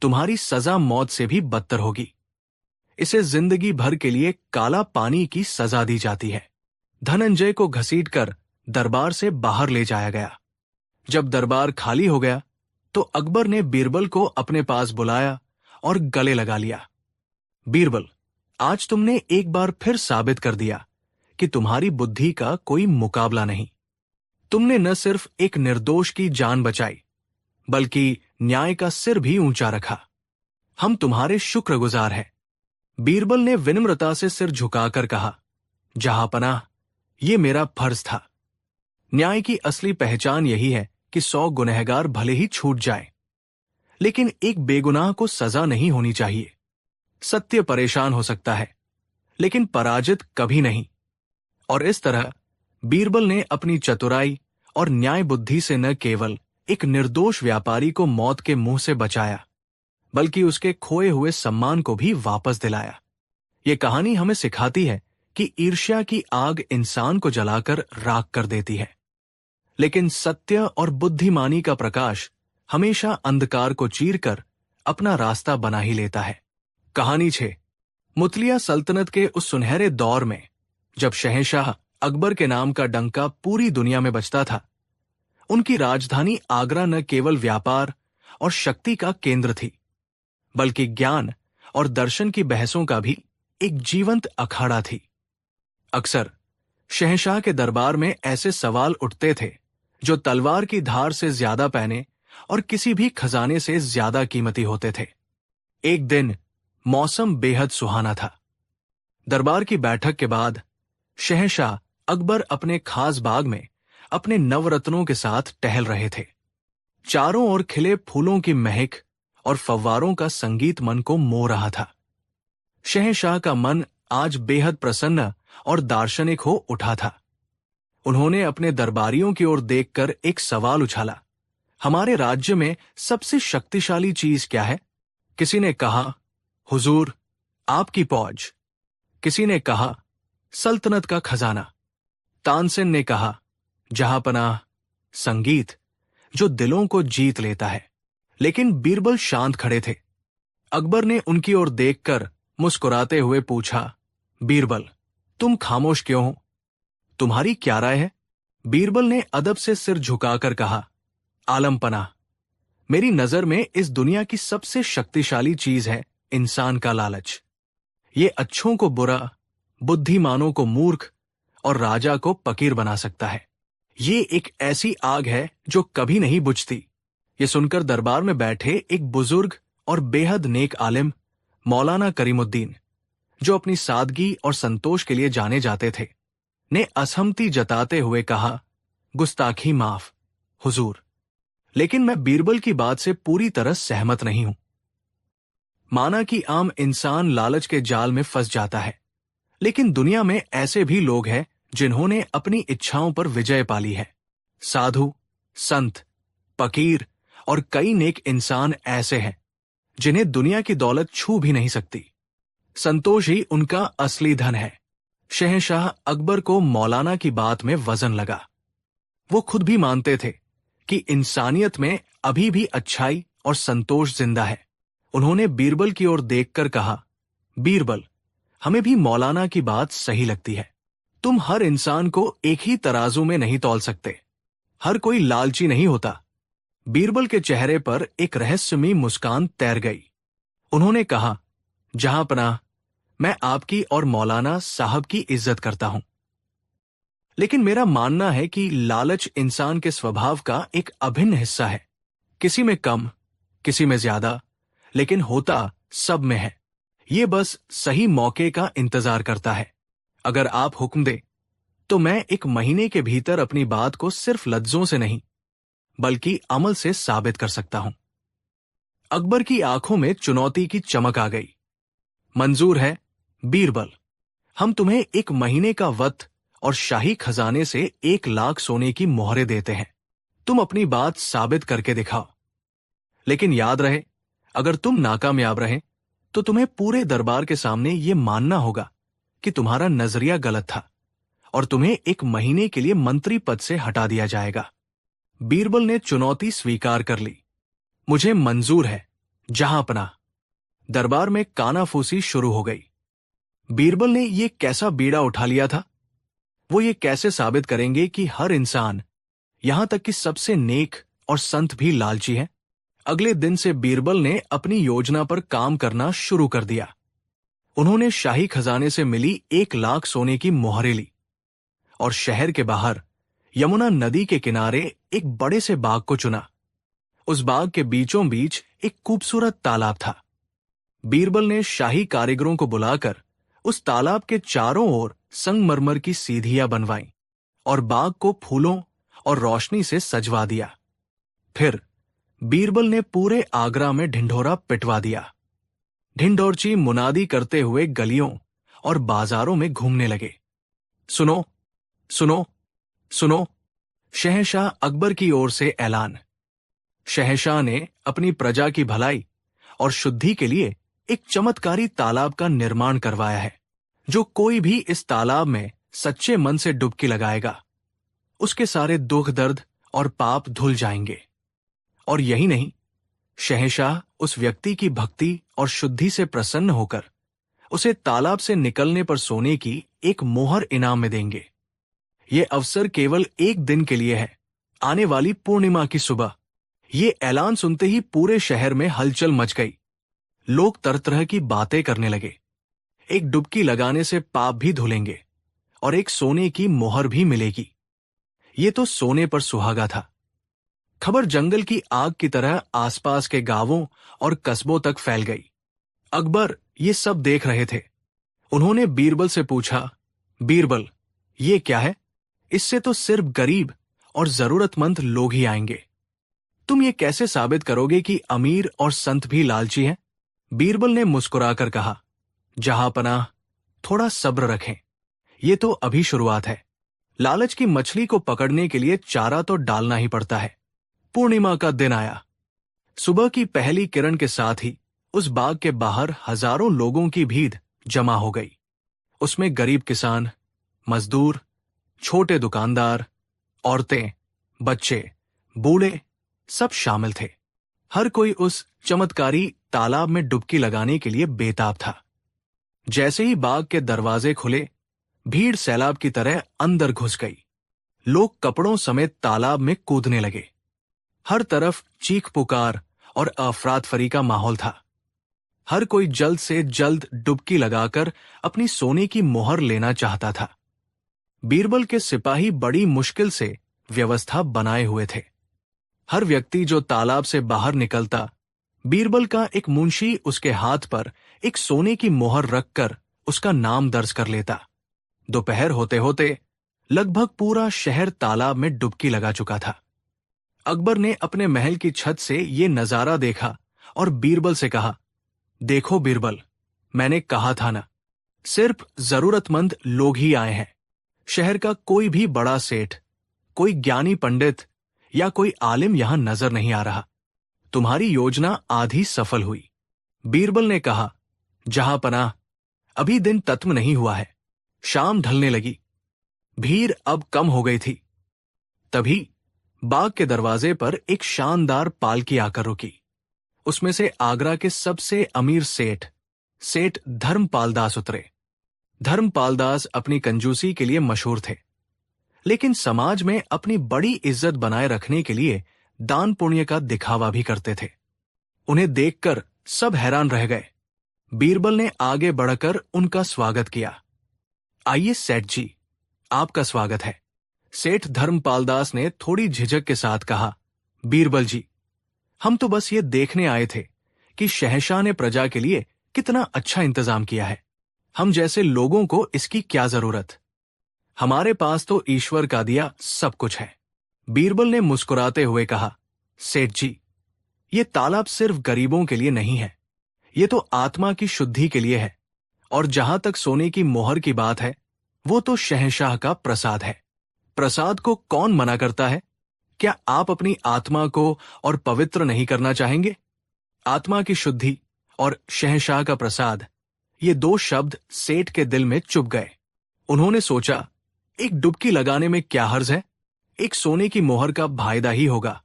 तुम्हारी सजा मौत से भी बदतर होगी। इसे जिंदगी भर के लिए काला पानी की सजा दी जाती है। धनंजय को घसीटकर दरबार से बाहर ले जाया गया। जब दरबार खाली हो गया तो अकबर ने बीरबल को अपने पास बुलाया और गले लगा लिया। बीरबल, आज तुमने एक बार फिर साबित कर दिया कि तुम्हारी बुद्धि का कोई मुकाबला नहीं। तुमने न सिर्फ एक निर्दोष की जान बचाई, बल्कि न्याय का सिर भी ऊंचा रखा। हम तुम्हारे शुक्रगुजार हैं। बीरबल ने विनम्रता से सिर झुकाकर कहा, जहांपनाह, ये मेरा फर्ज था। न्याय की असली पहचान यही है कि 100 गुनहगार भले ही छूट जाए, लेकिन एक बेगुनाह को सजा नहीं होनी चाहिए। सत्य परेशान हो सकता है, लेकिन पराजित कभी नहीं। और इस तरह बीरबल ने अपनी चतुराई और न्याय बुद्धि से न केवल एक निर्दोष व्यापारी को मौत के मुंह से बचाया, बल्कि उसके खोए हुए सम्मान को भी वापस दिलाया। ये कहानी हमें सिखाती है कि ईर्ष्या की आग इंसान को जलाकर राख कर देती है, लेकिन सत्य और बुद्धिमानी का प्रकाश हमेशा अंधकार को चीरकर अपना रास्ता बना ही लेता है। कहानी 6। मुतलिया सल्तनत के उस सुनहरे दौर में, जब शहंशाह अकबर के नाम का डंका पूरी दुनिया में बजता था, उनकी राजधानी आगरा न केवल व्यापार और शक्ति का केंद्र थी, बल्कि ज्ञान और दर्शन की बहसों का भी एक जीवंत अखाड़ा थी। अक्सर शहंशाह के दरबार में ऐसे सवाल उठते थे जो तलवार की धार से ज्यादा पैने और किसी भी खजाने से ज्यादा कीमती होते थे। एक दिन मौसम बेहद सुहाना था। दरबार की बैठक के बाद शहंशाह अकबर अपने खास बाग में अपने नवरत्नों के साथ टहल रहे थे। चारों ओर खिले फूलों की महक और फव्वारों का संगीत मन को मोह रहा था। शहंशाह का मन आज बेहद प्रसन्न और दार्शनिक हो उठा था। उन्होंने अपने दरबारियों की ओर देखकर एक सवाल उछाला, हमारे राज्य में सबसे शक्तिशाली चीज क्या है? किसी ने कहा, हुजूर, आपकी फौज। किसी ने कहा, सल्तनत का खजाना। तानसेन ने कहा, जहांपनाह, संगीत जो दिलों को जीत लेता है। लेकिन बीरबल शांत खड़े थे। अकबर ने उनकी ओर देखकर मुस्कुराते हुए पूछा, बीरबल, तुम खामोश क्यों हो? तुम्हारी क्या राय है? बीरबल ने अदब से सिर झुकाकर कहा, आलमपनाह, मेरी नजर में इस दुनिया की सबसे शक्तिशाली चीज है इंसान का लालच। ये अच्छों को बुरा, बुद्धिमानों को मूर्ख और राजा को फकीर बना सकता है। ये एक ऐसी आग है जो कभी नहीं बुझती। ये सुनकर दरबार में बैठे एक बुजुर्ग और बेहद नेक आलिम मौलाना करीमुद्दीन, जो अपनी सादगी और संतोष के लिए जाने जाते थे, ने असहमति जताते हुए कहा, गुस्ताखी माफ हुजूर, लेकिन मैं बीरबल की बात से पूरी तरह सहमत नहीं हूं। माना कि आम इंसान लालच के जाल में फंस जाता है, लेकिन दुनिया में ऐसे भी लोग हैं जिन्होंने अपनी इच्छाओं पर विजय पाली है। साधु, संत, फकीर और कई नेक इंसान ऐसे हैं जिन्हें दुनिया की दौलत छू भी नहीं सकती। संतोष ही उनका असली धन है। शहंशाह अकबर को मौलाना की बात में वजन लगा। वो खुद भी मानते थे कि इंसानियत में अभी भी अच्छाई और संतोष जिंदा है। उन्होंने बीरबल की ओर देखकर कहा, बीरबल, हमें भी मौलाना की बात सही लगती है। तुम हर इंसान को एक ही तराजू में नहीं तौल सकते। हर कोई लालची नहीं होता। बीरबल के चेहरे पर एक रहस्यमयी मुस्कान तैर गई। उन्होंने कहा, जहांपनाह, मैं आपकी और मौलाना साहब की इज्जत करता हूं, लेकिन मेरा मानना है कि लालच इंसान के स्वभाव का एक अभिन्न हिस्सा है। किसी में कम, किसी में ज्यादा, लेकिन होता सब में है। ये बस सही मौके का इंतजार करता है। अगर आप हुक्म दे तो मैं 1 महीने के भीतर अपनी बात को सिर्फ लफ्जों से नहीं बल्कि अमल से साबित कर सकता हूं। अकबर की आंखों में चुनौती की चमक आ गई। मंजूर है बीरबल, हम तुम्हें 1 महीने का वक्त और शाही खजाने से 1 लाख सोने की मोहरें देते हैं। तुम अपनी बात साबित करके दिखाओ। लेकिन याद रहे, अगर तुम नाकामयाब रहे तो तुम्हें पूरे दरबार के सामने ये मानना होगा कि तुम्हारा नजरिया गलत था और तुम्हें 1 महीने के लिए मंत्री पद से हटा दिया जाएगा। बीरबल ने चुनौती स्वीकार कर ली। मुझे मंजूर है जहांपनाह। दरबार में कानाफूसी शुरू हो गई। बीरबल ने यह कैसा बीड़ा उठा लिया था? वो ये कैसे साबित करेंगे कि हर इंसान, यहां तक कि सबसे नेक और संत भी लालची है? अगले दिन से बीरबल ने अपनी योजना पर काम करना शुरू कर दिया। उन्होंने शाही खजाने से मिली 1 लाख सोने की मोहरें ली और शहर के बाहर यमुना नदी के किनारे एक बड़े से बाग को चुना। उस बाग के बीचों बीच एक खूबसूरत तालाब था। बीरबल ने शाही कारीगरों को बुलाकर उस तालाब के चारों ओर संगमरमर की सीढ़ियां बनवाईं और बाग को फूलों और रोशनी से सजवा दिया। फिर बीरबल ने पूरे आगरा में ढिंढोरा पिटवा दिया। ढिंढोरची मुनादी करते हुए गलियों और बाजारों में घूमने लगे। सुनो, सुनो, सुनो, शहंशाह अकबर की ओर से ऐलान। शहंशाह ने अपनी प्रजा की भलाई और शुद्धि के लिए एक चमत्कारी तालाब का निर्माण करवाया है, जो कोई भी इस तालाब में सच्चे मन से डुबकी लगाएगा, उसके सारे दुख दर्द और पाप धुल जाएंगे। और यही नहीं, शहंशाह उस व्यक्ति की भक्ति और शुद्धि से प्रसन्न होकर उसे तालाब से निकलने पर सोने की एक मोहर इनाम में देंगे। ये अवसर केवल एक दिन के लिए है, आने वाली पूर्णिमा की सुबह। ये ऐलान सुनते ही पूरे शहर में हलचल मच गई। लोग तरह तरह की बातें करने लगे। एक डुबकी लगाने से पाप भी धुलेंगे और एक सोने की मोहर भी मिलेगी। ये तो सोने पर सुहागा था। खबर जंगल की आग की तरह आसपास के गांवों और कस्बों तक फैल गई। अकबर ये सब देख रहे थे। उन्होंने बीरबल से पूछा, बीरबल, ये क्या है? इससे तो सिर्फ गरीब और जरूरतमंद लोग ही आएंगे। तुम ये कैसे साबित करोगे कि अमीर और संत भी लालची हैं? बीरबल ने मुस्कुराकर कहा, जहांपनाह, थोड़ा सब्र रखें। ये तो अभी शुरुआत है। लालच की मछली को पकड़ने के लिए चारा तो डालना ही पड़ता है। पूर्णिमा का दिन आया। सुबह की पहली किरण के साथ ही उस बाग के बाहर हजारों लोगों की भीड़ जमा हो गई। उसमें गरीब किसान, मजदूर, छोटे दुकानदार, औरतें, बच्चे, बूढ़े सब शामिल थे। हर कोई उस चमत्कारी तालाब में डुबकी लगाने के लिए बेताब था। जैसे ही बाग के दरवाजे खुले, भीड़ सैलाब की तरह अंदर घुस गई। लोग कपड़ों समेत तालाब में कूदने लगे। हर तरफ चीख पुकार और अफरातफरी का माहौल था। हर कोई जल्द से जल्द डुबकी लगाकर अपनी सोने की मोहर लेना चाहता था। बीरबल के सिपाही बड़ी मुश्किल से व्यवस्था बनाए हुए थे। हर व्यक्ति जो तालाब से बाहर निकलता, बीरबल का एक मुंशी उसके हाथ पर एक सोने की मोहर रखकर उसका नाम दर्ज कर लेता। दोपहर होते होते लगभग पूरा शहर तालाब में डुबकी लगा चुका था। अकबर ने अपने महल की छत से ये नजारा देखा और बीरबल से कहा, देखो बीरबल, मैंने कहा था ना, सिर्फ जरूरतमंद लोग ही आए हैं। शहर का कोई भी बड़ा सेठ, कोई ज्ञानी पंडित या कोई आलिम यहां नजर नहीं आ रहा। तुम्हारी योजना आधी सफल हुई। बीरबल ने कहा, जहांपनाह, अभी दिन तत्म नहीं हुआ है। शाम ढलने लगी। भीड़ अब कम हो गई थी। तभी बाग के दरवाजे पर एक शानदार पालकी आकर रुकी। उसमें से आगरा के सबसे अमीर सेठ धर्मपाल दास उतरे। धर्मपाल दास अपनी कंजूसी के लिए मशहूर थे, लेकिन समाज में अपनी बड़ी इज्जत बनाए रखने के लिए दान पुण्य का दिखावा भी करते थे। उन्हें देखकर सब हैरान रह गए। बीरबल ने आगे बढ़कर उनका स्वागत किया। आइए सेठ जी, आपका स्वागत है। सेठ धर्मपाल दास ने थोड़ी झिझक के साथ कहा, बीरबल जी, हम तो बस ये देखने आए थे कि शहंशाह ने प्रजा के लिए कितना अच्छा इंतजाम किया है। हम जैसे लोगों को इसकी क्या जरूरत? हमारे पास तो ईश्वर का दिया सब कुछ है। बीरबल ने मुस्कुराते हुए कहा, सेठ जी, ये तालाब सिर्फ गरीबों के लिए नहीं है, ये तो आत्मा की शुद्धि के लिए है। और जहां तक सोने की मोहर की बात है, वो तो शहंशाह का प्रसाद है। प्रसाद को कौन मना करता है? क्या आप अपनी आत्मा को और पवित्र नहीं करना चाहेंगे? आत्मा की शुद्धि और शहंशाह का प्रसाद, ये दो शब्द सेठ के दिल में चुभ गए। उन्होंने सोचा, एक डुबकी लगाने में क्या हर्ज है? एक सोने की मोहर का फायदा ही होगा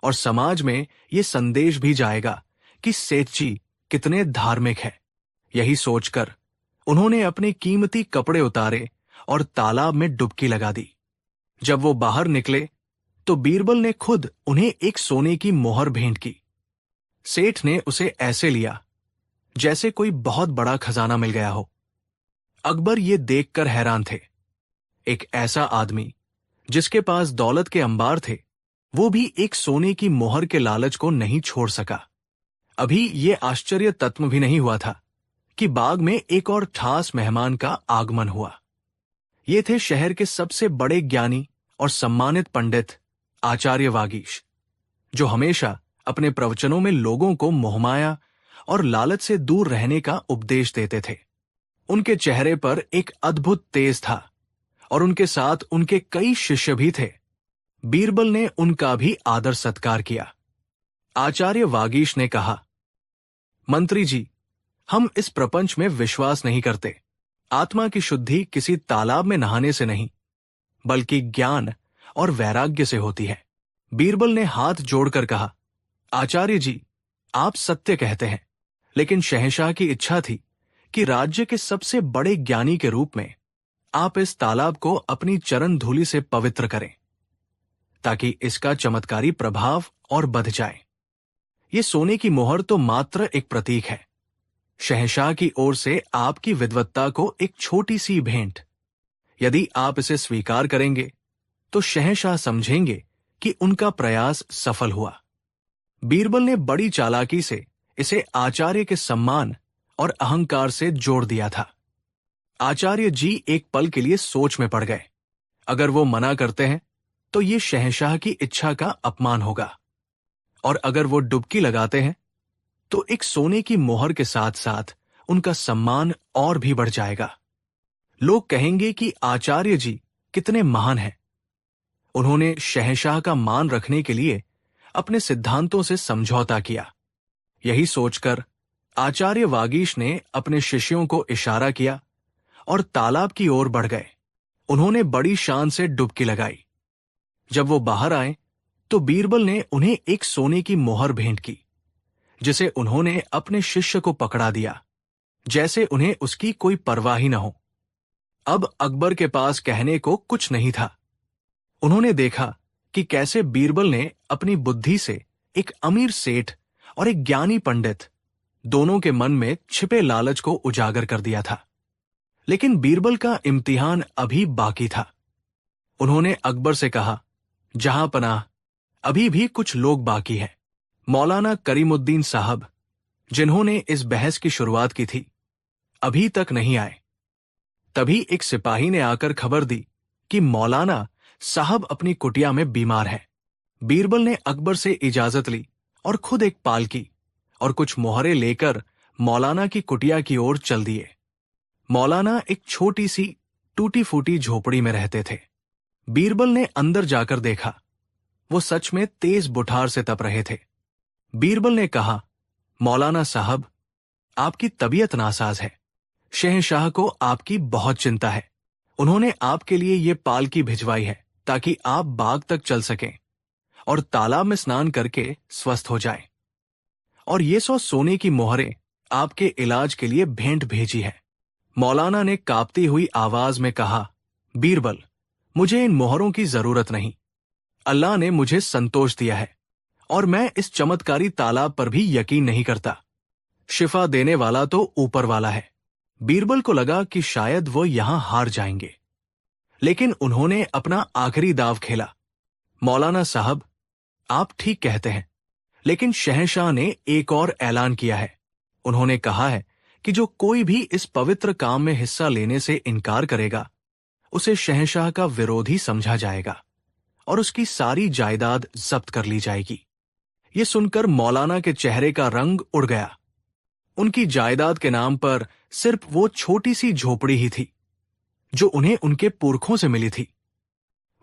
और समाज में ये संदेश भी जाएगा कि सेठ जी कितने धार्मिक हैं। यही सोचकर उन्होंने अपने कीमती कपड़े उतारे और तालाब में डुबकी लगा दी। जब वो बाहर निकले तो बीरबल ने खुद उन्हें एक सोने की मोहर भेंट की। सेठ ने उसे ऐसे लिया जैसे कोई बहुत बड़ा खजाना मिल गया हो। अकबर ये देखकर हैरान थे। एक ऐसा आदमी जिसके पास दौलत के अंबार थे, वो भी एक सोने की मोहर के लालच को नहीं छोड़ सका। अभी ये आश्चर्य तत्व भी नहीं हुआ था कि बाग में एक और खास मेहमान का आगमन हुआ। ये थे शहर के सबसे बड़े ज्ञानी और सम्मानित पंडित आचार्य वागीश, जो हमेशा अपने प्रवचनों में लोगों को मोहमाया और लालच से दूर रहने का उपदेश देते थे। उनके चेहरे पर एक अद्भुत तेज था और उनके साथ उनके कई शिष्य भी थे। बीरबल ने उनका भी आदर सत्कार किया। आचार्य वागीश ने कहा, मंत्री जी, हम इस प्रपंच में विश्वास नहीं करते। आत्मा की शुद्धि किसी तालाब में नहाने से नहीं, बल्कि ज्ञान और वैराग्य से होती है। बीरबल ने हाथ जोड़कर कहा, आचार्य जी, आप सत्य कहते हैं, लेकिन शहंशाह की इच्छा थी कि राज्य के सबसे बड़े ज्ञानी के रूप में आप इस तालाब को अपनी चरण धूलि से पवित्र करें, ताकि इसका चमत्कारी प्रभाव और बढ़ जाए। ये सोने की मोहर तो मात्र एक प्रतीक है, शहंशाह की ओर से आपकी विद्वत्ता को एक छोटी सी भेंट। यदि आप इसे स्वीकार करेंगे तो शहंशाह समझेंगे कि उनका प्रयास सफल हुआ। बीरबल ने बड़ी चालाकी से इसे आचार्य के सम्मान और अहंकार से जोड़ दिया था। आचार्य जी एक पल के लिए सोच में पड़ गए। अगर वो मना करते हैं तो ये शहंशाह की इच्छा का अपमान होगा, और अगर वो डुबकी लगाते हैं तो एक सोने की मोहर के साथ साथ उनका सम्मान और भी बढ़ जाएगा। लोग कहेंगे कि आचार्य जी कितने महान हैं। उन्होंने शहंशाह का मान रखने के लिए अपने सिद्धांतों से समझौता किया। यही सोचकर आचार्य वागीश ने अपने शिष्यों को इशारा किया और तालाब की ओर बढ़ गए। उन्होंने बड़ी शान से डुबकी लगाई। जब वो बाहर आए तो बीरबल ने उन्हें एक सोने की मोहर भेंट की, जिसे उन्होंने अपने शिष्य को पकड़ा दिया, जैसे उन्हें उसकी कोई परवाह ही न हो। अब अकबर के पास कहने को कुछ नहीं था। उन्होंने देखा कि कैसे बीरबल ने अपनी बुद्धि से एक अमीर सेठ और एक ज्ञानी पंडित दोनों के मन में छिपे लालच को उजागर कर दिया था। लेकिन बीरबल का इम्तिहान अभी बाकी था। उन्होंने अकबर से कहा, जहां पनाह, अभी भी कुछ लोग बाकी हैं। मौलाना करीमुद्दीन साहब, जिन्होंने इस बहस की शुरुआत की थी, अभी तक नहीं आए। तभी एक सिपाही ने आकर खबर दी कि मौलाना साहब अपनी कुटिया में बीमार है। बीरबल ने अकबर से इजाजत ली और खुद एक पालकी और कुछ मोहरें लेकर मौलाना की कुटिया की ओर चल दिए। मौलाना एक छोटी सी टूटी फूटी झोपड़ी में रहते थे। बीरबल ने अंदर जाकर देखा, वो सच में तेज बुठार से तप रहे थे। बीरबल ने कहा, मौलाना साहब, आपकी तबीयत नासाज है। शहंशाह को आपकी बहुत चिंता है। उन्होंने आपके लिए ये पालकी भिजवाई है ताकि आप बाग तक चल सकें और तालाब में स्नान करके स्वस्थ हो जाएं। और ये 100 सोने की मोहरें आपके इलाज के लिए भेंट भेजी है। मौलाना ने कांपती हुई आवाज में कहा, बीरबल, मुझे इन मोहरों की जरूरत नहीं। अल्लाह ने मुझे संतोष दिया है और मैं इस चमत्कारी तालाब पर भी यकीन नहीं करता। शिफा देने वाला तो ऊपर वाला है। बीरबल को लगा कि शायद वो यहां हार जाएंगे, लेकिन उन्होंने अपना आखिरी दाव खेला। मौलाना साहब, आप ठीक कहते हैं, लेकिन शहंशाह ने एक और ऐलान किया है। उन्होंने कहा है कि जो कोई भी इस पवित्र काम में हिस्सा लेने से इनकार करेगा, उसे शहंशाह का विरोधी समझा जाएगा और उसकी सारी जायदाद जब्त कर ली जाएगी। ये सुनकर मौलाना के चेहरे का रंग उड़ गया। उनकी जायदाद के नाम पर सिर्फ वो छोटी सी झोपड़ी ही थी जो उन्हें उनके पुरखों से मिली थी।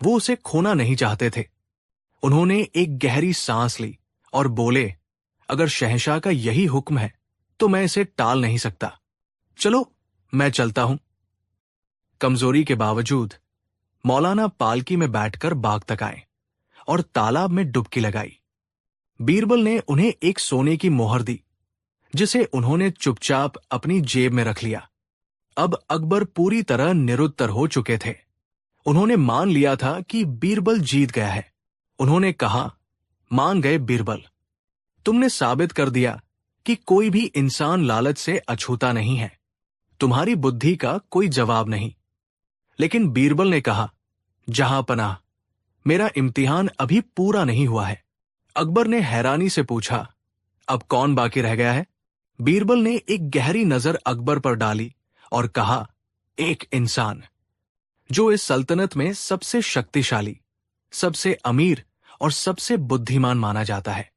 वो उसे खोना नहीं चाहते थे। उन्होंने एक गहरी सांस ली और बोले, अगर शहंशाह का यही हुक्म है तो मैं इसे टाल नहीं सकता। चलो, मैं चलता हूं। कमजोरी के बावजूद मौलाना पालकी में बैठकर बाग तक आए और तालाब में डुबकी लगाई। बीरबल ने उन्हें एक सोने की मोहर दी, जिसे उन्होंने चुपचाप अपनी जेब में रख लिया। अब अकबर पूरी तरह निरुत्तर हो चुके थे। उन्होंने मान लिया था कि बीरबल जीत गया है। उन्होंने कहा, मान गए बीरबल, तुमने साबित कर दिया कि कोई भी इंसान लालच से अछूता नहीं है। तुम्हारी बुद्धि का कोई जवाब नहीं। लेकिन बीरबल ने कहा, जहां पनाह, मेरा इम्तिहान अभी पूरा नहीं हुआ है। अकबर ने हैरानी से पूछा, अब कौन बाकी रह गया है? बीरबल ने एक गहरी नजर अकबर पर डाली और कहा, एक इंसान जो इस सल्तनत में सबसे शक्तिशाली, सबसे अमीर और सबसे बुद्धिमान माना जाता है।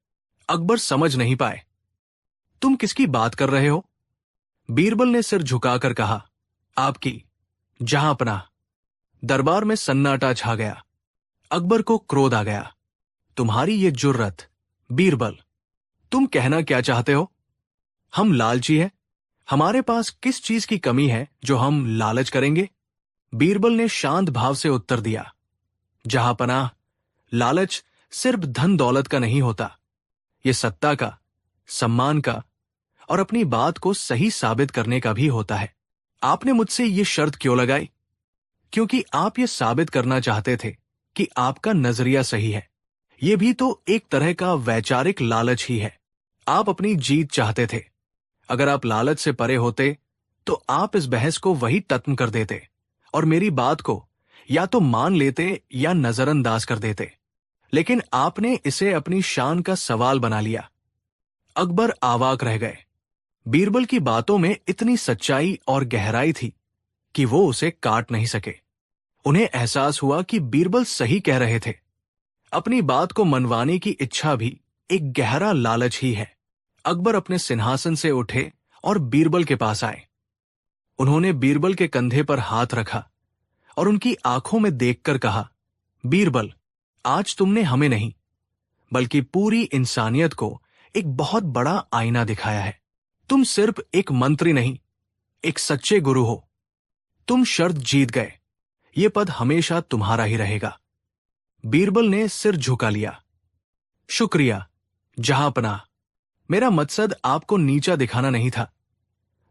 अकबर समझ नहीं पाए, तुम किसकी बात कर रहे हो? बीरबल ने सिर झुकाकर कहा, आपकी। जहां पनाह। दरबार में सन्नाटा छा गया। अकबर को क्रोध आ गया। तुम्हारी ये जुर्रत, बीरबल, तुम कहना क्या चाहते हो? हम लालची हैं? हमारे पास किस चीज की कमी है जो हम लालच करेंगे? बीरबल ने शांत भाव से उत्तर दिया, जहांपनाह, लालच सिर्फ धन दौलत का नहीं होता, ये सत्ता का, सम्मान का और अपनी बात को सही साबित करने का भी होता है। आपने मुझसे ये शर्त क्यों लगाई? क्योंकि आप ये साबित करना चाहते थे कि आपका नजरिया सही है। ये भी तो एक तरह का वैचारिक लालच ही है। आप अपनी जीत चाहते थे। अगर आप लालच से परे होते तो आप इस बहस को वही खत्म कर देते और मेरी बात को या तो मान लेते या नजरअंदाज कर देते। लेकिन आपने इसे अपनी शान का सवाल बना लिया। अकबर आवाक रह गए। बीरबल की बातों में इतनी सच्चाई और गहराई थी कि वो उसे काट नहीं सके। उन्हें एहसास हुआ कि बीरबल सही कह रहे थे। अपनी बात को मनवाने की इच्छा भी एक गहरा लालच ही है। अकबर अपने सिंहासन से उठे और बीरबल के पास आए। उन्होंने बीरबल के कंधे पर हाथ रखा और उनकी आंखों में देखकर कहा, बीरबल, आज तुमने हमें नहीं बल्कि पूरी इंसानियत को एक बहुत बड़ा आईना दिखाया है। तुम सिर्फ एक मंत्री नहीं, एक सच्चे गुरु हो। तुम शर्त जीत गए। ये पद हमेशा तुम्हारा ही रहेगा। बीरबल ने सिर झुका लिया। शुक्रिया जहांपनाह। मेरा मकसद आपको नीचा दिखाना नहीं था,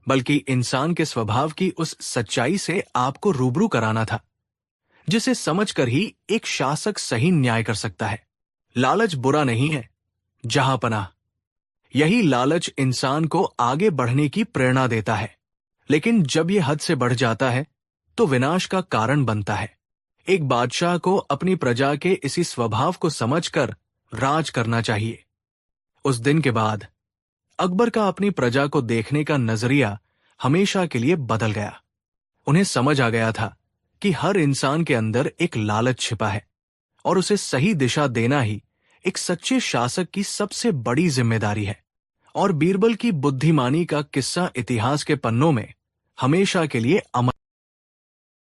बल्कि इंसान के स्वभाव की उस सच्चाई से आपको रूबरू कराना था, जिसे समझकर ही एक शासक सही न्याय कर सकता है। लालच बुरा नहीं है जहांपनाह। यही लालच इंसान को आगे बढ़ने की प्रेरणा देता है। लेकिन जब यह हद से बढ़ जाता है तो विनाश का कारण बनता है। एक बादशाह को अपनी प्रजा के इसी स्वभाव को समझकर राज करना चाहिए। उस दिन के बाद अकबर का अपनी प्रजा को देखने का नजरिया हमेशा के लिए बदल गया। उन्हें समझ आ गया था कि हर इंसान के अंदर एक लालच छिपा है और उसे सही दिशा देना ही एक सच्चे शासक की सबसे बड़ी जिम्मेदारी है। और बीरबल की बुद्धिमानी का किस्सा इतिहास के पन्नों में हमेशा के लिए अमर